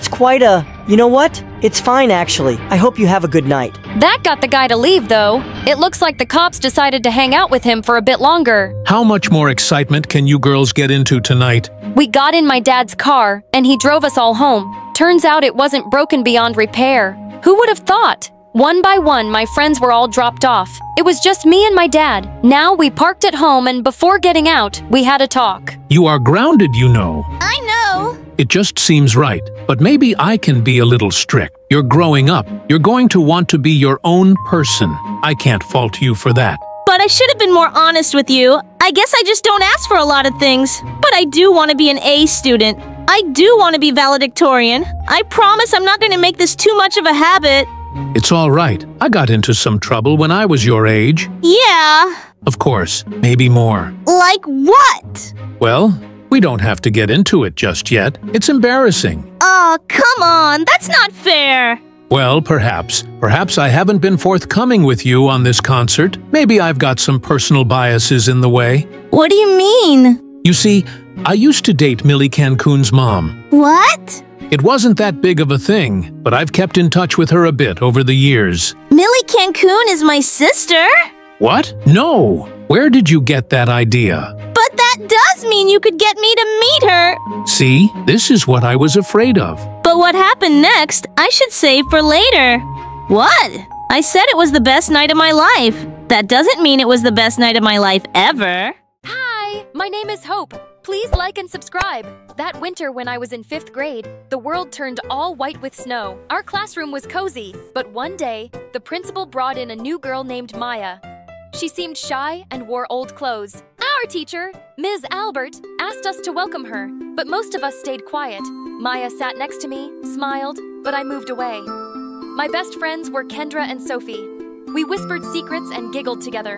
quite a... You know what? It's fine, actually. I hope you have a good night. That got the guy to leave, though. It looks like the cops decided to hang out with him for a bit longer. How much more excitement can you girls get into tonight? We got in my dad's car, and he drove us all home. Turns out it wasn't broken beyond repair. Who would have thought? One by one, my friends were all dropped off. It was just me and my dad. Now we parked at home, and before getting out, we had a talk. You are grounded, you know. I know. It just seems right, but maybe I can be a little strict. You're growing up. You're going to want to be your own person. I can't fault you for that. But I should have been more honest with you. I guess I just don't ask for a lot of things. But I do want to be an A student. I do want to be valedictorian. I promise I'm not going to make this too much of a habit. It's all right. I got into some trouble when I was your age. Yeah. Of course, maybe more. Like what? Well, we don't have to get into it just yet. It's embarrassing. Oh, come on. That's not fair. Well, perhaps. Perhaps I haven't been forthcoming with you on this concert. Maybe I've got some personal biases in the way. What do you mean? You see, I used to date Millie Cancun's mom. What? It wasn't that big of a thing, but I've kept in touch with her a bit over the years. Millie Cancun is my sister? What? No! Where did you get that idea? But that does mean you could get me to meet her. See, this is what I was afraid of. But what happened next, I should save for later. What? I said it was the best night of my life. That doesn't mean it was the best night of my life ever. Hi, my name is Hope. Please like and subscribe. That winter when I was in 5th grade, the world turned all white with snow. Our classroom was cozy, but one day, the principal brought in a new girl named Maya. She seemed shy and wore old clothes. Our teacher, Ms. Albert, asked us to welcome her, but most of us stayed quiet. Maya sat next to me, smiled, but I moved away. My best friends were Kendra and Sophie. We whispered secrets and giggled together.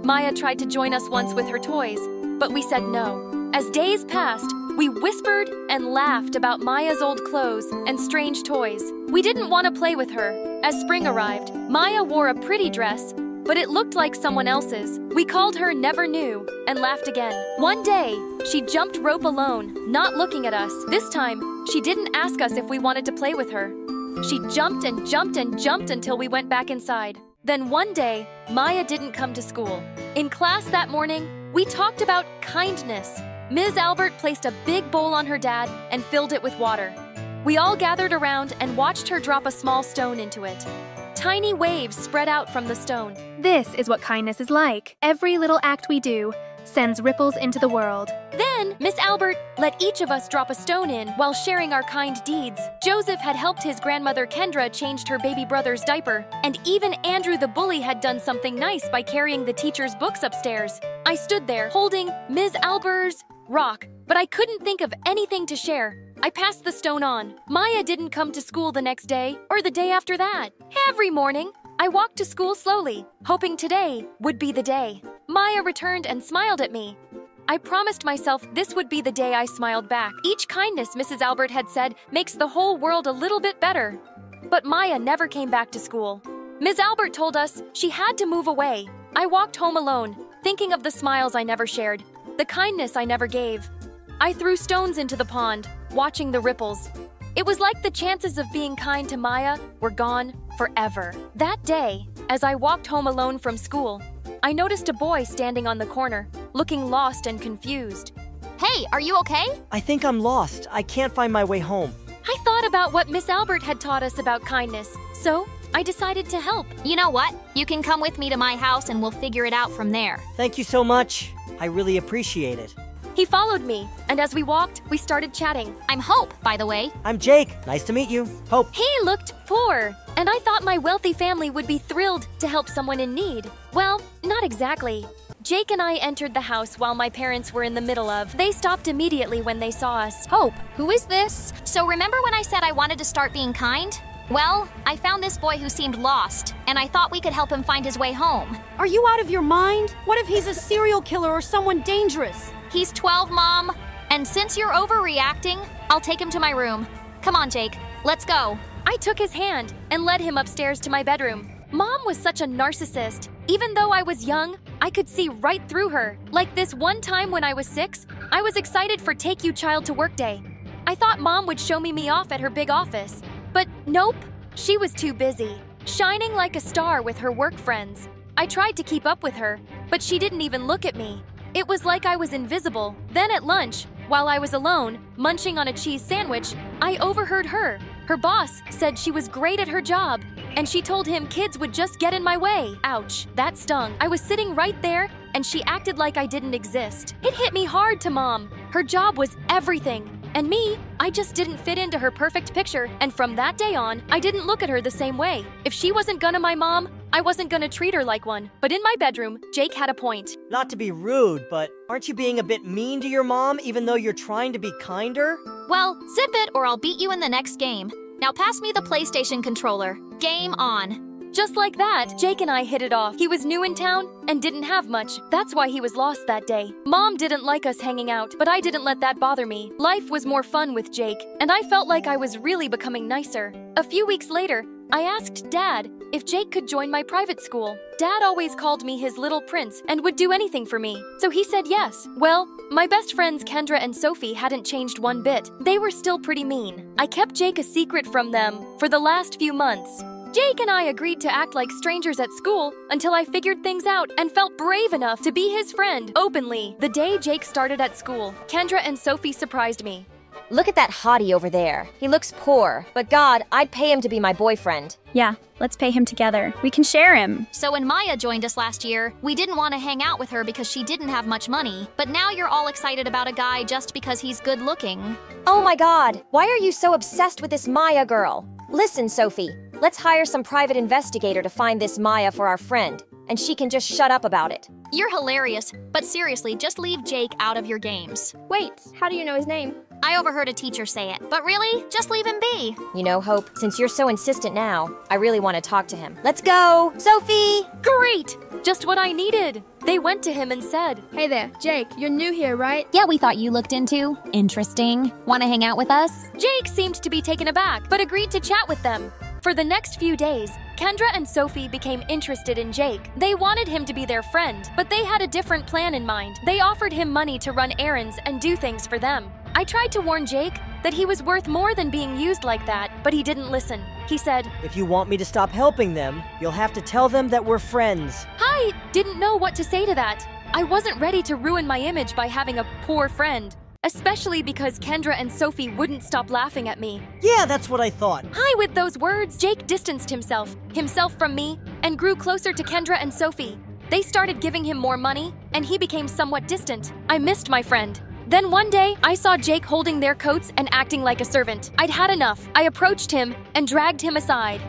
Maya tried to join us once with her toys, but we said no. As days passed, we whispered and laughed about Maya's old clothes and strange toys. We didn't want to play with her. As spring arrived, Maya wore a pretty dress, but it looked like someone else's. We called her Never Knew and laughed again. One day, she jumped rope alone, not looking at us. This time, she didn't ask us if we wanted to play with her. She jumped and jumped and jumped until we went back inside. Then one day, Maya didn't come to school. In class that morning, we talked about kindness. Ms. Albert placed a big bowl on her dad and filled it with water. We all gathered around and watched her drop a small stone into it. Tiny waves spread out from the stone. This is what kindness is like. Every little act we do sends ripples into the world. Then, Miss Albert let each of us drop a stone in while sharing our kind deeds. Joseph had helped his grandmother Kendra change her baby brother's diaper, and even Andrew the bully had done something nice by carrying the teacher's books upstairs. I stood there, holding Ms. Albert's rock, but I couldn't think of anything to share. I passed the stone on. Maya didn't come to school the next day or the day after that. Every morning, I walked to school slowly, hoping today would be the day. Maya returned and smiled at me. I promised myself this would be the day I smiled back. Each kindness, Mrs. Albert had said, makes the whole world a little bit better. But Maya never came back to school. Ms. Albert told us she had to move away. I walked home alone, thinking of the smiles I never shared, the kindness I never gave. I threw stones into the pond, watching the ripples. It was like the chances of being kind to Maya were gone forever. That day, as I walked home alone from school, I noticed a boy standing on the corner, looking lost and confused. Hey, are you okay? I think I'm lost. I can't find my way home. I thought about what Miss Albert had taught us about kindness, so I decided to help. You know what? You can come with me to my house and we'll figure it out from there. Thank you so much. I really appreciate it. He followed me, and as we walked, we started chatting. I'm Hope, by the way. I'm Jake. Nice to meet you. Hope. He looked poor, and I thought my wealthy family would be thrilled to help someone in need. Well, not exactly. Jake and I entered the house while my parents were in the middle of. They stopped immediately when they saw us. Hope, who is this? So remember when I said I wanted to start being kind? Well, I found this boy who seemed lost, and I thought we could help him find his way home. Are you out of your mind? What if he's a serial killer or someone dangerous? He's 12, Mom. And since you're overreacting, I'll take him to my room. Come on, Jake. Let's go. I took his hand and led him upstairs to my bedroom. Mom was such a narcissist. Even though I was young, I could see right through her. Like this one time when I was 6, I was excited for Take You Child to Work Day. I thought Mom would show me off at her big office. But nope, she was too busy, shining like a star with her work friends. I tried to keep up with her, but she didn't even look at me. It was like I was invisible. Then at lunch, while I was alone, munching on a cheese sandwich, I overheard her. Her boss said she was great at her job, and she told him kids would just get in my way. Ouch, that stung. I was sitting right there, and she acted like I didn't exist. It hit me hard to Mom. Her job was everything. And me, I just didn't fit into her perfect picture, and from that day on, I didn't look at her the same way. If she wasn't gonna my mom, I wasn't gonna treat her like one. But in my bedroom, Jake had a point. Not to be rude, but aren't you being a bit mean to your mom even though you're trying to be kinder? Well, zip it or I'll beat you in the next game. Now pass me the PlayStation controller. Game on. Just like that, Jake and I hit it off. He was new in town and didn't have much. That's why he was lost that day. Mom didn't like us hanging out, but I didn't let that bother me. Life was more fun with Jake, and I felt like I was really becoming nicer. A few weeks later, I asked Dad if Jake could join my private school. Dad always called me his little prince and would do anything for me, so he said yes. Well, my best friends Kendra and Sophie hadn't changed one bit. They were still pretty mean. I kept Jake a secret from them for the last few months. Jake and I agreed to act like strangers at school until I figured things out and felt brave enough to be his friend openly. The day Jake started at school, Kendra and Sophie surprised me. Look at that hottie over there. He looks poor, but God, I'd pay him to be my boyfriend. Yeah, let's pay him together. We can share him. So when Maya joined us last year, we didn't want to hang out with her because she didn't have much money. But now you're all excited about a guy just because he's good looking. Oh my God, why are you so obsessed with this Maya girl? Listen, Sophie, let's hire some private investigator to find this Maya for our friend, and she can just shut up about it. You're hilarious, but seriously, just leave Jake out of your games. Wait, how do you know his name? I overheard a teacher say it, but really, just leave him be. You know, Hope, since you're so insistent now, I really want to talk to him. Let's go! Sophie! Great! Just what I needed. They went to him and said, Hey there, Jake, you're new here, right? Yeah, we thought you looked into. Interesting. Want to hang out with us? Jake seemed to be taken aback, but agreed to chat with them. For the next few days, Kendra and Sophie became interested in Jake. They wanted him to be their friend, but they had a different plan in mind. They offered him money to run errands and do things for them. I tried to warn Jake that he was worth more than being used like that, but he didn't listen. He said, If you want me to stop helping them, you'll have to tell them that we're friends. I didn't know what to say to that. I wasn't ready to ruin my image by having a poor friend. Especially because Kendra and Sophie wouldn't stop laughing at me. Yeah, that's what I thought. With those words, Jake distanced himself from me, and grew closer to Kendra and Sophie. They started giving him more money, and he became somewhat distant. I missed my friend. Then one day, I saw Jake holding their coats and acting like a servant. I'd had enough. I approached him and dragged him aside.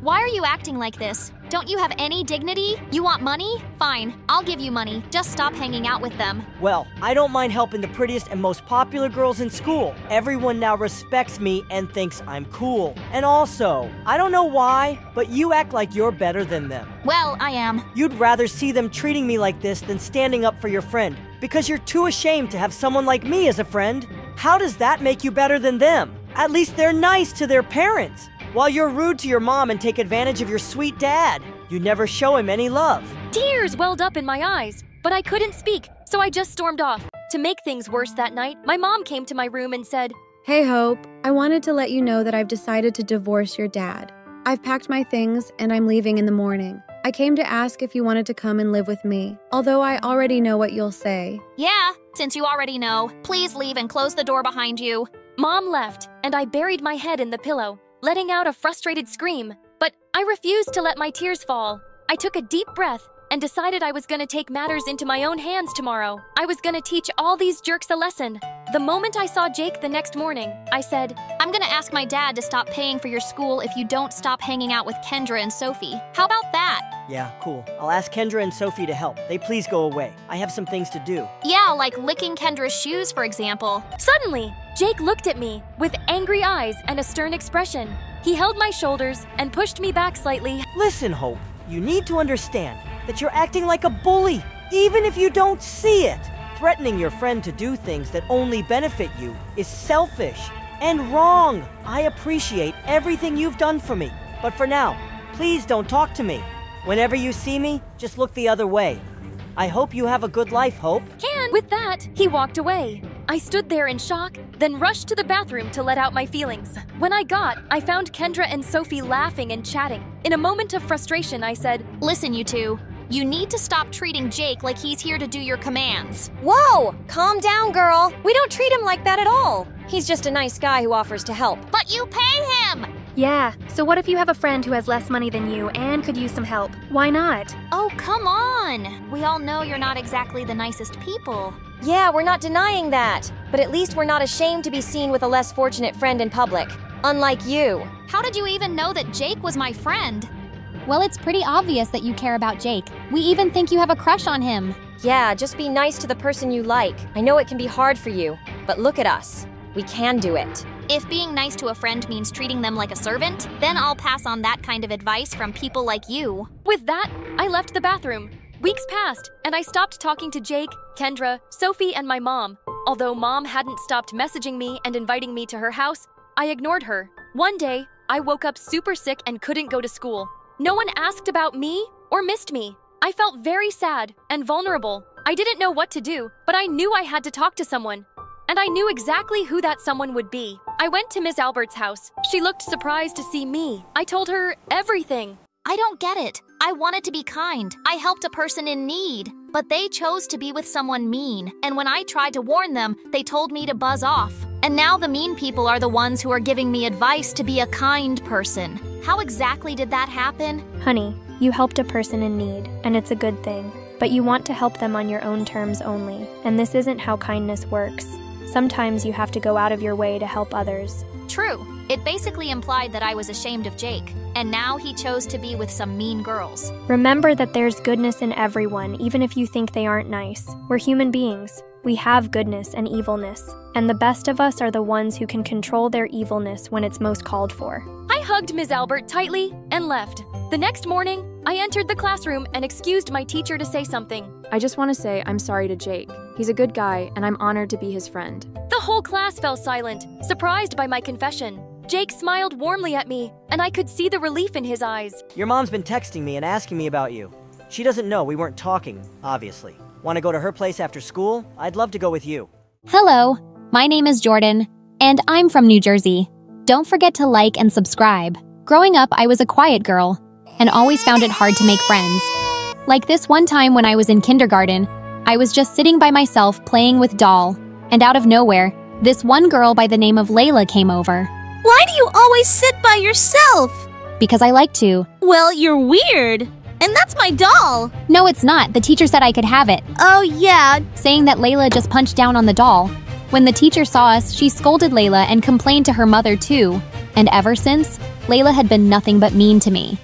Why are you acting like this? Don't you have any dignity? You want money? Fine, I'll give you money. Just stop hanging out with them. Well, I don't mind helping the prettiest and most popular girls in school. Everyone now respects me and thinks I'm cool. And also, I don't know why, but you act like you're better than them. Well, I am. You'd rather see them treating me like this than standing up for your friend, because you're too ashamed to have someone like me as a friend. How does that make you better than them? At least they're nice to their parents, while you're rude to your mom and take advantage of your sweet dad. You never show him any love. Tears welled up in my eyes, but I couldn't speak, so I just stormed off. To make things worse that night, my mom came to my room and said, "Hey Hope, I wanted to let you know that I've decided to divorce your dad. I've packed my things and I'm leaving in the morning. I came to ask if you wanted to come and live with me, although I already know what you'll say." Yeah, since you already know, please leave and close the door behind you. Mom left, and I buried my head in the pillow, letting out a frustrated scream. But I refused to let my tears fall. I took a deep breath and decided I was gonna take matters into my own hands tomorrow. I was gonna teach all these jerks a lesson. The moment I saw Jake the next morning, I said, "I'm gonna ask my dad to stop paying for your school if you don't stop hanging out with Kendra and Sophie. How about that?" Yeah, cool. I'll ask Kendra and Sophie to help. They please go away. I have some things to do. Yeah, like licking Kendra's shoes, for example. Suddenly, Jake looked at me with angry eyes and a stern expression. He held my shoulders and pushed me back slightly. Listen, Hope, you need to understand that you're acting like a bully, even if you don't see it. Threatening your friend to do things that only benefit you is selfish and wrong. I appreciate everything you've done for me, but for now, please don't talk to me. Whenever you see me, just look the other way. I hope you have a good life, Hope. With that, he walked away. I stood there in shock, then rushed to the bathroom to let out my feelings. When I found Kendra and Sophie laughing and chatting. In a moment of frustration, I said, "Listen, you two. You need to stop treating Jake like he's here to do your commands." Whoa! Calm down, girl. We don't treat him like that at all. He's just a nice guy who offers to help. But you pay him! Yeah, so what if you have a friend who has less money than you and could use some help? Why not? Oh, come on. We all know you're not exactly the nicest people. Yeah, we're not denying that. But at least we're not ashamed to be seen with a less fortunate friend in public. Unlike you. How did you even know that Jake was my friend? Well, it's pretty obvious that you care about Jake. We even think you have a crush on him. Yeah, just be nice to the person you like. I know it can be hard for you, but look at us. We can do it. If being nice to a friend means treating them like a servant, then I'll pass on that kind of advice from people like you. With that, I left the bathroom. Weeks passed, and I stopped talking to Jake, Kendra, Sophie, and my mom. Although Mom hadn't stopped messaging me and inviting me to her house, I ignored her. One day, I woke up super sick and couldn't go to school. No one asked about me or missed me. I felt very sad and vulnerable. I didn't know what to do, but I knew I had to talk to someone. And I knew exactly who that someone would be. I went to Miss Albert's house. She looked surprised to see me. I told her everything. I don't get it. I wanted to be kind. I helped a person in need, but they chose to be with someone mean. And when I tried to warn them, they told me to buzz off. And now the mean people are the ones who are giving me advice to be a kind person. How exactly did that happen? Honey, you helped a person in need, and it's a good thing. But you want to help them on your own terms only, and this isn't how kindness works. Sometimes you have to go out of your way to help others. True. It basically implied that I was ashamed of Jake, and now he chose to be with some mean girls. Remember that there's goodness in everyone, even if you think they aren't nice. We're human beings. We have goodness and evilness, and the best of us are the ones who can control their evilness when it's most called for. I hugged Ms. Albert tightly and left. The next morning, I entered the classroom and excused my teacher to say something. I just want to say I'm sorry to Jake. He's a good guy, and I'm honored to be his friend. The whole class fell silent, surprised by my confession. Jake smiled warmly at me, and I could see the relief in his eyes. Your mom's been texting me and asking me about you. She doesn't know we weren't talking, obviously. Want to go to her place after school? I'd love to go with you. Hello, my name is Jordan, and I'm from New Jersey. Don't forget to like and subscribe. Growing up, I was a quiet girl, and always found it hard to make friends. Like this one time when I was in kindergarten, I was just sitting by myself playing with doll, and out of nowhere, this one girl by the name of Layla came over. Why do you always sit by yourself? Because I like to. Well, you're weird. And that's my doll. No, it's not. The teacher said I could have it. Oh, yeah. Saying that Layla just punched down on the doll. When the teacher saw us, she scolded Layla and complained to her mother too. And ever since, Layla had been nothing but mean to me.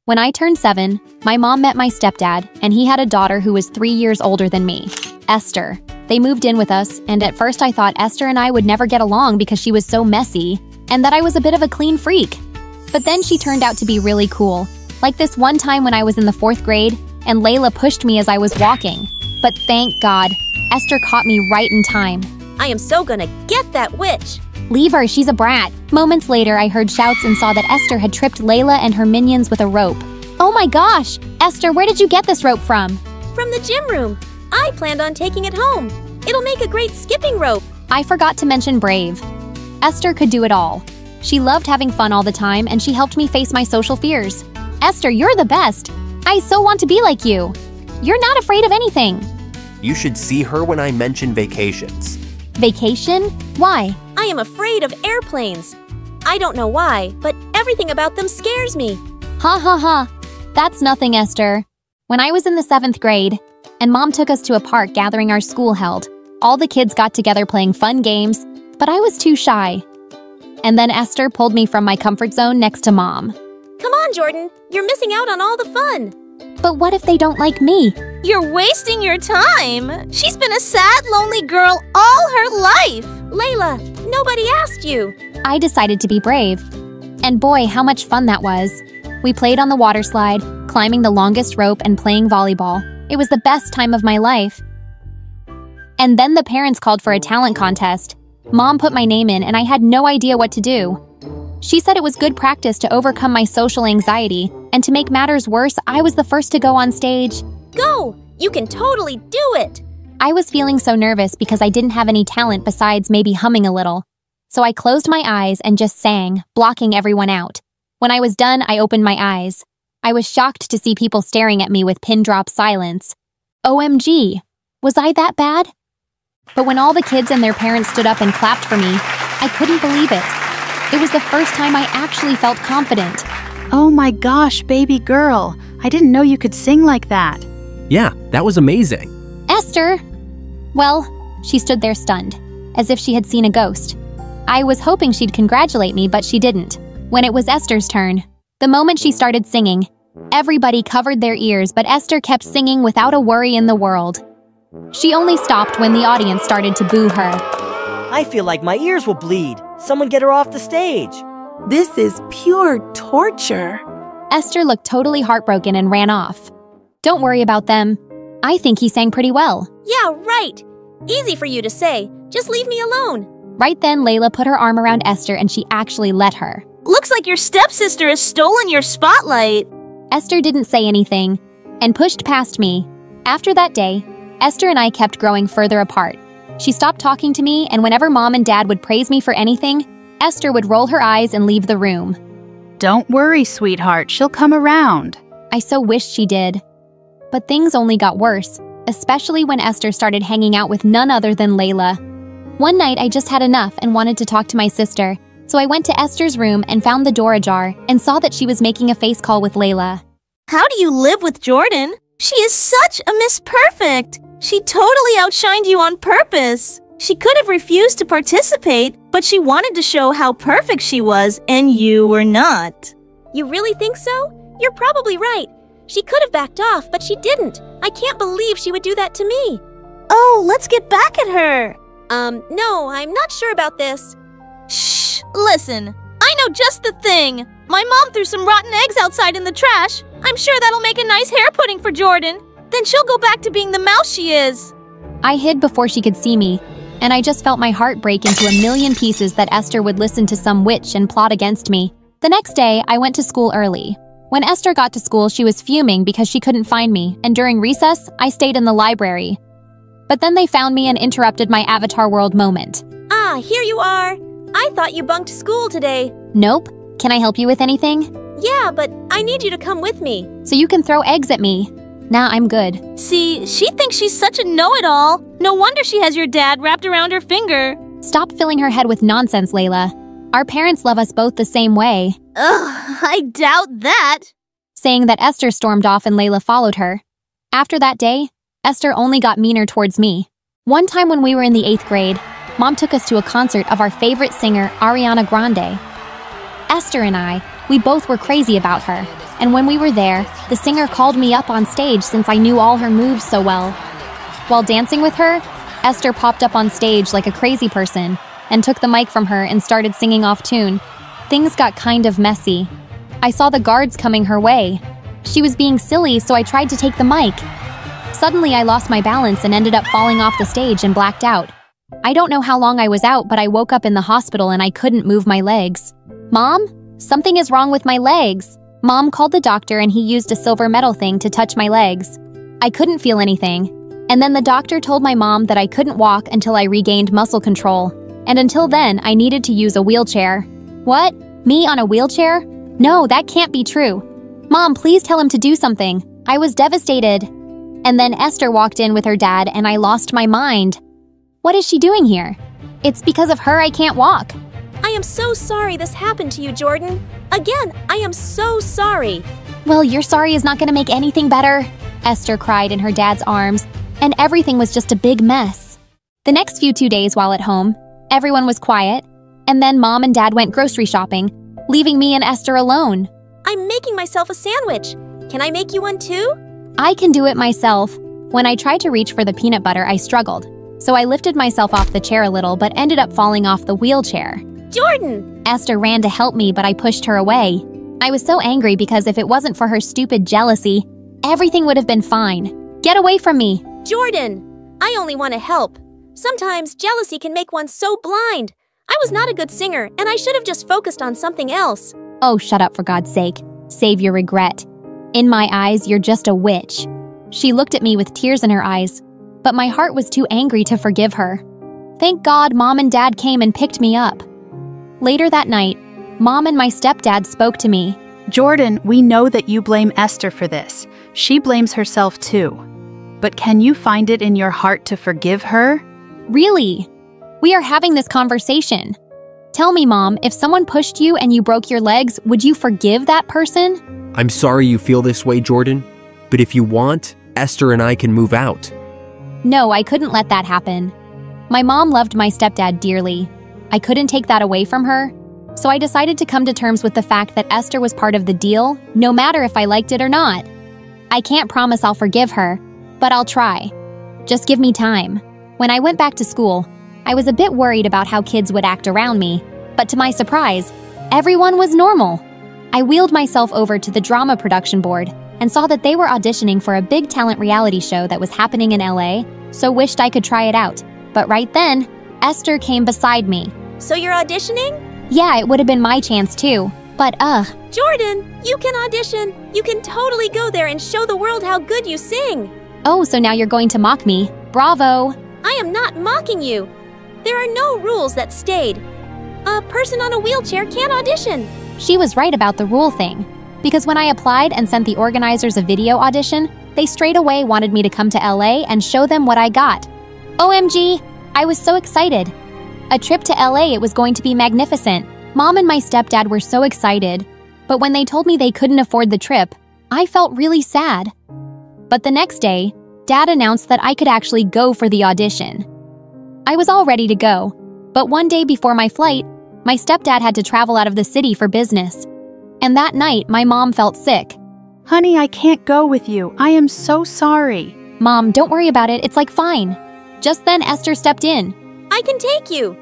When I turned 7, my mom met my stepdad, and he had a daughter who was 3 years older than me, Esther. They moved in with us, and at first I thought Esther and I would never get along because she was so messy, and that I was a bit of a clean freak. But then she turned out to be really cool. Like this one time when I was in the 4th grade, and Layla pushed me as I was walking. But thank God, Esther caught me right in time. I am so gonna get that witch. Leave her, she's a brat. Moments later, I heard shouts and saw that Esther had tripped Layla and her minions with a rope. Oh my gosh! Esther, where did you get this rope from? From the gym room. I planned on taking it home. It'll make a great skipping rope. I forgot to mention brave. Esther could do it all. She loved having fun all the time, and she helped me face my social fears. Esther, you're the best. I so want to be like you. You're not afraid of anything. You should see her when I mention vacations. Vacation? Why? I am afraid of airplanes. I don't know why, but everything about them scares me. Ha ha ha. That's nothing, Esther. When I was in the 7th grade, and Mom took us to a park gathering our school held, all the kids got together playing fun games, but I was too shy. And then Esther pulled me from my comfort zone next to Mom. Come on, Jordan. You're missing out on all the fun. But what if they don't like me? You're wasting your time. She's been a sad, lonely girl all her life. Layla, nobody asked you. I decided to be brave. And boy, how much fun that was. We played on the water slide, climbing the longest rope and playing volleyball. It was the best time of my life. And then the parents called for a talent contest. Mom put my name in and I had no idea what to do. She said it was good practice to overcome my social anxiety, and to make matters worse, I was the first to go on stage. Go! You can totally do it! I was feeling so nervous because I didn't have any talent besides maybe humming a little. So I closed my eyes and just sang, blocking everyone out. When I was done, I opened my eyes. I was shocked to see people staring at me with pin-drop silence. OMG! Was I that bad? But when all the kids and their parents stood up and clapped for me, I couldn't believe it. It was the first time I actually felt confident. Oh my gosh, baby girl. I didn't know you could sing like that. Yeah, that was amazing. Esther! Well, she stood there stunned, as if she had seen a ghost. I was hoping she'd congratulate me, but she didn't. When it was Esther's turn, the moment she started singing, everybody covered their ears, but Esther kept singing without a worry in the world. She only stopped when the audience started to boo her. I feel like my ears will bleed. Someone get her off the stage. This is pure torture. Esther looked totally heartbroken and ran off. Don't worry about them. I think he sang pretty well. Yeah, right. Easy for you to say. Just leave me alone. Right then, Layla put her arm around Esther and she actually let her. Looks like your stepsister has stolen your spotlight. Esther didn't say anything and pushed past me. After that day, Esther and I kept growing further apart. She stopped talking to me, and whenever Mom and Dad would praise me for anything, Esther would roll her eyes and leave the room. Don't worry, sweetheart. She'll come around. I so wished she did. But things only got worse, especially when Esther started hanging out with none other than Layla. One night, I just had enough and wanted to talk to my sister, so I went to Esther's room and found the door ajar and saw that she was making a face call with Layla. How do you live with Jordan? She is such a Miss Perfect. She totally outshined you on purpose. She could have refused to participate, but she wanted to show how perfect she was, and you were not. You really think so? You're probably right. She could have backed off, but she didn't. I can't believe she would do that to me. Oh, let's get back at her. No, I'm not sure about this. Shh, listen. I know just the thing. My mom threw some rotten eggs outside in the trash. I'm sure that'll make a nice hair pudding for Jordan. Then she'll go back to being the mouse she is. I hid before she could see me, and I just felt my heart break into a million pieces that Esther would listen to some witch and plot against me. The next day, I went to school early. When Esther got to school, she was fuming because she couldn't find me, and during recess, I stayed in the library. But then they found me and interrupted my Avatar World moment. Ah, here you are. I thought you bunked school today. Nope. Can I help you with anything? Yeah, but I need you to come with me. So you can throw eggs at me. Nah, I'm good. See, she thinks she's such a know-it-all. No wonder she has your dad wrapped around her finger. Stop filling her head with nonsense, Layla. Our parents love us both the same way. Ugh, I doubt that. Saying that, Esther stormed off and Layla followed her. After that day, Esther only got meaner towards me. One time when we were in the 8th grade, Mom took us to a concert of our favorite singer, Ariana Grande. Esther and we both were crazy about her. And when we were there, the singer called me up on stage since I knew all her moves so well. While dancing with her, Esther popped up on stage like a crazy person and took the mic from her and started singing off tune. Things got kind of messy. I saw the guards coming her way. She was being silly, so I tried to take the mic. Suddenly, I lost my balance and ended up falling off the stage and blacked out. I don't know how long I was out, but I woke up in the hospital and I couldn't move my legs. Mom? Something is wrong with my legs. Mom called the doctor and he used a silver metal thing to touch my legs. I couldn't feel anything. And then the doctor told my mom that I couldn't walk until I regained muscle control. And until then, I needed to use a wheelchair. What? Me on a wheelchair? No, that can't be true. Mom, please tell him to do something. I was devastated. And then Esther walked in with her dad and I lost my mind. What is she doing here? It's because of her I can't walk. I am so sorry this happened to you, Jordan. Again, I am so sorry. Well, your sorry is not going to make anything better. Esther cried in her dad's arms, and everything was just a big mess. The next 2 days while at home, everyone was quiet, and then Mom and Dad went grocery shopping, leaving me and Esther alone. I'm making myself a sandwich. Can I make you one too? I can do it myself. When I tried to reach for the peanut butter, I struggled. So I lifted myself off the chair a little but ended up falling off the wheelchair. Jordan! Esther ran to help me, but I pushed her away. I was so angry because if it wasn't for her stupid jealousy, everything would have been fine. Get away from me! Jordan! I only want to help. Sometimes jealousy can make one so blind. I was not a good singer, and I should have just focused on something else. Oh, shut up for God's sake. Save your regret. In my eyes, you're just a witch. She looked at me with tears in her eyes, but my heart was too angry to forgive her. Thank God Mom and Dad came and picked me up. Later that night, Mom and my stepdad spoke to me. Jordan, we know that you blame Esther for this. She blames herself too. But can you find it in your heart to forgive her? Really? We are having this conversation. Tell me, Mom, if someone pushed you and you broke your legs, would you forgive that person? I'm sorry you feel this way, Jordan. But if you want, Esther and I can move out. No, I couldn't let that happen. My mom loved my stepdad dearly. I couldn't take that away from her, so I decided to come to terms with the fact that Esther was part of the deal, no matter if I liked it or not. I can't promise I'll forgive her, but I'll try. Just give me time. When I went back to school, I was a bit worried about how kids would act around me, but to my surprise, everyone was normal. I wheeled myself over to the drama production board and saw that they were auditioning for a big talent reality show that was happening in LA, so wished I could try it out. But right then, Esther came beside me. So you're auditioning? Yeah, it would have been my chance too, but Jordan, you can audition. You can totally go there and show the world how good you sing. Oh, so now you're going to mock me. Bravo. I am not mocking you. There are no rules that stayed. A person on a wheelchair can't audition. She was right about the rule thing, because when I applied and sent the organizers a video audition, they straight away wanted me to come to LA and show them what I got. OMG, I was so excited. A trip to LA, it was going to be magnificent. Mom and my stepdad were so excited, but when they told me they couldn't afford the trip, I felt really sad. But the next day, Dad announced that I could actually go for the audition. I was all ready to go, but one day before my flight, my stepdad had to travel out of the city for business. And that night, my mom felt sick. Honey, I can't go with you. I am so sorry. Mom, don't worry about it. It's like fine. Just then, Esther stepped in. I can take you.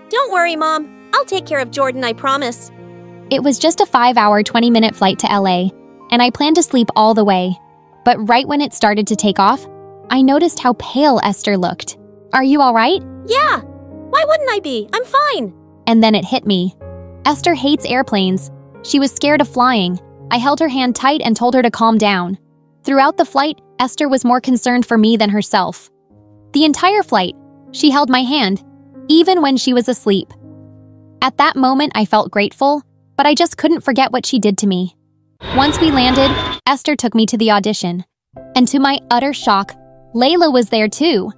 Don't worry, Mom. I'll take care of Jordan, I promise. It was just a 5-hour, 20-minute flight to LA, and I planned to sleep all the way. But right when it started to take off, I noticed how pale Esther looked. Are you all right? Yeah. Why wouldn't I be? I'm fine. And then it hit me. Esther hates airplanes. She was scared of flying. I held her hand tight and told her to calm down. Throughout the flight, Esther was more concerned for me than herself. The entire flight, she held my hand, even when she was asleep. At that moment, I felt grateful, but I just couldn't forget what she did to me. Once we landed, Esther took me to the audition. And to my utter shock, Layla was there too.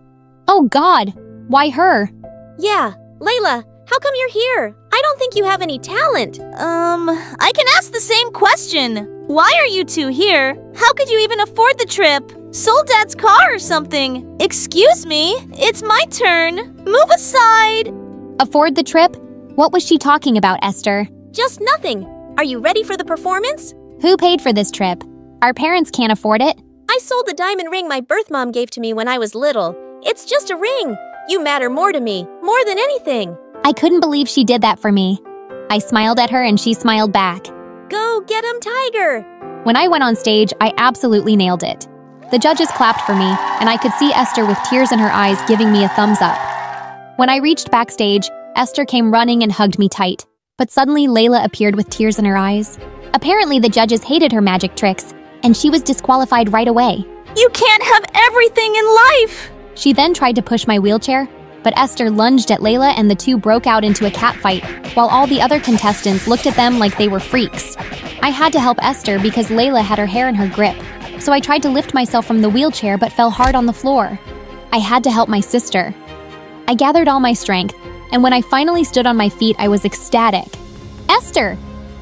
Oh God, why her? Yeah, Layla, how come you're here? I don't think you have any talent. I can ask the same question. Why are you two here? How could you even afford the trip? Sold Dad's car or something. Excuse me, it's my turn. Move aside. Afford the trip? What was she talking about, Esther? Just nothing. Are you ready for the performance? Who paid for this trip? Our parents can't afford it. I sold the diamond ring my birth mom gave to me when I was little. It's just a ring. You matter more to me, more than anything. I couldn't believe she did that for me. I smiled at her and she smiled back. Go get him, Tiger! When I went on stage, I absolutely nailed it. The judges clapped for me, and I could see Esther with tears in her eyes giving me a thumbs up. When I reached backstage, Esther came running and hugged me tight. But suddenly, Layla appeared with tears in her eyes. Apparently, the judges hated her magic tricks, and she was disqualified right away. You can't have everything in life! She then tried to push my wheelchair, but Esther lunged at Layla and the two broke out into a catfight, while all the other contestants looked at them like they were freaks. I had to help Esther because Layla had her hair in her grip, so I tried to lift myself from the wheelchair but fell hard on the floor. I had to help my sister. I gathered all my strength, and when I finally stood on my feet, I was ecstatic. Esther!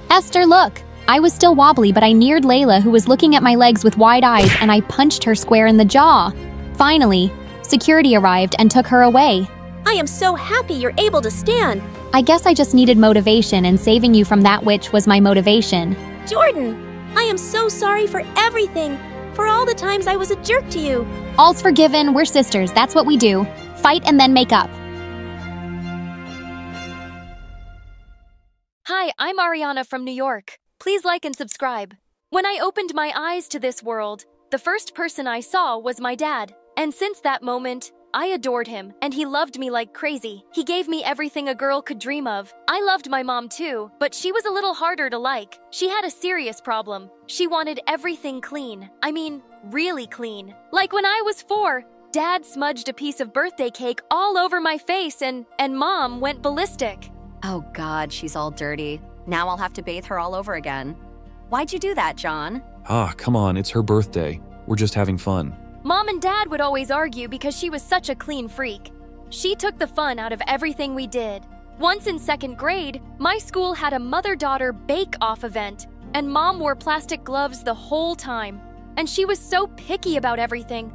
Esther, look! I was still wobbly, but I neared Layla, who was looking at my legs with wide eyes, and I punched her square in the jaw. Finally, security arrived and took her away. I am so happy you're able to stand. I guess I just needed motivation, and saving you from that witch was my motivation. Jordan, I am so sorry for everything, for all the times I was a jerk to you. All's forgiven, we're sisters, that's what we do. Fight and then make up. Hi, I'm Ariana from New York. Please like and subscribe. When I opened my eyes to this world, the first person I saw was my dad. And since that moment, I adored him, and he loved me like crazy. He gave me everything a girl could dream of. I loved my mom too, but she was a little harder to like. She had a serious problem. She wanted everything clean. I mean, really clean. Like when I was 4, Dad smudged a piece of birthday cake all over my face and Mom went ballistic. Oh God, she's all dirty. Now I'll have to bathe her all over again. Why'd you do that, John? Ah, come on, it's her birthday. We're just having fun. Mom and Dad would always argue because she was such a clean freak. She took the fun out of everything we did. Once in 2nd grade, my school had a mother-daughter bake-off event, and Mom wore plastic gloves the whole time. And she was so picky about everything.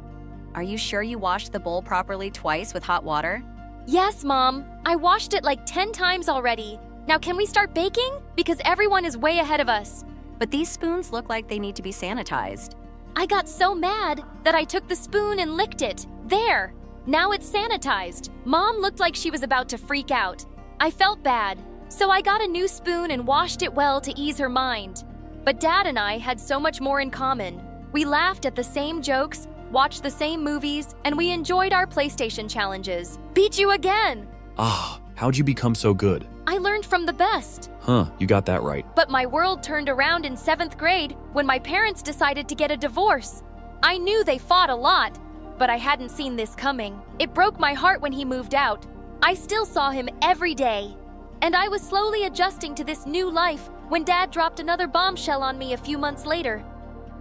Are you sure you washed the bowl properly twice with hot water? Yes, Mom. I washed it like 10 times already. Now can we start baking? Because everyone is way ahead of us. But these spoons look like they need to be sanitized. I got so mad that I took the spoon and licked it. There! Now it's sanitized. Mom looked like she was about to freak out. I felt bad, so I got a new spoon and washed it well to ease her mind. But Dad and I had so much more in common. We laughed at the same jokes, watched the same movies, and we enjoyed our PlayStation challenges. Beat you again! Ah, how'd you become so good? I learned from the best. Huh, you got that right. But my world turned around in 7th grade when my parents decided to get a divorce. I knew they fought a lot, but I hadn't seen this coming. It broke my heart when he moved out. I still saw him every day. And I was slowly adjusting to this new life when Dad dropped another bombshell on me a few months later.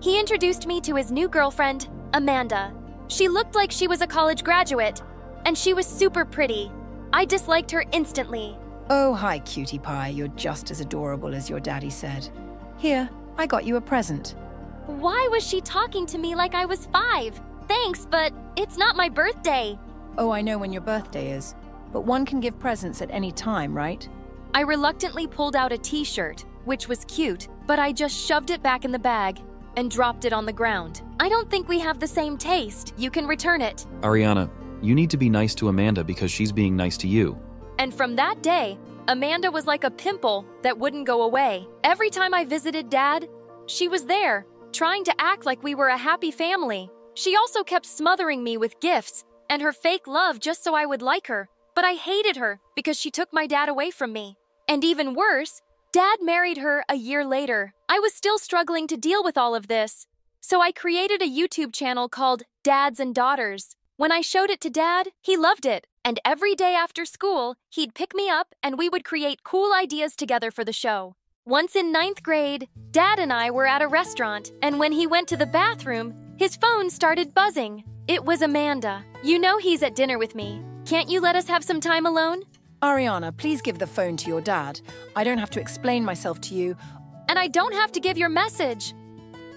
He introduced me to his new girlfriend, Amanda. She looked like she was a college graduate, and she was super pretty. I disliked her instantly. Oh, hi, cutie pie. You're just as adorable as your daddy said. Here, I got you a present. Why was she talking to me like I was 5? Thanks, but it's not my birthday. Oh, I know when your birthday is, but one can give presents at any time, right? I reluctantly pulled out a t-shirt, which was cute, but I just shoved it back in the bag and dropped it on the ground. I don't think we have the same taste. You can return it. Ariana, you need to be nice to Amanda because she's being nice to you. And from that day, Amanda was like a pimple that wouldn't go away. Every time I visited Dad, she was there, trying to act like we were a happy family. She also kept smothering me with gifts and her fake love just so I would like her. But I hated her because she took my dad away from me. And even worse, Dad married her a year later. I was still struggling to deal with all of this. So I created a YouTube channel called Dads and Daughters. When I showed it to Dad, he loved it. And every day after school, he'd pick me up and we would create cool ideas together for the show. Once in 9th grade, Dad and I were at a restaurant, and when he went to the bathroom, his phone started buzzing. It was Amanda. You know he's at dinner with me. Can't you let us have some time alone? Ariana, please give the phone to your dad. I don't have to explain myself to you. And I don't have to give your message.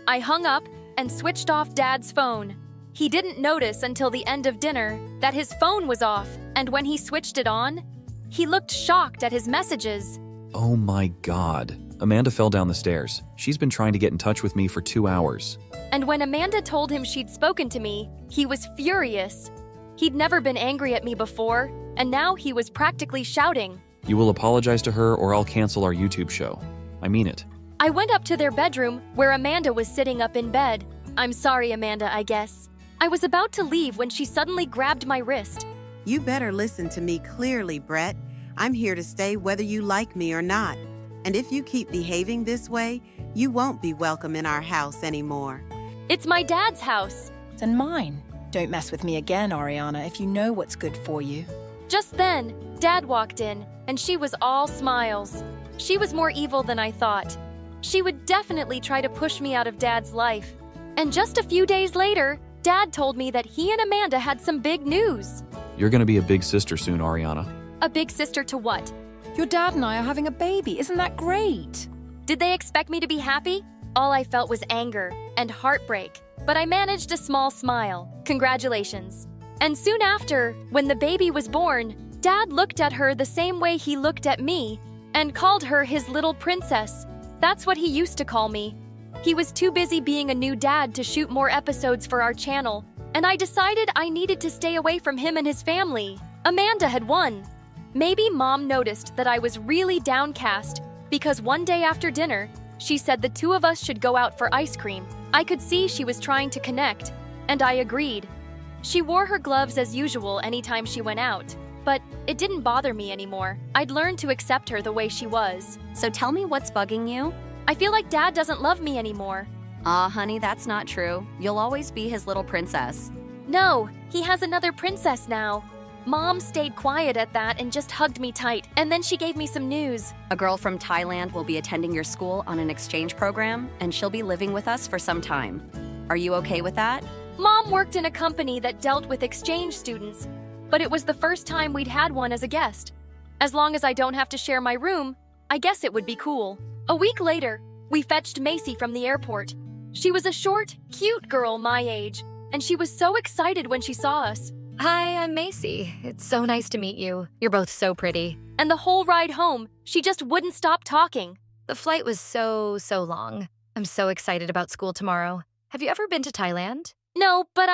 I hung up and switched off Dad's phone. He didn't notice until the end of dinner that his phone was off, and when he switched it on, he looked shocked at his messages. Oh my god. Amanda fell down the stairs. She's been trying to get in touch with me for 2 hours. And when Amanda told him she'd spoken to me, he was furious. He'd never been angry at me before, and now he was practically shouting. You will apologize to her or I'll cancel our YouTube show. I mean it. I went up to their bedroom where Amanda was sitting up in bed. I'm sorry, Amanda, I guess. I was about to leave when she suddenly grabbed my wrist. You better listen to me clearly, Brett. I'm here to stay whether you like me or not. And if you keep behaving this way, you won't be welcome in our house anymore. It's my dad's house. And mine. Don't mess with me again, Ariana, if you know what's good for you. Just then, Dad walked in, and she was all smiles. She was more evil than I thought. She would definitely try to push me out of Dad's life. And just a few days later, Dad told me that he and Amanda had some big news. You're gonna be a big sister soon, Ariana. A big sister to what? Your dad and I are having a baby. Isn't that great? Did they expect me to be happy? All I felt was anger and heartbreak, but I managed a small smile. Congratulations. And soon after, when the baby was born, Dad looked at her the same way he looked at me and called her his little princess. That's what he used to call me. He was too busy being a new dad to shoot more episodes for our channel, and I decided I needed to stay away from him and his family. Amanda had won. Maybe Mom noticed that I was really downcast because one day after dinner, she said the two of us should go out for ice cream. I could see she was trying to connect, and I agreed. She wore her gloves as usual anytime she went out, but it didn't bother me anymore. I'd learned to accept her the way she was. So tell me what's bugging you? I feel like Dad doesn't love me anymore. Honey, that's not true. You'll always be his little princess. No, he has another princess now. Mom stayed quiet at that and just hugged me tight, and then she gave me some news. A girl from Thailand will be attending your school on an exchange program, and she'll be living with us for some time. Are you okay with that? Mom worked in a company that dealt with exchange students, but it was the first time we'd had one as a guest. As long as I don't have to share my room, I guess it would be cool. A week later, we fetched Macy from the airport. She was a short, cute girl my age, and she was so excited when she saw us. Hi, I'm Macy. It's so nice to meet you. You're both so pretty. And the whole ride home, she just wouldn't stop talking. The flight was so long. I'm so excited about school tomorrow. Have you ever been to Thailand? No, but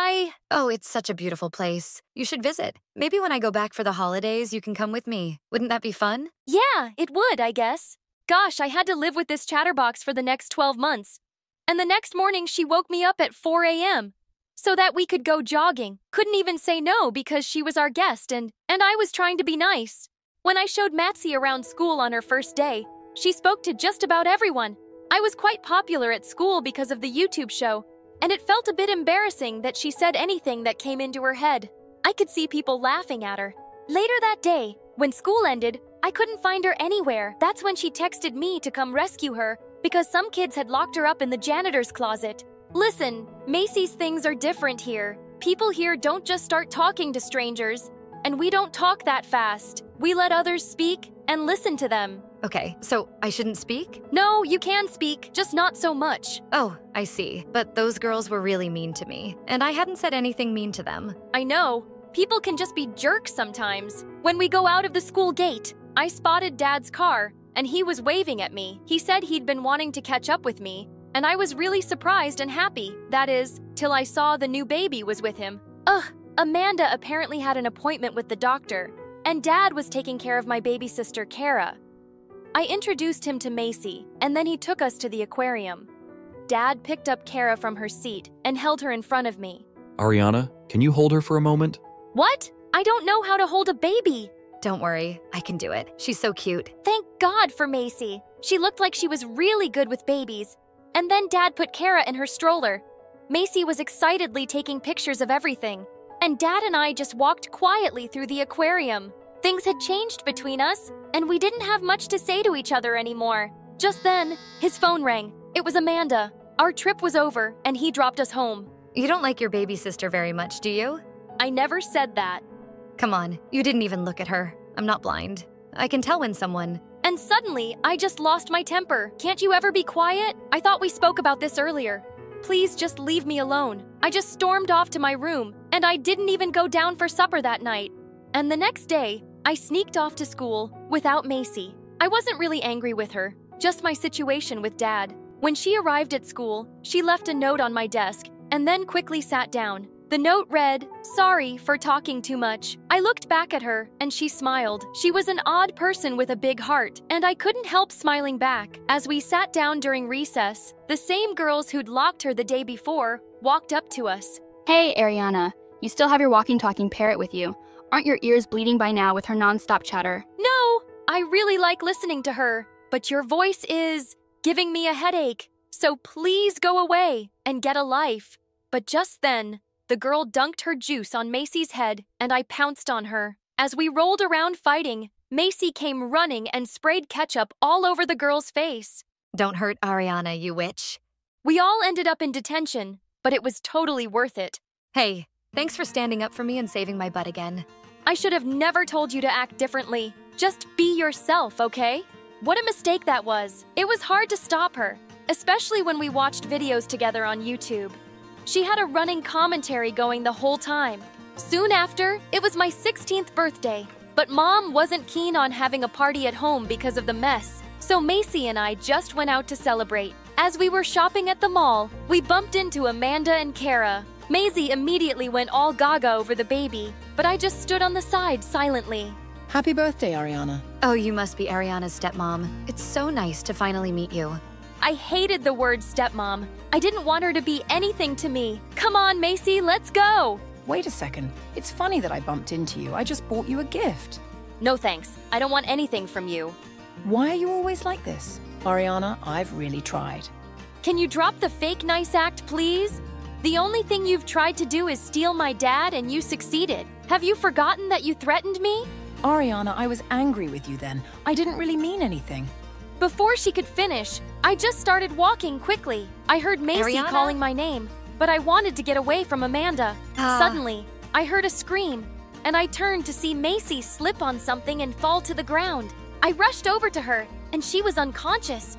Oh, it's such a beautiful place. You should visit. Maybe when I go back for the holidays, you can come with me. Wouldn't that be fun? Yeah, it would, I guess. Gosh, I had to live with this chatterbox for the next 12 months. And the next morning, she woke me up at 4 a.m. so that we could go jogging. Couldn't even say no because she was our guest and I was trying to be nice. When I showed Matsy around school on her first day, she spoke to just about everyone. I was quite popular at school because of the YouTube show, and it felt a bit embarrassing that she said anything that came into her head. I could see people laughing at her. Later that day, when school ended, I couldn't find her anywhere. That's when she texted me to come rescue her because some kids had locked her up in the janitor's closet. Listen, Macy's things are different here. People here don't just start talking to strangers, and we don't talk that fast. We let others speak and listen to them. Okay, so I shouldn't speak? No, you can speak, just not so much. Oh, I see. But those girls were really mean to me, and I hadn't said anything mean to them. I know. People can just be jerks sometimes. When we go out of the school gate, I spotted Dad's car, and he was waving at me. He said he'd been wanting to catch up with me, and I was really surprised and happy. That is, till I saw the new baby was with him. Amanda apparently had an appointment with the doctor, and Dad was taking care of my baby sister, Kara. I introduced him to Macy, and then he took us to the aquarium. Dad picked up Kara from her seat and held her in front of me. Ariana, can you hold her for a moment? What? I don't know how to hold a baby. Don't worry, I can do it. She's so cute. Thank God for Macy. She looked like she was really good with babies. And then Dad put Kara in her stroller. Macy was excitedly taking pictures of everything, and Dad and I just walked quietly through the aquarium. Things had changed between us, and we didn't have much to say to each other anymore. Just then, his phone rang. It was Amanda. Our trip was over, and he dropped us home. You don't like your baby sister very much, do you? I never said that. Come on, you didn't even look at her. I'm not blind. I can tell when someone... And suddenly, I just lost my temper. Can't you ever be quiet? I thought we spoke about this earlier. Please just leave me alone. I just stormed off to my room, and I didn't even go down for supper that night. And the next day, I sneaked off to school without Macy. I wasn't really angry with her, just my situation with Dad. When she arrived at school, she left a note on my desk and then quickly sat down. The note read, "Sorry for talking too much." I looked back at her and she smiled. She was an odd person with a big heart, and I couldn't help smiling back. As we sat down during recess, the same girls who'd locked her the day before walked up to us. Hey, Ariana, you still have your walking-talking parrot with you. Aren't your ears bleeding by now with her non-stop chatter? No, I really like listening to her, but your voice is giving me a headache. So please go away and get a life. But just then, the girl dunked her juice on Macy's head, and I pounced on her. As we rolled around fighting, Macy came running and sprayed ketchup all over the girl's face. Don't hurt Ariana, you witch. We all ended up in detention, but it was totally worth it. Hey, thanks for standing up for me and saving my butt again. I should have never told you to act differently. Just be yourself, okay? What a mistake that was. It was hard to stop her, especially when we watched videos together on YouTube. She had a running commentary going the whole time. Soon after, it was my 16th birthday, but Mom wasn't keen on having a party at home because of the mess, so Macy and I just went out to celebrate. As we were shopping at the mall, we bumped into Amanda and Kara. Maisie immediately went all gaga over the baby, but I just stood on the side silently. Happy birthday, Ariana. Oh, you must be Ariana's stepmom. It's so nice to finally meet you. I hated the word stepmom. I didn't want her to be anything to me. Come on, Macy, let's go! Wait a second. It's funny that I bumped into you. I just bought you a gift. No thanks. I don't want anything from you. Why are you always like this? Ariana, I've really tried. Can you drop the fake nice act, please? The only thing you've tried to do is steal my dad and you succeeded. Have you forgotten that you threatened me? Ariana, I was angry with you then. I didn't really mean anything. Before she could finish, I just started walking quickly. I heard Macy Ariana? calling my name, but I wanted to get away from Amanda. Suddenly, I heard a scream, and I turned to see Macy slip on something and fall to the ground. I rushed over to her, and she was unconscious.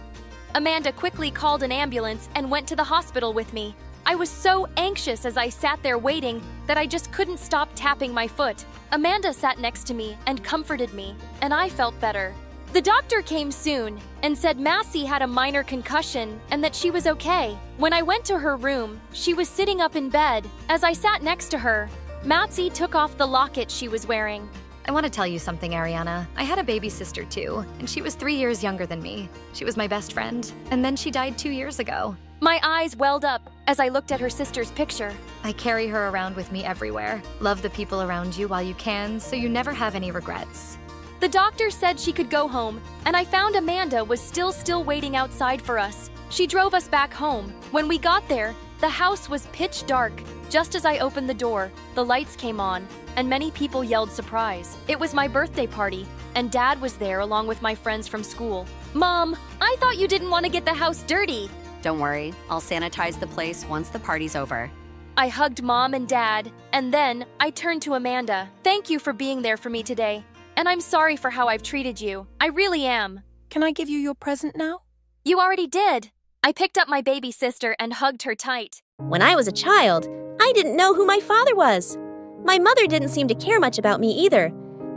Amanda quickly called an ambulance and went to the hospital with me. I was so anxious as I sat there waiting that I just couldn't stop tapping my foot. Amanda sat next to me and comforted me, and I felt better. The doctor came soon and said Massey had a minor concussion and that she was okay. When I went to her room, she was sitting up in bed. As I sat next to her, Matsy took off the locket she was wearing. I want to tell you something, Ariana. I had a baby sister too, and she was 3 years younger than me. She was my best friend, and then she died 2 years ago. My eyes welled up as I looked at her sister's picture. I carry her around with me everywhere. Love the people around you while you can, so you never have any regrets. The doctor said she could go home, and I found Amanda was still waiting outside for us. She drove us back home. When we got there, the house was pitch dark. Just as I opened the door, the lights came on, and many people yelled surprise. It was my birthday party, and Dad was there along with my friends from school. Mom, I thought you didn't want to get the house dirty. Don't worry, I'll sanitize the place once the party's over. I hugged Mom and Dad, and then I turned to Amanda. Thank you for being there for me today. And I'm sorry for how I've treated you. I really am. Can I give you your present now? You already did. I picked up my baby sister and hugged her tight. When I was a child, I didn't know who my father was. My mother didn't seem to care much about me either.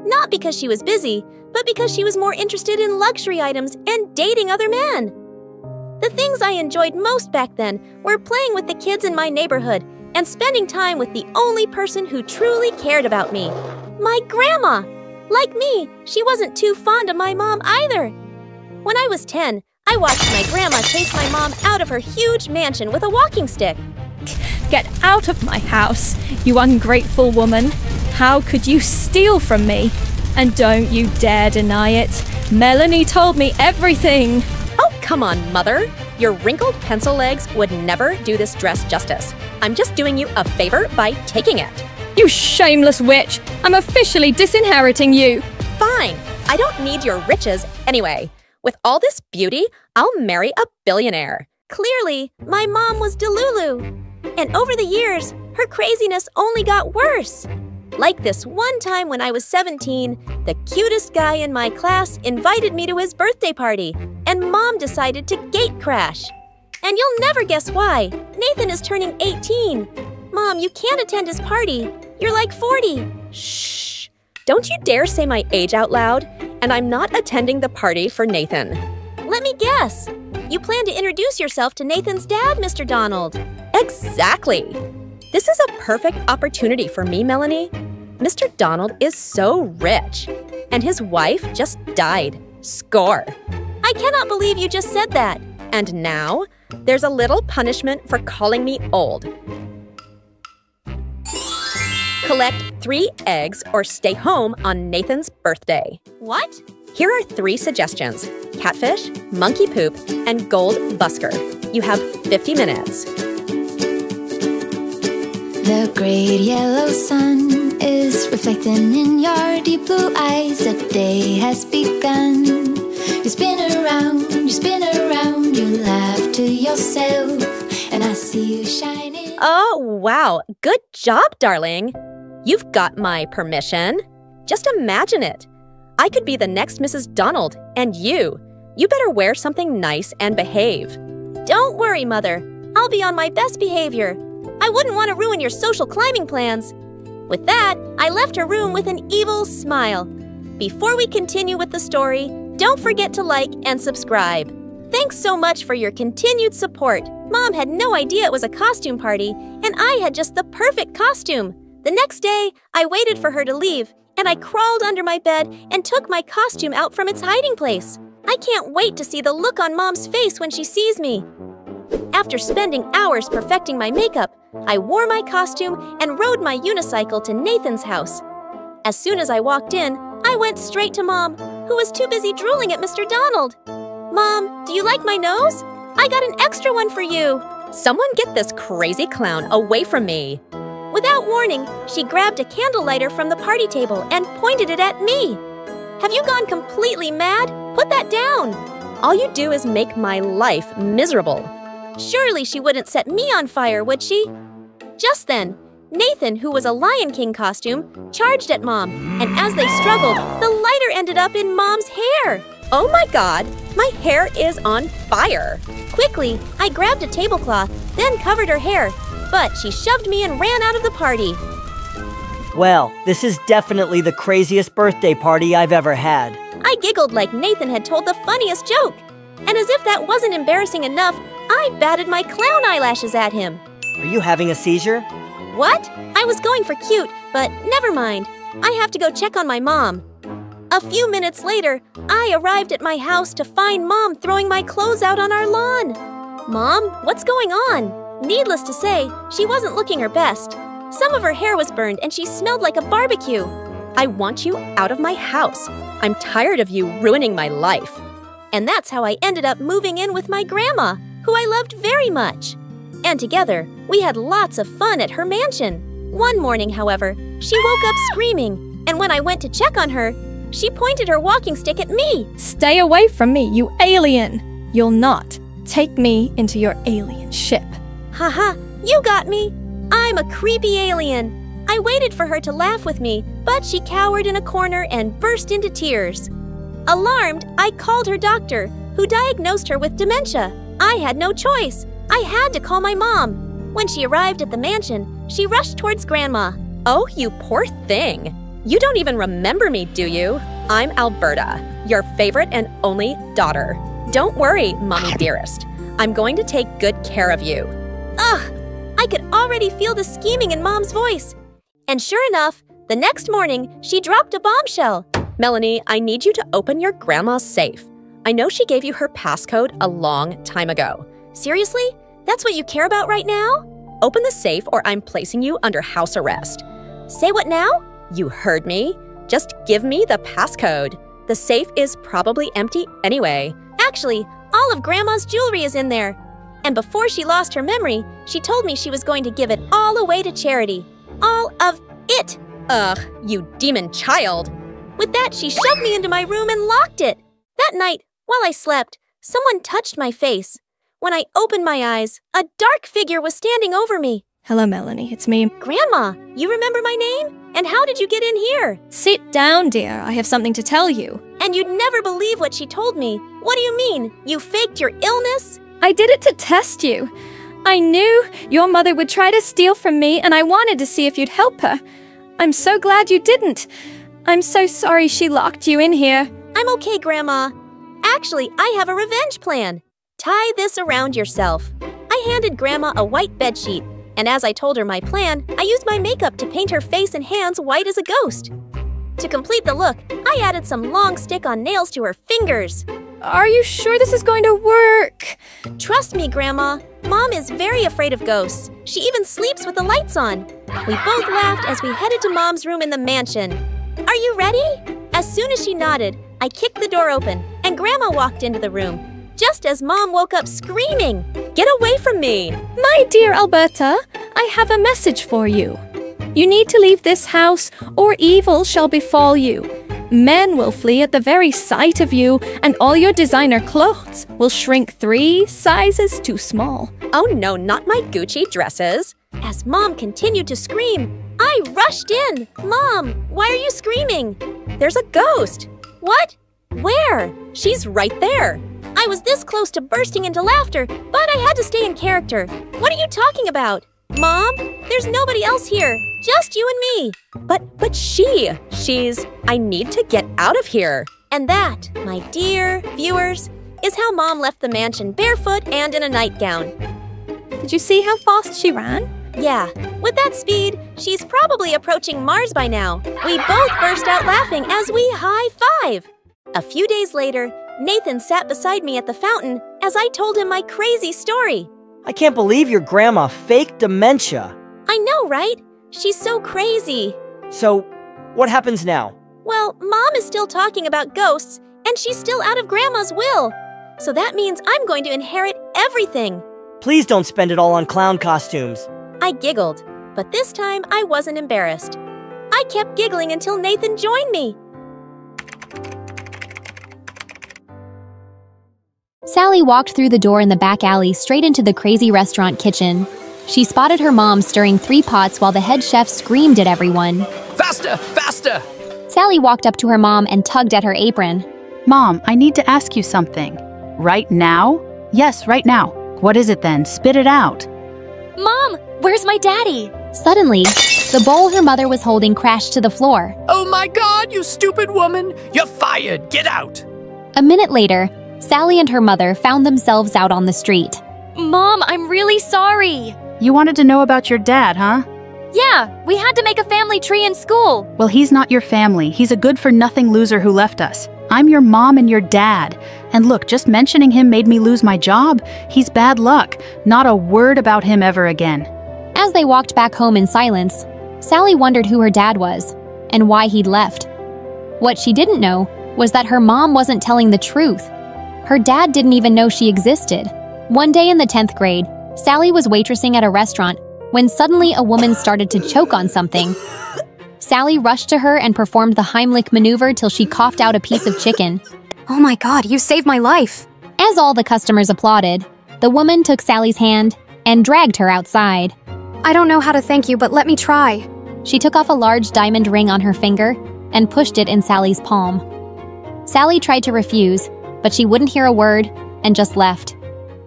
Not because she was busy, but because she was more interested in luxury items and dating other men. The things I enjoyed most back then were playing with the kids in my neighborhood and spending time with the only person who truly cared about me, my grandma. Like me, she wasn't too fond of my mom either. When I was 10, I watched my grandma chase my mom out of her huge mansion with a walking stick. Get out of my house, you ungrateful woman. How could you steal from me? And don't you dare deny it. Melanie told me everything. Oh, come on, Mother. Your wrinkled pencil legs would never do this dress justice. I'm just doing you a favor by taking it. You shameless witch! I'm officially disinheriting you! Fine. I don't need your riches anyway. With all this beauty, I'll marry a billionaire. Clearly, my mom was delulu. And over the years, her craziness only got worse. Like this one time when I was 17, the cutest guy in my class invited me to his birthday party, and Mom decided to gate crash. And you'll never guess why. Nathan is turning 18. Mom, you can't attend his party. You're like 40. Shh. Don't you dare say my age out loud, and I'm not attending the party for Nathan. Let me guess. You plan to introduce yourself to Nathan's dad, Mr. Donald. Exactly. This is a perfect opportunity for me, Melanie. Mr. Donald is so rich, and his wife just died. Score. I cannot believe you just said that. And now, there's a little punishment for calling me old. Collect 3 eggs or stay home on Nathan's birthday. What? Here are 3 suggestions: catfish, monkey poop, and gold busker. You have 50 minutes. The great yellow sun is reflecting in your deep blue eyes. The day has begun. You spin around, you laugh to yourself, and I see you shining. Oh, wow. Good job, darling. You've got my permission. Just imagine it. I could be the next Mrs. Donald, and you better wear something nice and behave. Don't worry, Mother. I'll be on my best behavior. I wouldn't want to ruin your social climbing plans. With that, I left her room with an evil smile. Before we continue with the story, don't forget to like and subscribe. Thanks so much for your continued support. Mom had no idea it was a costume party, and I had just the perfect costume. The next day, I waited for her to leave, and I crawled under my bed and took my costume out from its hiding place. I can't wait to see the look on Mom's face when she sees me. After spending hours perfecting my makeup, I wore my costume and rode my unicycle to Nathan's house. As soon as I walked in, I went straight to Mom, who was too busy drooling at Mr. Donald. Mom, do you like my nose? I got an extra one for you. Someone get this crazy clown away from me. Without warning, she grabbed a candle lighter from the party table and pointed it at me. Have you gone completely mad? Put that down. All you do is make my life miserable. Surely she wouldn't set me on fire, would she? Just then, Nathan, who was a Lion King costume, charged at Mom, and as they struggled, the lighter ended up in Mom's hair. Oh my God, my hair is on fire. Quickly, I grabbed a tablecloth, then covered her hair, but she shoved me and ran out of the party. Well, this is definitely the craziest birthday party I've ever had. I giggled like Nathan had told the funniest joke. And as if that wasn't embarrassing enough, I batted my clown eyelashes at him. Are you having a seizure? What? I was going for cute, but never mind. I have to go check on my mom. A few minutes later, I arrived at my house to find Mom throwing my clothes out on our lawn. Mom, what's going on? Needless to say, she wasn't looking her best. Some of her hair was burned and she smelled like a barbecue. I want you out of my house. I'm tired of you ruining my life. And that's how I ended up moving in with my grandma, who I loved very much. And together, we had lots of fun at her mansion. One morning, however, she woke up screaming, and when I went to check on her, she pointed her walking stick at me. Stay away from me, you alien! You'll not take me into your alien ship. Haha, you got me! I'm a creepy alien. I waited for her to laugh with me, but she cowered in a corner and burst into tears. Alarmed, I called her doctor, who diagnosed her with dementia. I had no choice. I had to call my mom. When she arrived at the mansion, she rushed towards Grandma. Oh, you poor thing. You don't even remember me, do you? I'm Alberta, your favorite and only daughter. Don't worry, Mommy dearest. I'm going to take good care of you. Ugh! I could already feel the scheming in Mom's voice. And sure enough, the next morning, she dropped a bombshell. Melanie, I need you to open your grandma's safe. I know she gave you her passcode a long time ago. Seriously? That's what you care about right now? Open the safe or I'm placing you under house arrest. Say what now? You heard me. Just give me the passcode. The safe is probably empty anyway. Actually, all of Grandma's jewelry is in there. And before she lost her memory, she told me she was going to give it all away to charity. All of it. Ugh, you demon child. With that, she shoved me into my room and locked it. That night, while I slept, someone touched my face. When I opened my eyes, a dark figure was standing over me. Hello, Melanie, it's me. Grandma, you remember my name? And how did you get in here? Sit down, dear. I have something to tell you. And you'd never believe what she told me. What do you mean? You faked your illness? I did it to test you. I knew your mother would try to steal from me, and I wanted to see if you'd help her. I'm so glad you didn't. I'm so sorry she locked you in here. I'm okay, Grandma. Actually, I have a revenge plan. Tie this around yourself. I handed Grandma a white bedsheet, and as I told her my plan, I used my makeup to paint her face and hands white as a ghost. To complete the look, I added some long stick-on nails to her fingers. Are you sure this is going to work? Trust me, Grandma. Mom is very afraid of ghosts. She even sleeps with the lights on. We both laughed as we headed to Mom's room in the mansion. Are you ready? As soon as she nodded, I kicked the door open, and Grandma walked into the room, just as Mom woke up screaming, "Get away from me!" My dear Alberta, I have a message for you. You need to leave this house, or evil shall befall you. Men will flee at the very sight of you, and all your designer clothes will shrink 3 sizes too small. Oh no, not my Gucci dresses. As Mom continued to scream, I rushed in. Mom, why are you screaming? There's a ghost. What? Where? She's right there. I was this close to bursting into laughter, but I had to stay in character. What are you talking about? Mom, there's nobody else here. Just you and me. But she's... I need to get out of here. And that, my dear viewers, is how Mom left the mansion barefoot and in a nightgown. Did you see how fast she ran? Yeah, with that speed, she's probably approaching Mars by now. We both burst out laughing as we high-five. A few days later, Nathan sat beside me at the fountain as I told him my crazy story. I can't believe your grandma faked dementia. I know, right? She's so crazy. So, what happens now? Well, Mom is still talking about ghosts, and she's still out of Grandma's will. So that means I'm going to inherit everything. Please don't spend it all on clown costumes. I giggled, but this time I wasn't embarrassed. I kept giggling until Nathan joined me. Sally walked through the door in the back alley straight into the crazy restaurant kitchen. She spotted her mom stirring 3 pots while the head chef screamed at everyone. Faster! Faster! Sally walked up to her mom and tugged at her apron. Mom, I need to ask you something. Right now? Yes, right now. What is it then? Spit it out. Mom, where's my daddy? Suddenly, the bowl her mother was holding crashed to the floor. Oh my God, you stupid woman! You're fired! Get out! A minute later, Sally and her mother found themselves out on the street. Mom, I'm really sorry. You wanted to know about your dad, huh? Yeah, we had to make a family tree in school. Well, he's not your family. He's a good-for-nothing loser who left us. I'm your mom and your dad. And look, just mentioning him made me lose my job. He's bad luck. Not a word about him ever again. As they walked back home in silence, Sally wondered who her dad was and why he'd left. What she didn't know was that her mom wasn't telling the truth. Her dad didn't even know she existed. One day in the 10th grade, Sally was waitressing at a restaurant when suddenly a woman started to choke on something. Sally rushed to her and performed the Heimlich maneuver till she coughed out a piece of chicken. Oh my God, you saved my life! As all the customers applauded, the woman took Sally's hand and dragged her outside. I don't know how to thank you, but let me try. She took off a large diamond ring on her finger and pushed it in Sally's palm. Sally tried to refuse, but she wouldn't hear a word and just left.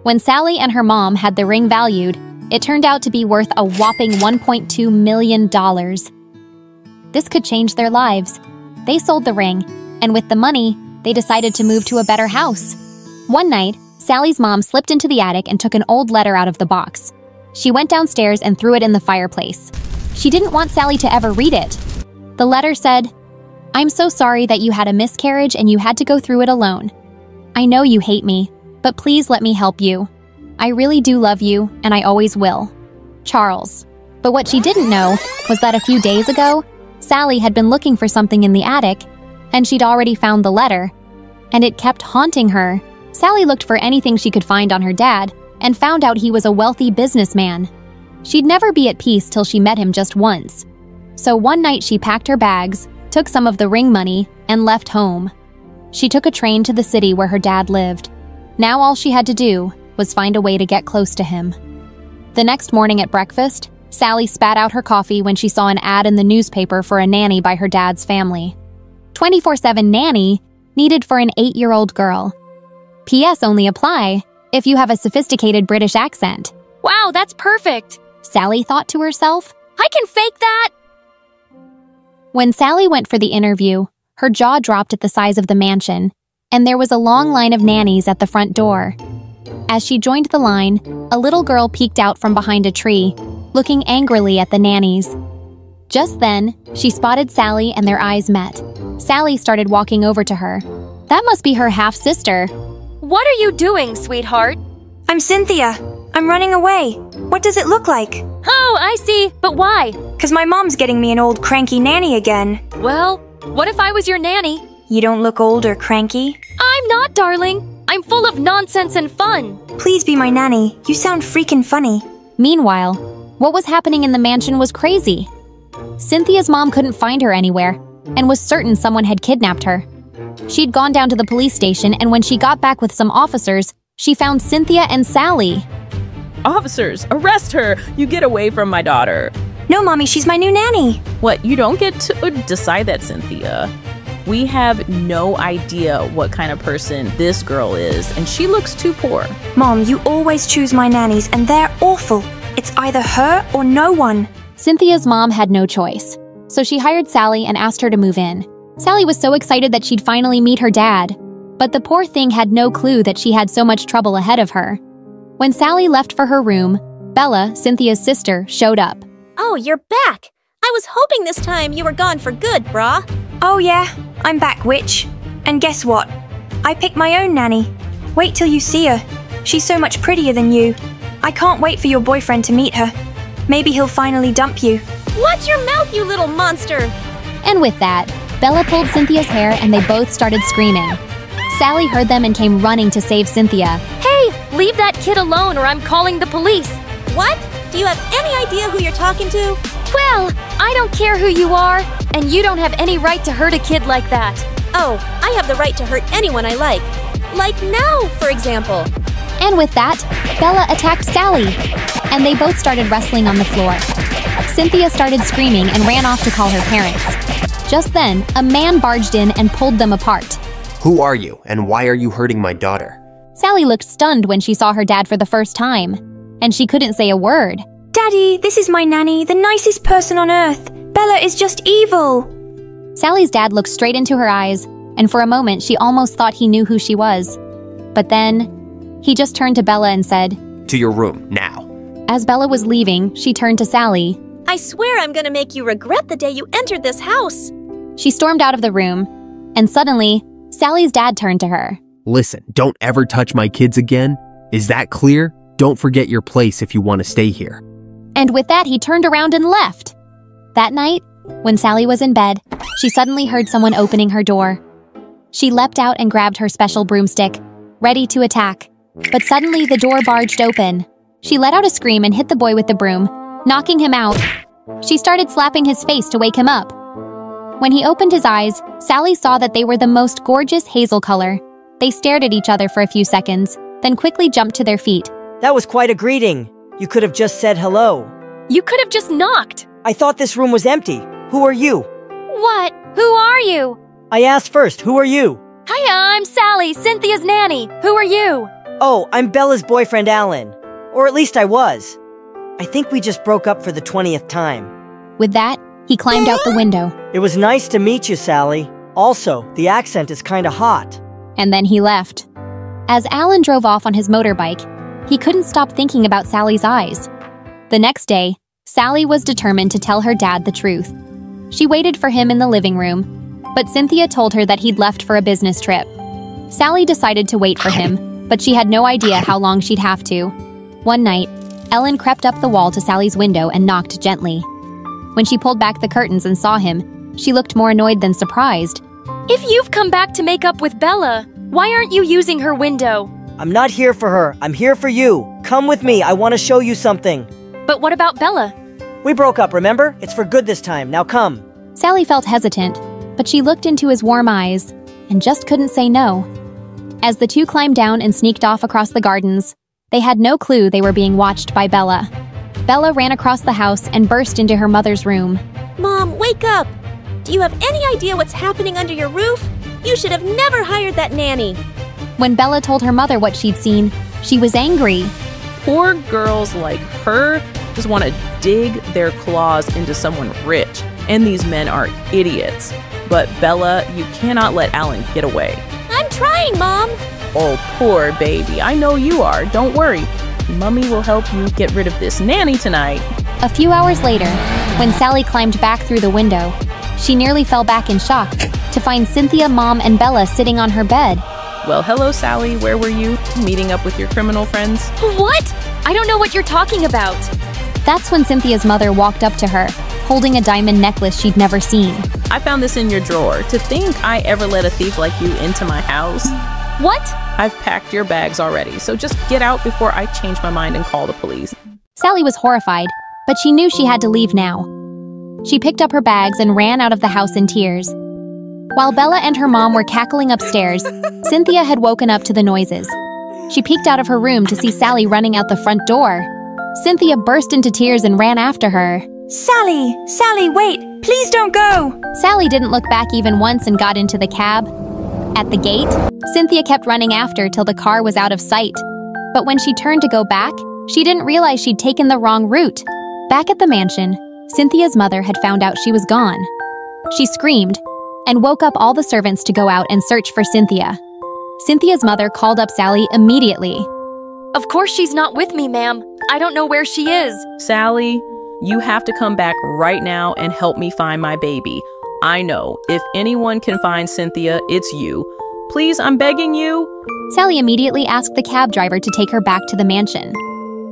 When Sally and her mom had the ring valued, it turned out to be worth a whopping $1.2 million. This could change their lives. They sold the ring, and with the money, they decided to move to a better house. One night, Sally's mom slipped into the attic and took an old letter out of the box. She went downstairs and threw it in the fireplace. She didn't want Sally to ever read it. The letter said, "I'm so sorry that you had a miscarriage and you had to go through it alone. I know you hate me, but please let me help you. I really do love you, and I always will. Charles." But what she didn't know was that a few days ago, Sally had been looking for something in the attic, and she'd already found the letter, and it kept haunting her. Sally looked for anything she could find on her dad and found out he was a wealthy businessman. She'd never be at peace till she met him just once. So one night she packed her bags, took some of the ring money, and left home. She took a train to the city where her dad lived. Now all she had to do was find a way to get close to him. The next morning at breakfast, Sally spat out her coffee when she saw an ad in the newspaper for a nanny by her dad's family. 24/7 nanny needed for an 8-year-old girl. PS only apply if you have a sophisticated British accent. Wow, that's perfect. Sally thought to herself. I can fake that. When Sally went for the interview, her jaw dropped at the size of the mansion, and there was a long line of nannies at the front door. As she joined the line, a little girl peeked out from behind a tree, looking angrily at the nannies. Just then, she spotted Sally and their eyes met. Sally started walking over to her. That must be her half-sister. What are you doing, sweetheart? I'm Cynthia. I'm running away. What does it look like? Oh, I see. But why? 'Cause my mom's getting me an old cranky nanny again. Well, what if I was your nanny? You don't look old or cranky. I'm not, darling. I'm full of nonsense and fun. Please be my nanny. You sound freaking funny. Meanwhile, what was happening in the mansion was crazy. Cynthia's mom couldn't find her anywhere and was certain someone had kidnapped her. She'd gone down to the police station, and when she got back with some officers, she found Cynthia and Sally. Officers, arrest her! You get away from my daughter. No, Mommy, she's my new nanny. What, you don't get to decide that, Cynthia. We have no idea what kind of person this girl is, and she looks too poor. Mom, you always choose my nannies, and they're awful. It's either her or no one. Cynthia's mom had no choice, so she hired Sally and asked her to move in. Sally was so excited that she'd finally meet her dad, but the poor thing had no clue that she had so much trouble ahead of her. When Sally left for her room, Bella, Cynthia's sister, showed up. Oh, you're back! I was hoping this time you were gone for good, brah. Oh yeah, I'm back, witch. And guess what? I picked my own nanny. Wait till you see her. She's so much prettier than you. I can't wait for your boyfriend to meet her. Maybe he'll finally dump you. Watch your mouth, you little monster! And with that, Bella pulled Cynthia's hair and they both started screaming. Sally heard them and came running to save Cynthia. Hey, leave that kid alone or I'm calling the police. What? Do you have any idea who you're talking to? Well, I don't care who you are, and you don't have any right to hurt a kid like that. Oh, I have the right to hurt anyone I like. Like now, for example. And with that, Bella attacked Sally, and they both started wrestling on the floor. Cynthia started screaming and ran off to call her parents. Just then, a man barged in and pulled them apart. Who are you, and why are you hurting my daughter? Sally looked stunned when she saw her dad for the first time, and she couldn't say a word. Daddy, this is my nanny, the nicest person on earth. Bella is just evil. Sally's dad looked straight into her eyes, and for a moment she almost thought he knew who she was. But then, he just turned to Bella and said, "To your room, now." As Bella was leaving, she turned to Sally. I swear I'm gonna make you regret the day you entered this house. She stormed out of the room, and suddenly, Sally's dad turned to her. Listen, don't ever touch my kids again. Is that clear? Don't forget your place if you want to stay here. And with that, he turned around and left. That night, when Sally was in bed, she suddenly heard someone opening her door. She leapt out and grabbed her special broomstick, ready to attack. But suddenly, the door barged open. She let out a scream and hit the boy with the broom, knocking him out. She started slapping his face to wake him up. When he opened his eyes, Sally saw that they were the most gorgeous hazel color. They stared at each other for a few seconds, then quickly jumped to their feet. That was quite a greeting. You could have just said hello. You could have just knocked. I thought this room was empty. Who are you? What? Who are you? I asked first, who are you? Hiya, I'm Sally, Cynthia's nanny. Who are you? Oh, I'm Bella's boyfriend, Alan. Or at least I was. I think we just broke up for the 20th time. With that, he climbed out the window. It was nice to meet you, Sally. Also, the accent is kinda hot. And then he left. As Alan drove off on his motorbike, he couldn't stop thinking about Sally's eyes. The next day, Sally was determined to tell her dad the truth. She waited for him in the living room, but Cynthia told her that he'd left for a business trip. Sally decided to wait for him, but she had no idea how long she'd have to. One night, Ellen crept up the wall to Sally's window and knocked gently. When she pulled back the curtains and saw him, she looked more annoyed than surprised. If you've come back to make up with Bella, why aren't you using her window? I'm not here for her. I'm here for you. Come with me. I want to show you something. But what about Bella? We broke up, remember? It's for good this time. Now come. Sally felt hesitant, but she looked into his warm eyes and just couldn't say no. As the two climbed down and sneaked off across the gardens, they had no clue they were being watched by Bella. Bella ran across the house and burst into her mother's room. Mom, wake up! Do you have any idea what's happening under your roof? You should have never hired that nanny. When Bella told her mother what she'd seen, she was angry. Poor girls like her just want to dig their claws into someone rich and these men are idiots. But Bella, you cannot let Alan get away. I'm trying, Mom. Oh, poor baby. I know you are. Don't worry. Mommy will help you get rid of this nanny tonight. A few hours later, when Sally climbed back through the window, she nearly fell back in shock to find Cynthia, Mom, and Bella sitting on her bed. Well, hello, Sally. Where were you? Meeting up with your criminal friends? What? I don't know what you're talking about. That's when Cynthia's mother walked up to her, holding a diamond necklace she'd never seen. I found this in your drawer. To think I ever let a thief like you into my house? What? I've packed your bags already, so just get out before I change my mind and call the police. Sally was horrified, but she knew she had to leave now. She picked up her bags and ran out of the house in tears. While Bella and her mom were cackling upstairs, Cynthia had woken up to the noises. She peeked out of her room to see Sally running out the front door. Cynthia burst into tears and ran after her. Sally! Sally, wait! Please don't go! Sally didn't look back even once and got into the cab. At the gate, Cynthia kept running after till the car was out of sight. But when she turned to go back, she didn't realize she'd taken the wrong route. Back at the mansion, Cynthia's mother had found out she was gone. She screamed and woke up all the servants to go out and search for Cynthia. Cynthia's mother called up Sally immediately. Of course she's not with me, ma'am. I don't know where she is. Sally, you have to come back right now and help me find my baby. I know, if anyone can find Cynthia, it's you. Please, I'm begging you. Sally immediately asked the cab driver to take her back to the mansion.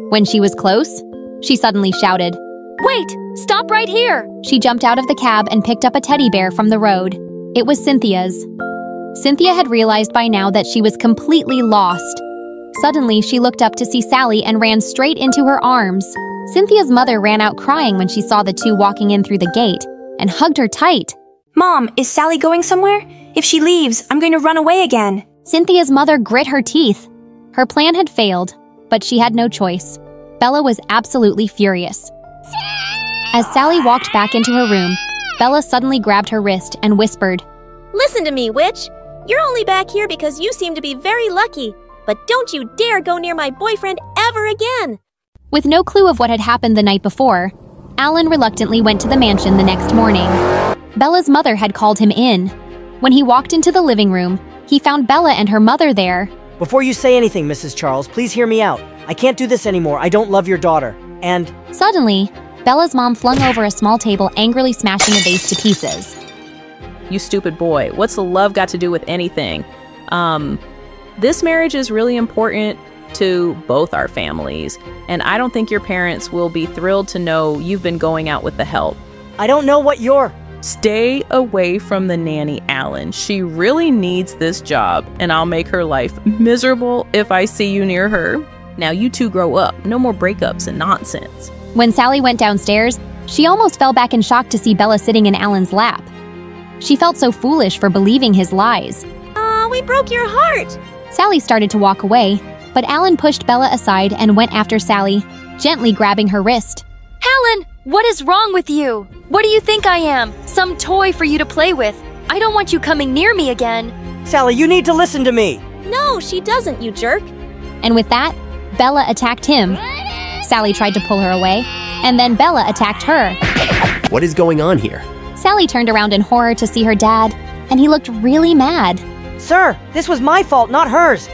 When she was close, she suddenly shouted, "Wait! Stop right here!" She jumped out of the cab and picked up a teddy bear from the road. It was Cynthia's. Cynthia had realized by now that she was completely lost. Suddenly, she looked up to see Sally and ran straight into her arms. Cynthia's mother ran out crying when she saw the two walking in through the gate and hugged her tight. Mom, is Sally going somewhere? If she leaves, I'm going to run away again. Cynthia's mother grit her teeth. Her plan had failed, but she had no choice. Bella was absolutely furious. As Sally walked back into her room, Bella suddenly grabbed her wrist and whispered, Listen to me, witch. You're only back here because you seem to be very lucky. But don't you dare go near my boyfriend ever again! With no clue of what had happened the night before, Alan reluctantly went to the mansion the next morning. Bella's mother had called him in. When he walked into the living room, he found Bella and her mother there. Before you say anything, Mrs. Charles, please hear me out. I can't do this anymore. I don't love your daughter. And... Suddenly, Bella's mom flung over a small table, angrily smashing a vase to pieces. You stupid boy. What's the love got to do with anything? This marriage is really important to both our families, and I don't think your parents will be thrilled to know you've been going out with the help. I don't know what you're... Stay away from the nanny, Alan. She really needs this job, and I'll make her life miserable if I see you near her. Now you two grow up. No more breakups and nonsense. When Sally went downstairs, she almost fell back in shock to see Bella sitting in Alan's lap. She felt so foolish for believing his lies. We broke your heart! Sally started to walk away, but Alan pushed Bella aside and went after Sally, gently grabbing her wrist. Alan, what is wrong with you? What do you think I am? Some toy for you to play with? I don't want you coming near me again. Sally, you need to listen to me. No, she doesn't, you jerk. And with that, Bella attacked him. Sally tried to pull her away, and then Bella attacked her. What is going on here? Sally turned around in horror to see her dad, and he looked really mad. Sir, this was my fault, not hers.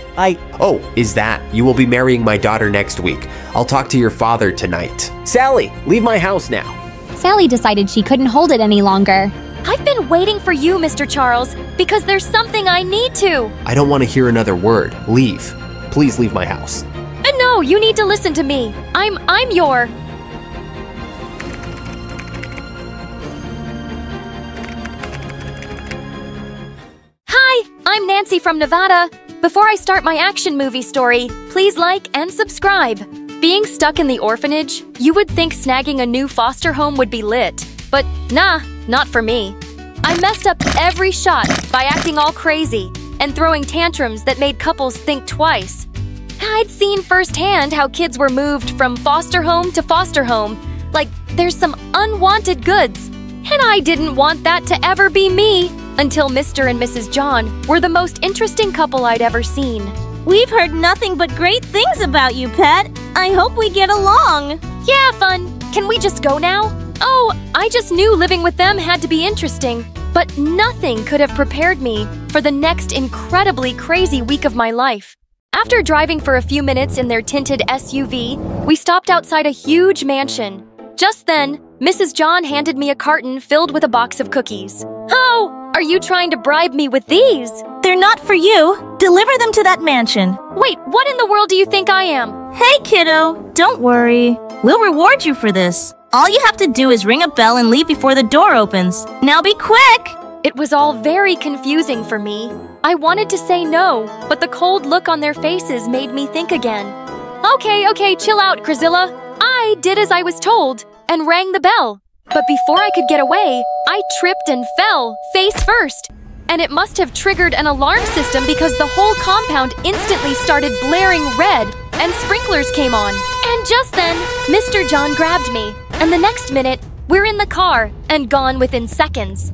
Oh, is that? You will be marrying my daughter next week. I'll talk to your father tonight. Sally, leave my house now. Sally decided she couldn't hold it any longer. I've been waiting for you, Mr. Charles, because there's something I need to. I don't want to hear another word. Leave. Please leave my house. No, you need to listen to me. I'm your... Hi, I'm Nancy from Nevada. Before I start my action movie story, please like and subscribe. Being stuck in the orphanage, you would think snagging a new foster home would be lit. But nah, not for me. I messed up every shot by acting all crazy and throwing tantrums that made couples think twice. I'd seen firsthand how kids were moved from foster home to foster home, like there's some unwanted goods. And I didn't want that to ever be me, until Mr. and Mrs. John were the most interesting couple I'd ever seen. We've heard nothing but great things about you, Pet. I hope we get along. Yeah, fun. Can we just go now? Oh, I just knew living with them had to be interesting, but nothing could have prepared me for the next incredibly crazy week of my life. After driving for a few minutes in their tinted SUV, we stopped outside a huge mansion. Just then, Mrs. John handed me a carton filled with a box of cookies. Oh, are you trying to bribe me with these? They're not for you. Deliver them to that mansion. Wait, what in the world do you think I am? Hey, kiddo, don't worry. We'll reward you for this. All you have to do is ring a bell and leave before the door opens. Now be quick! It was all very confusing for me. I wanted to say no, but the cold look on their faces made me think again. Okay, chill out, Grazilla. I did as I was told and rang the bell. But before I could get away, I tripped and fell, face first. And it must have triggered an alarm system because the whole compound instantly started blaring red and sprinklers came on. And just then, Mr. John grabbed me. And the next minute, we're in the car and gone within seconds.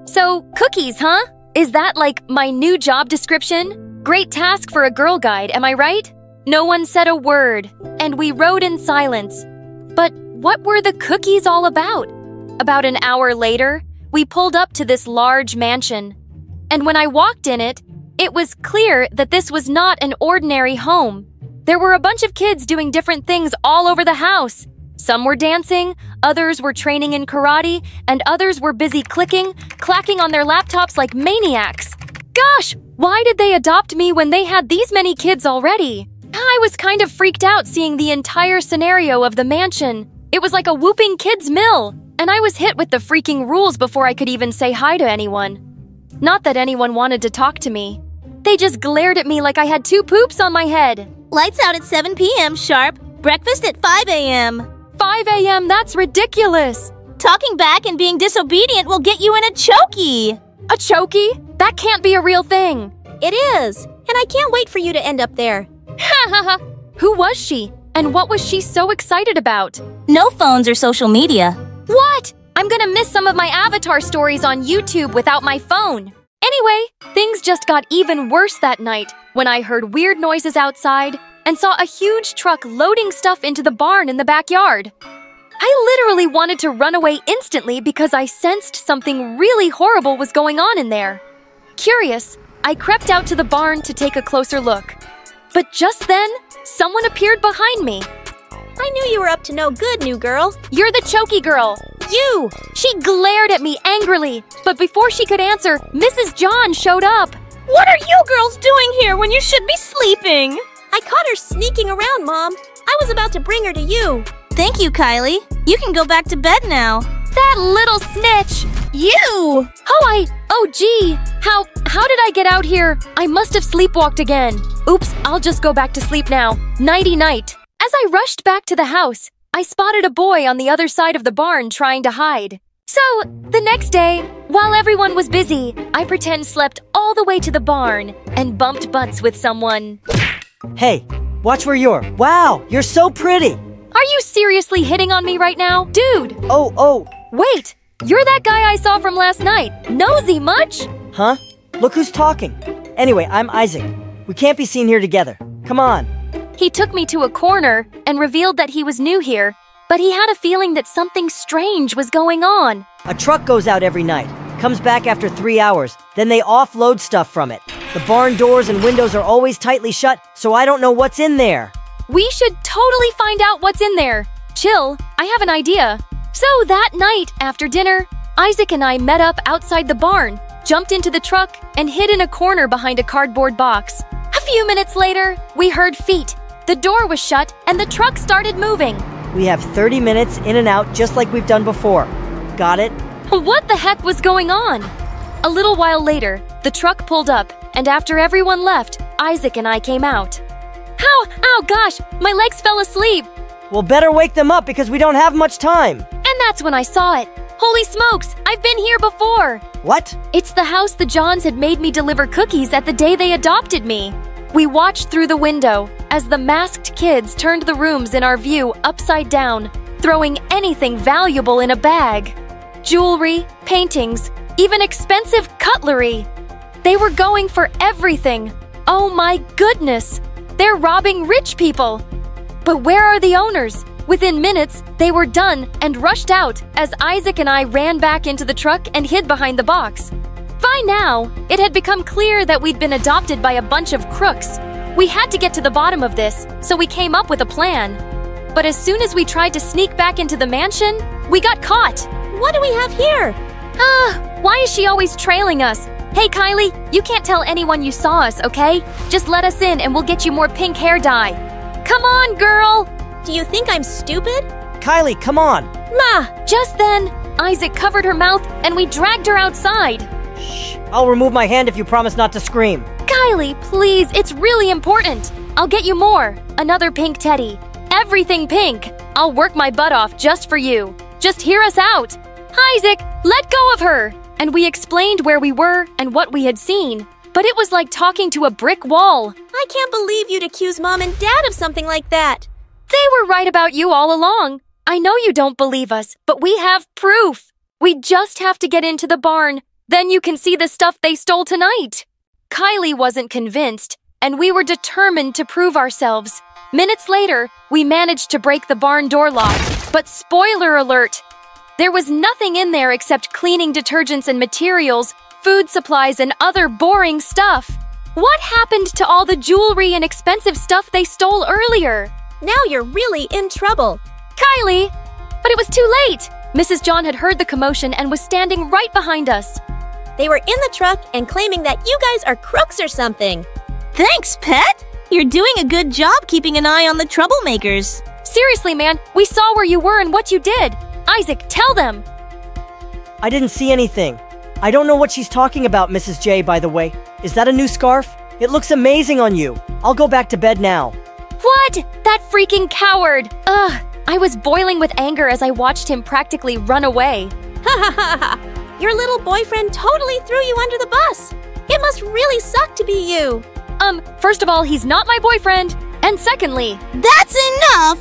So cookies, huh? Is that like my new job description? Great task for a girl guide, am I right? No one said a word, and we rode in silence. But what were the cookies all about? About an hour later, we pulled up to this large mansion. And when I walked in it, it was clear that this was not an ordinary home. There were a bunch of kids doing different things all over the house. Some were dancing, others were training in karate, and others were busy clacking on their laptops like maniacs. Gosh, why did they adopt me when they had these many kids already? I was kind of freaked out seeing the entire scenario of the mansion. It was like a whooping kids' mill, and I was hit with the freaking rules before I could even say hi to anyone. Not that anyone wanted to talk to me. They just glared at me like I had 2 poops on my head. Lights out at 7 p.m. sharp. Breakfast at 5 a.m. 5 a.m., that's ridiculous. Talking back and being disobedient will get you in a chokey. A chokey? That can't be a real thing. It is, and I can't wait for you to end up there. Ha ha ha! Who was she? And what was she so excited about? No phones or social media. What? I'm gonna miss some of my avatar stories on YouTube without my phone. Anyway, things just got even worse that night when I heard weird noises outside and saw a huge truck loading stuff into the barn in the backyard. I literally wanted to run away instantly because I sensed something really horrible was going on in there. Curious, I crept out to the barn to take a closer look. But just then, someone appeared behind me. I knew you were up to no good, new girl. You're the chokey girl. You! She glared at me angrily, but before she could answer, Mrs. John showed up. What are you girls doing here when you should be sleeping? I caught her sneaking around, Mom. I was about to bring her to you. Thank you, Kylie. You can go back to bed now. That little snitch! You! Oh gee! How did I get out here? I must have sleepwalked again. Oops, I'll just go back to sleep now. Nighty-night. As I rushed back to the house, I spotted a boy on the other side of the barn trying to hide. So, the next day, while everyone was busy, I pretend slept all the way to the barn and bumped butts with someone. Hey, watch where you're. Wow, you're so pretty. Are you seriously hitting on me right now? Dude! Oh. Wait, you're that guy I saw from last night. Nosy much? Huh? Look who's talking. Anyway, I'm Isaac. We can't be seen here together. Come on. He took me to a corner and revealed that he was new here, but he had a feeling that something strange was going on. A truck goes out every night, comes back after 3 hours, then they offload stuff from it. The barn doors and windows are always tightly shut, so I don't know what's in there. We should totally find out what's in there. Chill, I have an idea. So that night, after dinner, Isaac and I met up outside the barn, jumped into the truck, and hid in a corner behind a cardboard box. A few minutes later, we heard feet. The door was shut, and the truck started moving. We have 30 minutes in and out just like we've done before. Got it? What the heck was going on? A little while later, the truck pulled up, and after everyone left, Isaac and I came out. Ow, gosh, my legs fell asleep. Well, better wake them up because we don't have much time. And that's when I saw it. Holy smokes, I've been here before. What? It's the house the Johns had made me deliver cookies at the day they adopted me. We watched through the window as the masked kids turned the rooms in our view upside down, throwing anything valuable in a bag. Jewelry, paintings, even expensive cutlery. They were going for everything. Oh my goodness! They're robbing rich people. But where are the owners? Within minutes, they were done and rushed out as Isaac and I ran back into the truck and hid behind the box. By now, it had become clear that we'd been adopted by a bunch of crooks. We had to get to the bottom of this, so we came up with a plan. But as soon as we tried to sneak back into the mansion, we got caught. What do we have here? Why is she always trailing us? Hey, Kylie, you can't tell anyone you saw us, okay? Just let us in and we'll get you more pink hair dye. Come on, girl! Do you think I'm stupid? Kylie, come on! Ma! Just then, Isaac covered her mouth and we dragged her outside. Shh! I'll remove my hand if you promise not to scream. Kylie, please, it's really important. I'll get you more. Another pink teddy. Everything pink. I'll work my butt off just for you. Just hear us out. Isaac, let go of her. And we explained where we were and what we had seen. But it was like talking to a brick wall. I can't believe you'd accuse Mom and Dad of something like that. They were right about you all along. I know you don't believe us, but we have proof. We just have to get into the barn. Then you can see the stuff they stole tonight. Kylie wasn't convinced, and we were determined to prove ourselves. Minutes later, we managed to break the barn door lock. But spoiler alert! There was nothing in there except cleaning detergents and materials, food supplies, and other boring stuff. What happened to all the jewelry and expensive stuff they stole earlier? Now you're really in trouble. Kylie! But it was too late! Mrs. John had heard the commotion and was standing right behind us. They were in the truck and claiming that you guys are crooks or something. Thanks, Pet! You're doing a good job keeping an eye on the troublemakers. Seriously, man, we saw where you were and what you did. Isaac, tell them! I didn't see anything. I don't know what she's talking about, Mrs. J, by the way. Is that a new scarf? It looks amazing on you. I'll go back to bed now. What? That freaking coward! Ugh, I was boiling with anger as I watched him practically run away. Ha ha ha ha! Your little boyfriend totally threw you under the bus. It must really suck to be you. First of all, he's not my boyfriend. And secondly... That's enough!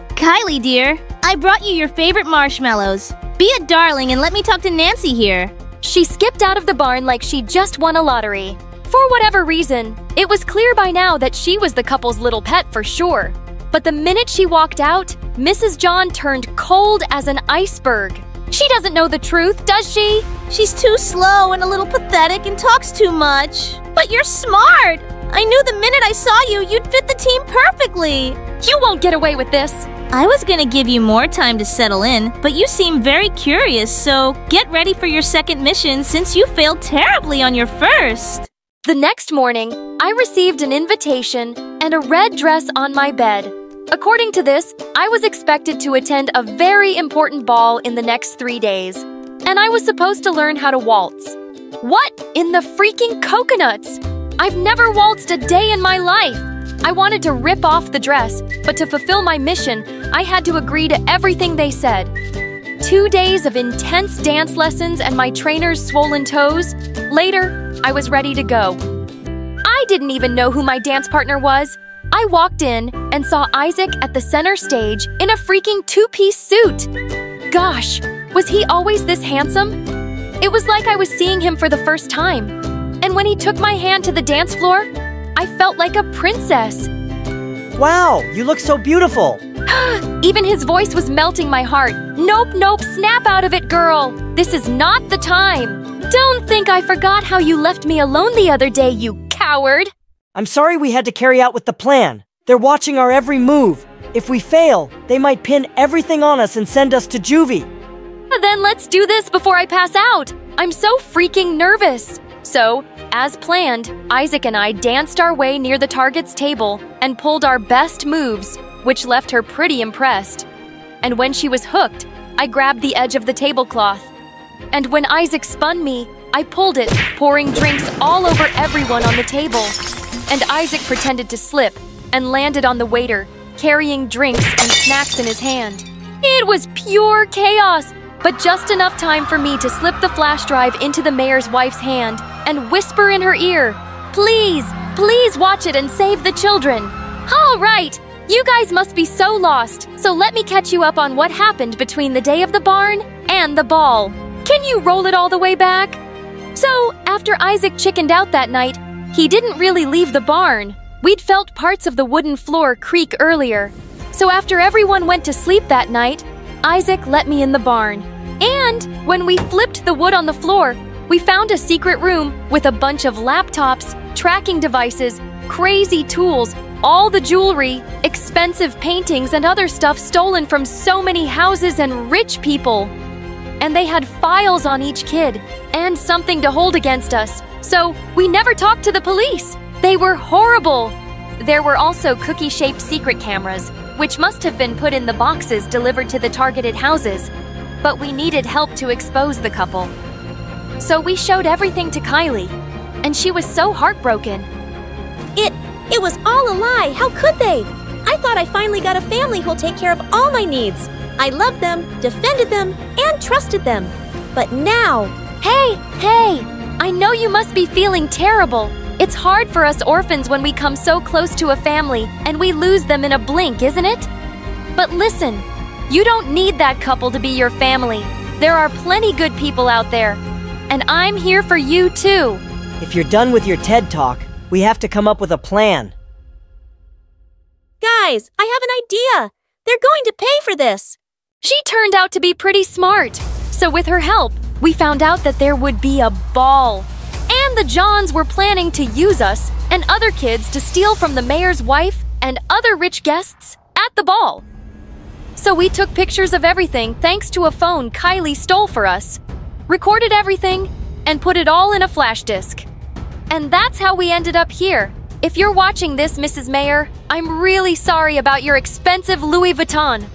Kylie, dear, I brought you your favorite marshmallows. Be a darling and let me talk to Nancy here. She skipped out of the barn like she just won a lottery. For whatever reason, it was clear by now that she was the couple's little pet for sure. But the minute she walked out, Mrs. John turned cold as an iceberg. She doesn't know the truth, does she? She's too slow and a little pathetic and talks too much. But you're smart! I knew the minute I saw you, you'd fit the team perfectly. You won't get away with this. I was gonna give you more time to settle in, but you seem very curious, so get ready for your second mission since you failed terribly on your first. The next morning, I received an invitation and a red dress on my bed. According to this, I was expected to attend a very important ball in the next 3 days, and I was supposed to learn how to waltz. What in the freaking coconuts? I've never waltzed a day in my life. I wanted to rip off the dress, but to fulfill my mission, I had to agree to everything they said. 2 days of intense dance lessons and my trainer's swollen toes. Later, I was ready to go. I didn't even know who my dance partner was. I walked in and saw Isaac at the center stage in a freaking 2-piece suit. Gosh, was he always this handsome? It was like I was seeing him for the first time. And when he took my hand to the dance floor, I felt like a princess. Wow, you look so beautiful. Even his voice was melting my heart. Nope, nope, snap out of it, girl. This is not the time. Don't think I forgot how you left me alone the other day, you coward. I'm sorry we had to carry out with the plan. They're watching our every move. If we fail, they might pin everything on us and send us to juvie. Then let's do this before I pass out. I'm so freaking nervous. So, as planned, Isaac and I danced our way near the target's table and pulled our best moves, which left her pretty impressed. And when she was hooked, I grabbed the edge of the tablecloth. And when Isaac spun me, I pulled it, pouring drinks all over everyone on the table. And Isaac pretended to slip and landed on the waiter, carrying drinks and snacks in his hand. It was pure chaos, but just enough time for me to slip the flash drive into the mayor's wife's hand and whisper in her ear, "Please, please watch it and save the children." All right, you guys must be so lost, so let me catch you up on what happened between the day of the barn and the ball. Can you roll it all the way back? So, after Isaac chickened out that night, he didn't really leave the barn. We'd felt parts of the wooden floor creak earlier. So after everyone went to sleep that night, Isaac let me in the barn. And when we flipped the wood on the floor, we found a secret room with a bunch of laptops, tracking devices, crazy tools, all the jewelry, expensive paintings, and other stuff stolen from so many houses and rich people. And they had files on each kid and something to hold against us. So we never talked to the police. They were horrible. There were also cookie-shaped secret cameras, which must have been put in the boxes delivered to the targeted houses. But we needed help to expose the couple. So we showed everything to Kylie, and she was so heartbroken. It was all a lie. How could they? I thought I finally got a family who'll take care of all my needs. I loved them, defended them, and trusted them. But now... Hey! I know you must be feeling terrible. It's hard for us orphans when we come so close to a family and we lose them in a blink, isn't it? But listen, you don't need that couple to be your family. There are plenty good people out there. And I'm here for you too. If you're done with your TED Talk, we have to come up with a plan. Guys, I have an idea. They're going to pay for this. She turned out to be pretty smart. So with her help, we found out that there would be a ball. And the Johns were planning to use us and other kids to steal from the mayor's wife and other rich guests at the ball. So we took pictures of everything thanks to a phone Kylie stole for us, recorded everything, and put it all in a flash disk. And that's how we ended up here. If you're watching this, Mrs. Mayor, I'm really sorry about your expensive Louis Vuitton.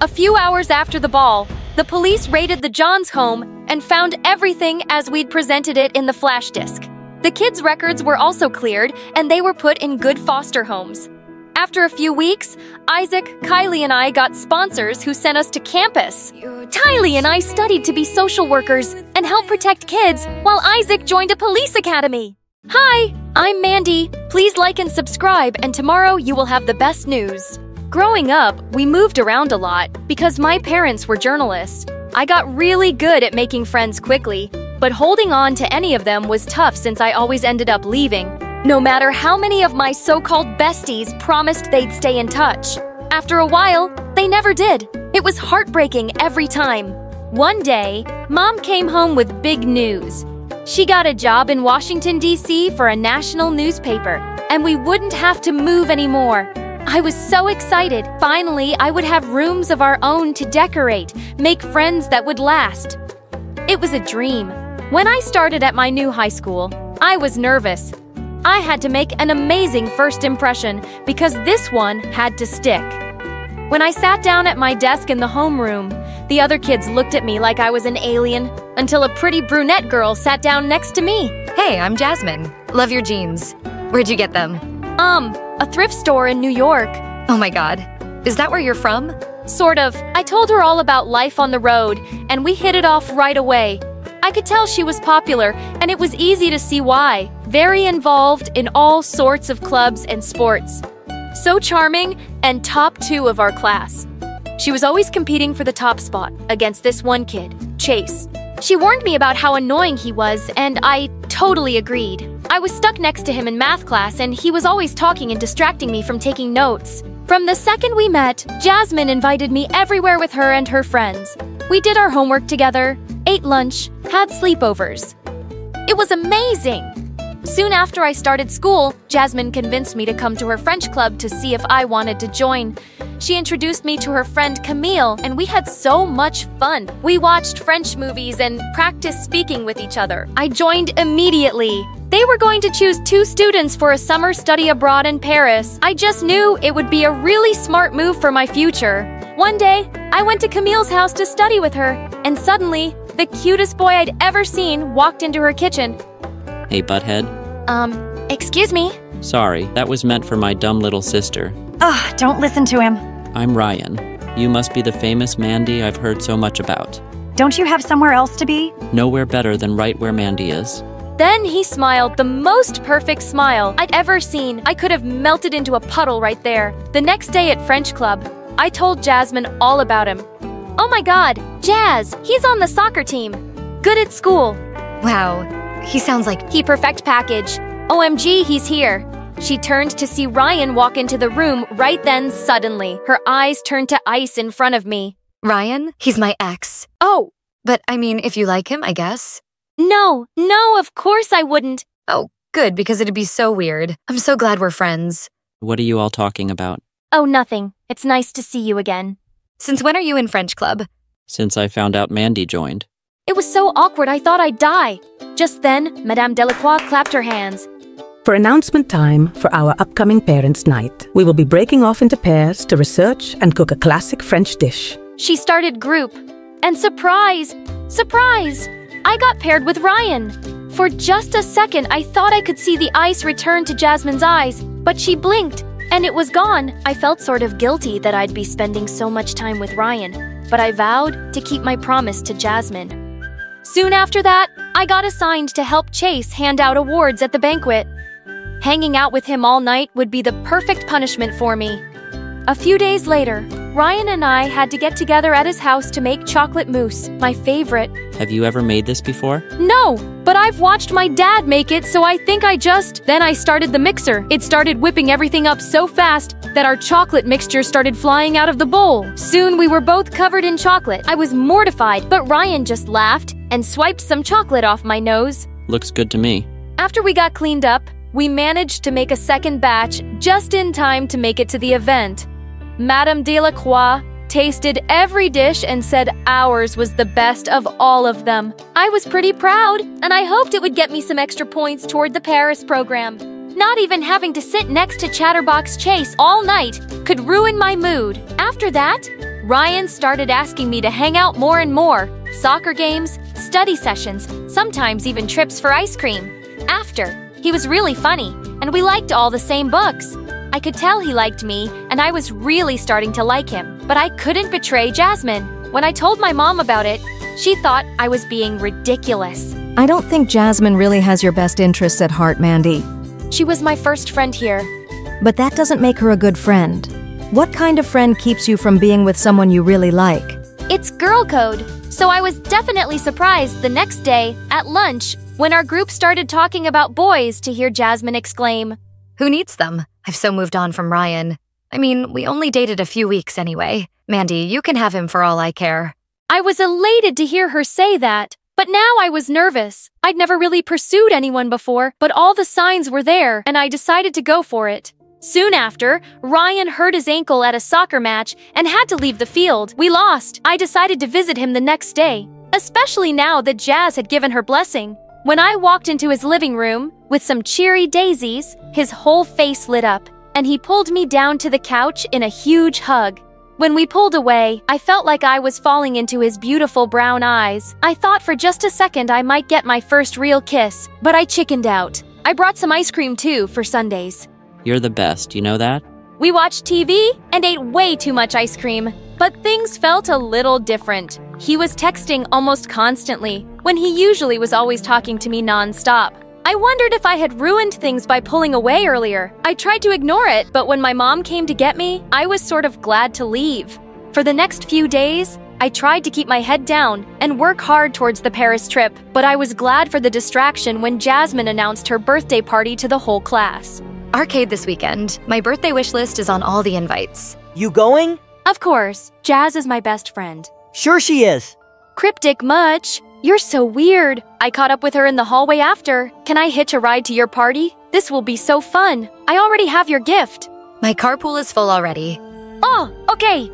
A few hours after the ball, the police raided the Johns' home and found everything as we'd presented it in the flash disk. The kids' records were also cleared, and they were put in good foster homes. After a few weeks, Isaac, Kylie, and I got sponsors who sent us to campus. Kylie and I studied to be social workers and help protect kids, while Isaac joined a police academy. Hi, I'm Mandy. Please like and subscribe, and tomorrow you will have the best news. Growing up, we moved around a lot because my parents were journalists. I got really good at making friends quickly, but holding on to any of them was tough since I always ended up leaving, no matter how many of my so-called besties promised they'd stay in touch. After a while, they never did. It was heartbreaking every time. One day, Mom came home with big news. She got a job in Washington, D.C. for a national newspaper, and we wouldn't have to move anymore. I was so excited. Finally, I would have rooms of our own to decorate, make friends that would last. It was a dream. When I started at my new high school, I was nervous. I had to make an amazing first impression because this one had to stick. When I sat down at my desk in the homeroom, the other kids looked at me like I was an alien until a pretty brunette girl sat down next to me. Hey, I'm Jasmine. Love your jeans. Where'd you get them? A thrift store in New York. Oh my god. Is that where you're from? Sort of. I told her all about life on the road, and we hit it off right away. I could tell she was popular, and it was easy to see why. Very involved in all sorts of clubs and sports. So charming, and top 2 of our class. She was always competing for the top spot against this one kid, Chase. She warned me about how annoying he was, and I totally agreed. I was stuck next to him in math class, and he was always talking and distracting me from taking notes. From the second we met, Jasmine invited me everywhere with her and her friends. We did our homework together, ate lunch, had sleepovers. It was amazing! Soon after I started school, Jasmine convinced me to come to her French club to see if I wanted to join. She introduced me to her friend Camille, and we had so much fun. We watched French movies and practiced speaking with each other. I joined immediately. They were going to choose 2 students for a summer study abroad in Paris. I just knew it would be a really smart move for my future. One day, I went to Camille's house to study with her, and suddenly, the cutest boy I'd ever seen walked into her kitchen. Hey, butthead. Excuse me? Sorry, that was meant for my dumb little sister. Ugh, don't listen to him. I'm Ryan. You must be the famous Mandy I've heard so much about. Don't you have somewhere else to be? Nowhere better than right where Mandy is. Then he smiled the most perfect smile I'd ever seen. I could have melted into a puddle right there. The next day at French Club, I told Jasmine all about him. Oh my god, Jazz! He's on the soccer team. Good at school. Wow, he sounds like... He perfect package. OMG, he's here. She turned to see Ryan walk into the room right then. Suddenly, her eyes turned to ice in front of me. Ryan? He's my ex. Oh. But I mean, if you like him, I guess. No, of course I wouldn't. Oh, good, because it'd be so weird. I'm so glad we're friends. What are you all talking about? Oh, nothing. It's nice to see you again. Since when are you in French club? Since I found out Mandy joined. It was so awkward I thought I'd die. Just then, Madame Delacroix clapped her hands. For announcement time for our upcoming Parents' Night, we will be breaking off into pairs to research and cook a classic French dish. She started group. And surprise! Surprise! I got paired with Ryan. For just a second, I thought I could see the ice return to Jasmine's eyes, but she blinked, and it was gone. I felt sort of guilty that I'd be spending so much time with Ryan, but I vowed to keep my promise to Jasmine. Soon after that, I got assigned to help Chase hand out awards at the banquet. Hanging out with him all night would be the perfect punishment for me. A few days later, Ryan and I had to get together at his house to make chocolate mousse, my favorite. Have you ever made this before? No, but I've watched my dad make it, so I think Then I started the mixer. It started whipping everything up so fast that our chocolate mixture started flying out of the bowl. Soon we were both covered in chocolate. I was mortified, but Ryan just laughed and swiped some chocolate off my nose. Looks good to me. After we got cleaned up, we managed to make a second batch just in time to make it to the event. Madame Delacroix tasted every dish and said ours was the best of all of them. I was pretty proud, and I hoped it would get me some extra points toward the Paris program. Not even having to sit next to Chatterbox Chase all night could ruin my mood. After that, Ryan started asking me to hang out more and more. Soccer games, study sessions, sometimes even trips for ice cream. He was really funny, and we liked all the same books. I could tell he liked me, and I was really starting to like him. But I couldn't betray Jasmine. When I told my mom about it, she thought I was being ridiculous. I don't think Jasmine really has your best interests at heart, Mandy. She was my first friend here. But that doesn't make her a good friend. What kind of friend keeps you from being with someone you really like? It's girl code. So I was definitely surprised the next day, at lunch, when our group started talking about boys to hear Jasmine exclaim, "Who needs them? I've so moved on from Ryan. I mean, we only dated a few weeks anyway. Mandy, you can have him for all I care." I was elated to hear her say that, but now I was nervous. I'd never really pursued anyone before, but all the signs were there, and I decided to go for it. Soon after, Ryan hurt his ankle at a soccer match and had to leave the field. We lost. I decided to visit him the next day, especially now that Jazz had given her blessing. When I walked into his living room with some cheery daisies, his whole face lit up, and he pulled me down to the couch in a huge hug. When we pulled away, I felt like I was falling into his beautiful brown eyes. I thought for just a second I might get my first real kiss, but I chickened out. I brought some ice cream too for Sundays. You're the best, you know that? We watched TV and ate way too much ice cream, but things felt a little different. He was texting almost constantly, when he usually was always talking to me non-stop. I wondered if I had ruined things by pulling away earlier. I tried to ignore it, but when my mom came to get me, I was sort of glad to leave. For the next few days, I tried to keep my head down and work hard towards the Paris trip, but I was glad for the distraction when Jasmine announced her birthday party to the whole class. Arcade this weekend. My birthday wish list is on all the invites. You going? Of course. Jazz is my best friend. Sure she is. Cryptic much. You're so weird. I caught up with her in the hallway after. Can I hitch a ride to your party? This will be so fun. I already have your gift. My carpool is full already. Oh, okay.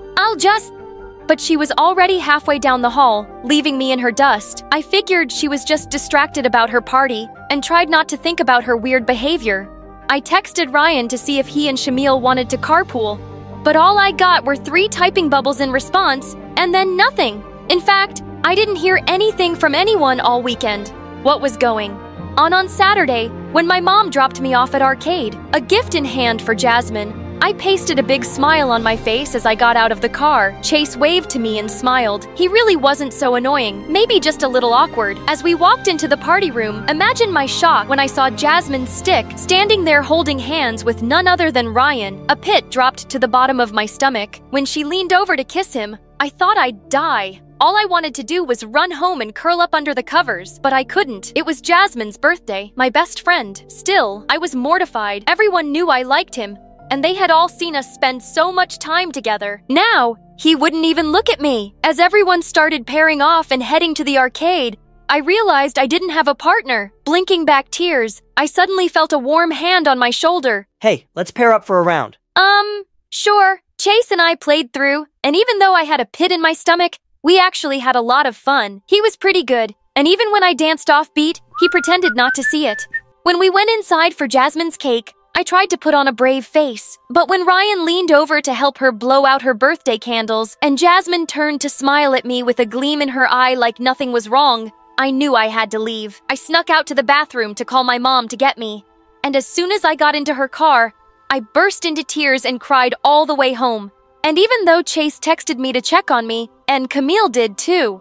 But she was already halfway down the hall, leaving me in her dust. I figured she was just distracted about her party and tried not to think about her weird behavior. I texted Ryan to see if he and Shamil wanted to carpool, but all I got were 3 typing bubbles in response, and then nothing. In fact, I didn't hear anything from anyone all weekend. What was going on Saturday, when my mom dropped me off at arcade, a gift in hand for Jasmine, I pasted a big smile on my face as I got out of the car. Chase waved to me and smiled. He really wasn't so annoying, maybe just a little awkward. As we walked into the party room, imagine my shock when I saw Jasmine's stick standing there holding hands with none other than Ryan. A pit dropped to the bottom of my stomach. When she leaned over to kiss him, I thought I'd die. All I wanted to do was run home and curl up under the covers, but I couldn't. It was Jasmine's birthday, my best friend. Still, I was mortified. Everyone knew I liked him, and they had all seen us spend so much time together. Now, he wouldn't even look at me. As everyone started pairing off and heading to the arcade, I realized I didn't have a partner. Blinking back tears, I suddenly felt a warm hand on my shoulder. Hey, let's pair up for a round. Sure. Chase and I played through, and even though I had a pit in my stomach, we actually had a lot of fun. He was pretty good, and even when I danced offbeat, he pretended not to see it. When we went inside for Jasmine's cake, I tried to put on a brave face. But when Ryan leaned over to help her blow out her birthday candles, and Jasmine turned to smile at me with a gleam in her eye like nothing was wrong, I knew I had to leave. I snuck out to the bathroom to call my mom to get me. And as soon as I got into her car, I burst into tears and cried all the way home. And even though Chase texted me to check on me, and Camille did too,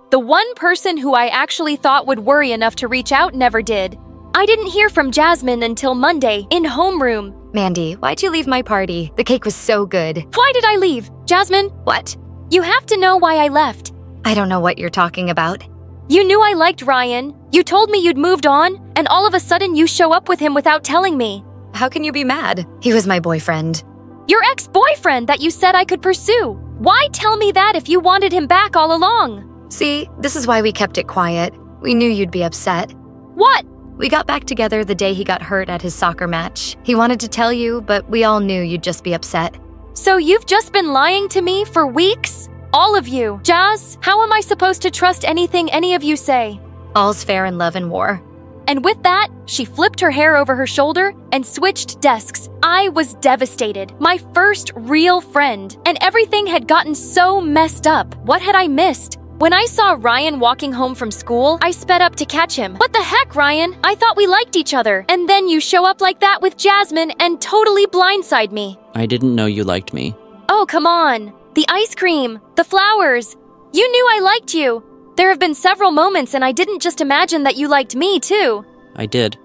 the one person who I actually thought would worry enough to reach out never did. I didn't hear from Jasmine until Monday in homeroom. Mandy, why'd you leave my party? The cake was so good. Why did I leave? Jasmine? What? You have to know why I left. I don't know what you're talking about. You knew I liked Ryan. You told me you'd moved on, and all of a sudden you show up with him without telling me. How can you be mad? He was my boyfriend. Your ex-boyfriend that you said I could pursue. Why tell me that if you wanted him back all along? See, this is why we kept it quiet. We knew you'd be upset. What? We got back together the day he got hurt at his soccer match. He wanted to tell you, but we all knew you'd just be upset. So you've just been lying to me for weeks? All of you. Jazz, how am I supposed to trust anything any of you say? All's fair in love and war. And with that, she flipped her hair over her shoulder and switched desks. I was devastated. My first real friend. And everything had gotten so messed up. What had I missed? When I saw Ryan walking home from school, I sped up to catch him. What the heck, Ryan? I thought we liked each other. And then you show up like that with Jasmine and totally blindside me. I didn't know you liked me. Oh, come on. The ice cream, the flowers. You knew I liked you. There have been several moments and I didn't just imagine that you liked me too. I did,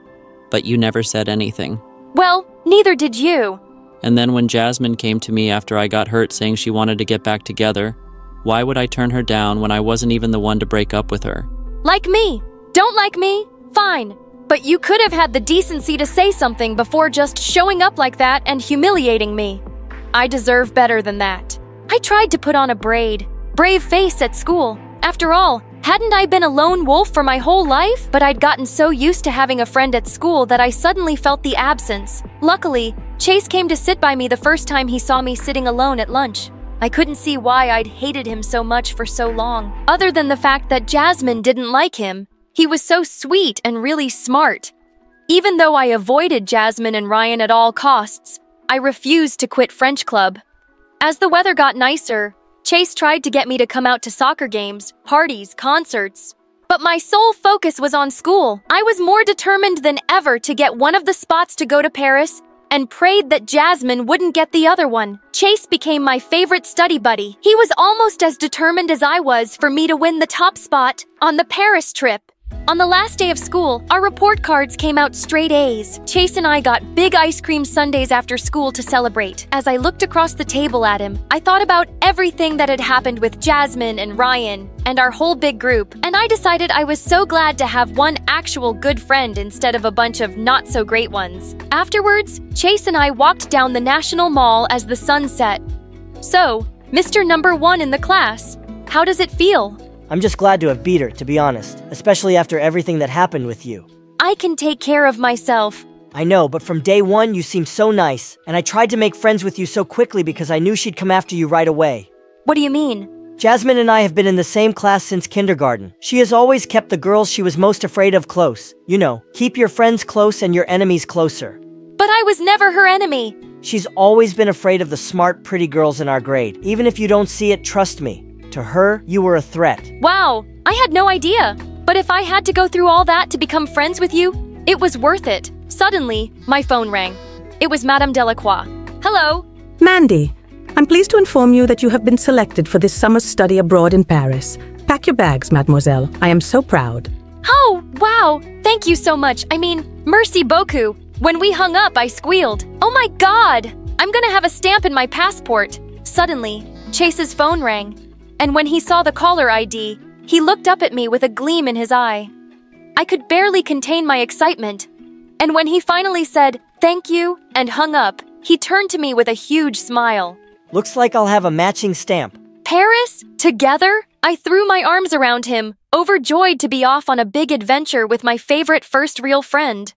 but you never said anything. Well, neither did you. And then when Jasmine came to me after I got hurt saying she wanted to get back together, why would I turn her down when I wasn't even the one to break up with her? Like me. Don't like me? Fine. But you could have had the decency to say something before just showing up like that and humiliating me. I deserve better than that. I tried to put on a brave face at school. After all, hadn't I been a lone wolf for my whole life? But I'd gotten so used to having a friend at school that I suddenly felt the absence. Luckily, Chase came to sit by me the first time he saw me sitting alone at lunch. I couldn't see why I'd hated him so much for so long, other than the fact that Jasmine didn't like him. He was so sweet and really smart. Even though I avoided Jasmine and Ryan at all costs, I refused to quit French club. As the weather got nicer, Chase tried to get me to come out to soccer games, parties, concerts. But my sole focus was on school. I was more determined than ever to get one of the spots to go to Paris and prayed that Jasmine wouldn't get the other one. Chase became my favorite study buddy. He was almost as determined as I was for me to win the top spot on the Paris trip. On the last day of school, our report cards came out straight A's. Chase and I got big ice cream sundaes after school to celebrate. As I looked across the table at him, I thought about everything that had happened with Jasmine and Ryan and our whole big group, and I decided I was so glad to have one actual good friend instead of a bunch of not-so-great ones. Afterwards, Chase and I walked down the National Mall as the sun set. So, Mr. Number 1 in the class, how does it feel? I'm just glad to have beat her, to be honest, especially after everything that happened with you. I can take care of myself. I know, but from day one, you seemed so nice, and I tried to make friends with you so quickly because I knew she'd come after you right away. What do you mean? Jasmine and I have been in the same class since kindergarten. She has always kept the girls she was most afraid of close. You know, keep your friends close and your enemies closer. But I was never her enemy. She's always been afraid of the smart, pretty girls in our grade. Even if you don't see it, trust me. To her, you were a threat. Wow, I had no idea. But if I had to go through all that to become friends with you, it was worth it. Suddenly, my phone rang. It was Madame Delacroix. Hello? Mandy, I'm pleased to inform you that you have been selected for this summer's study abroad in Paris. Pack your bags, mademoiselle. I am so proud. Oh, wow. Thank you so much. I mean, merci beaucoup. When we hung up, I squealed. Oh my God! I'm gonna have a stamp in my passport. Suddenly, Chase's phone rang. And when he saw the caller ID, he looked up at me with a gleam in his eye. I could barely contain my excitement. And when he finally said, "Thank you," and hung up, he turned to me with a huge smile. Looks like I'll have a matching stamp. Paris? Together? I threw my arms around him, overjoyed to be off on a big adventure with my favorite first real friend.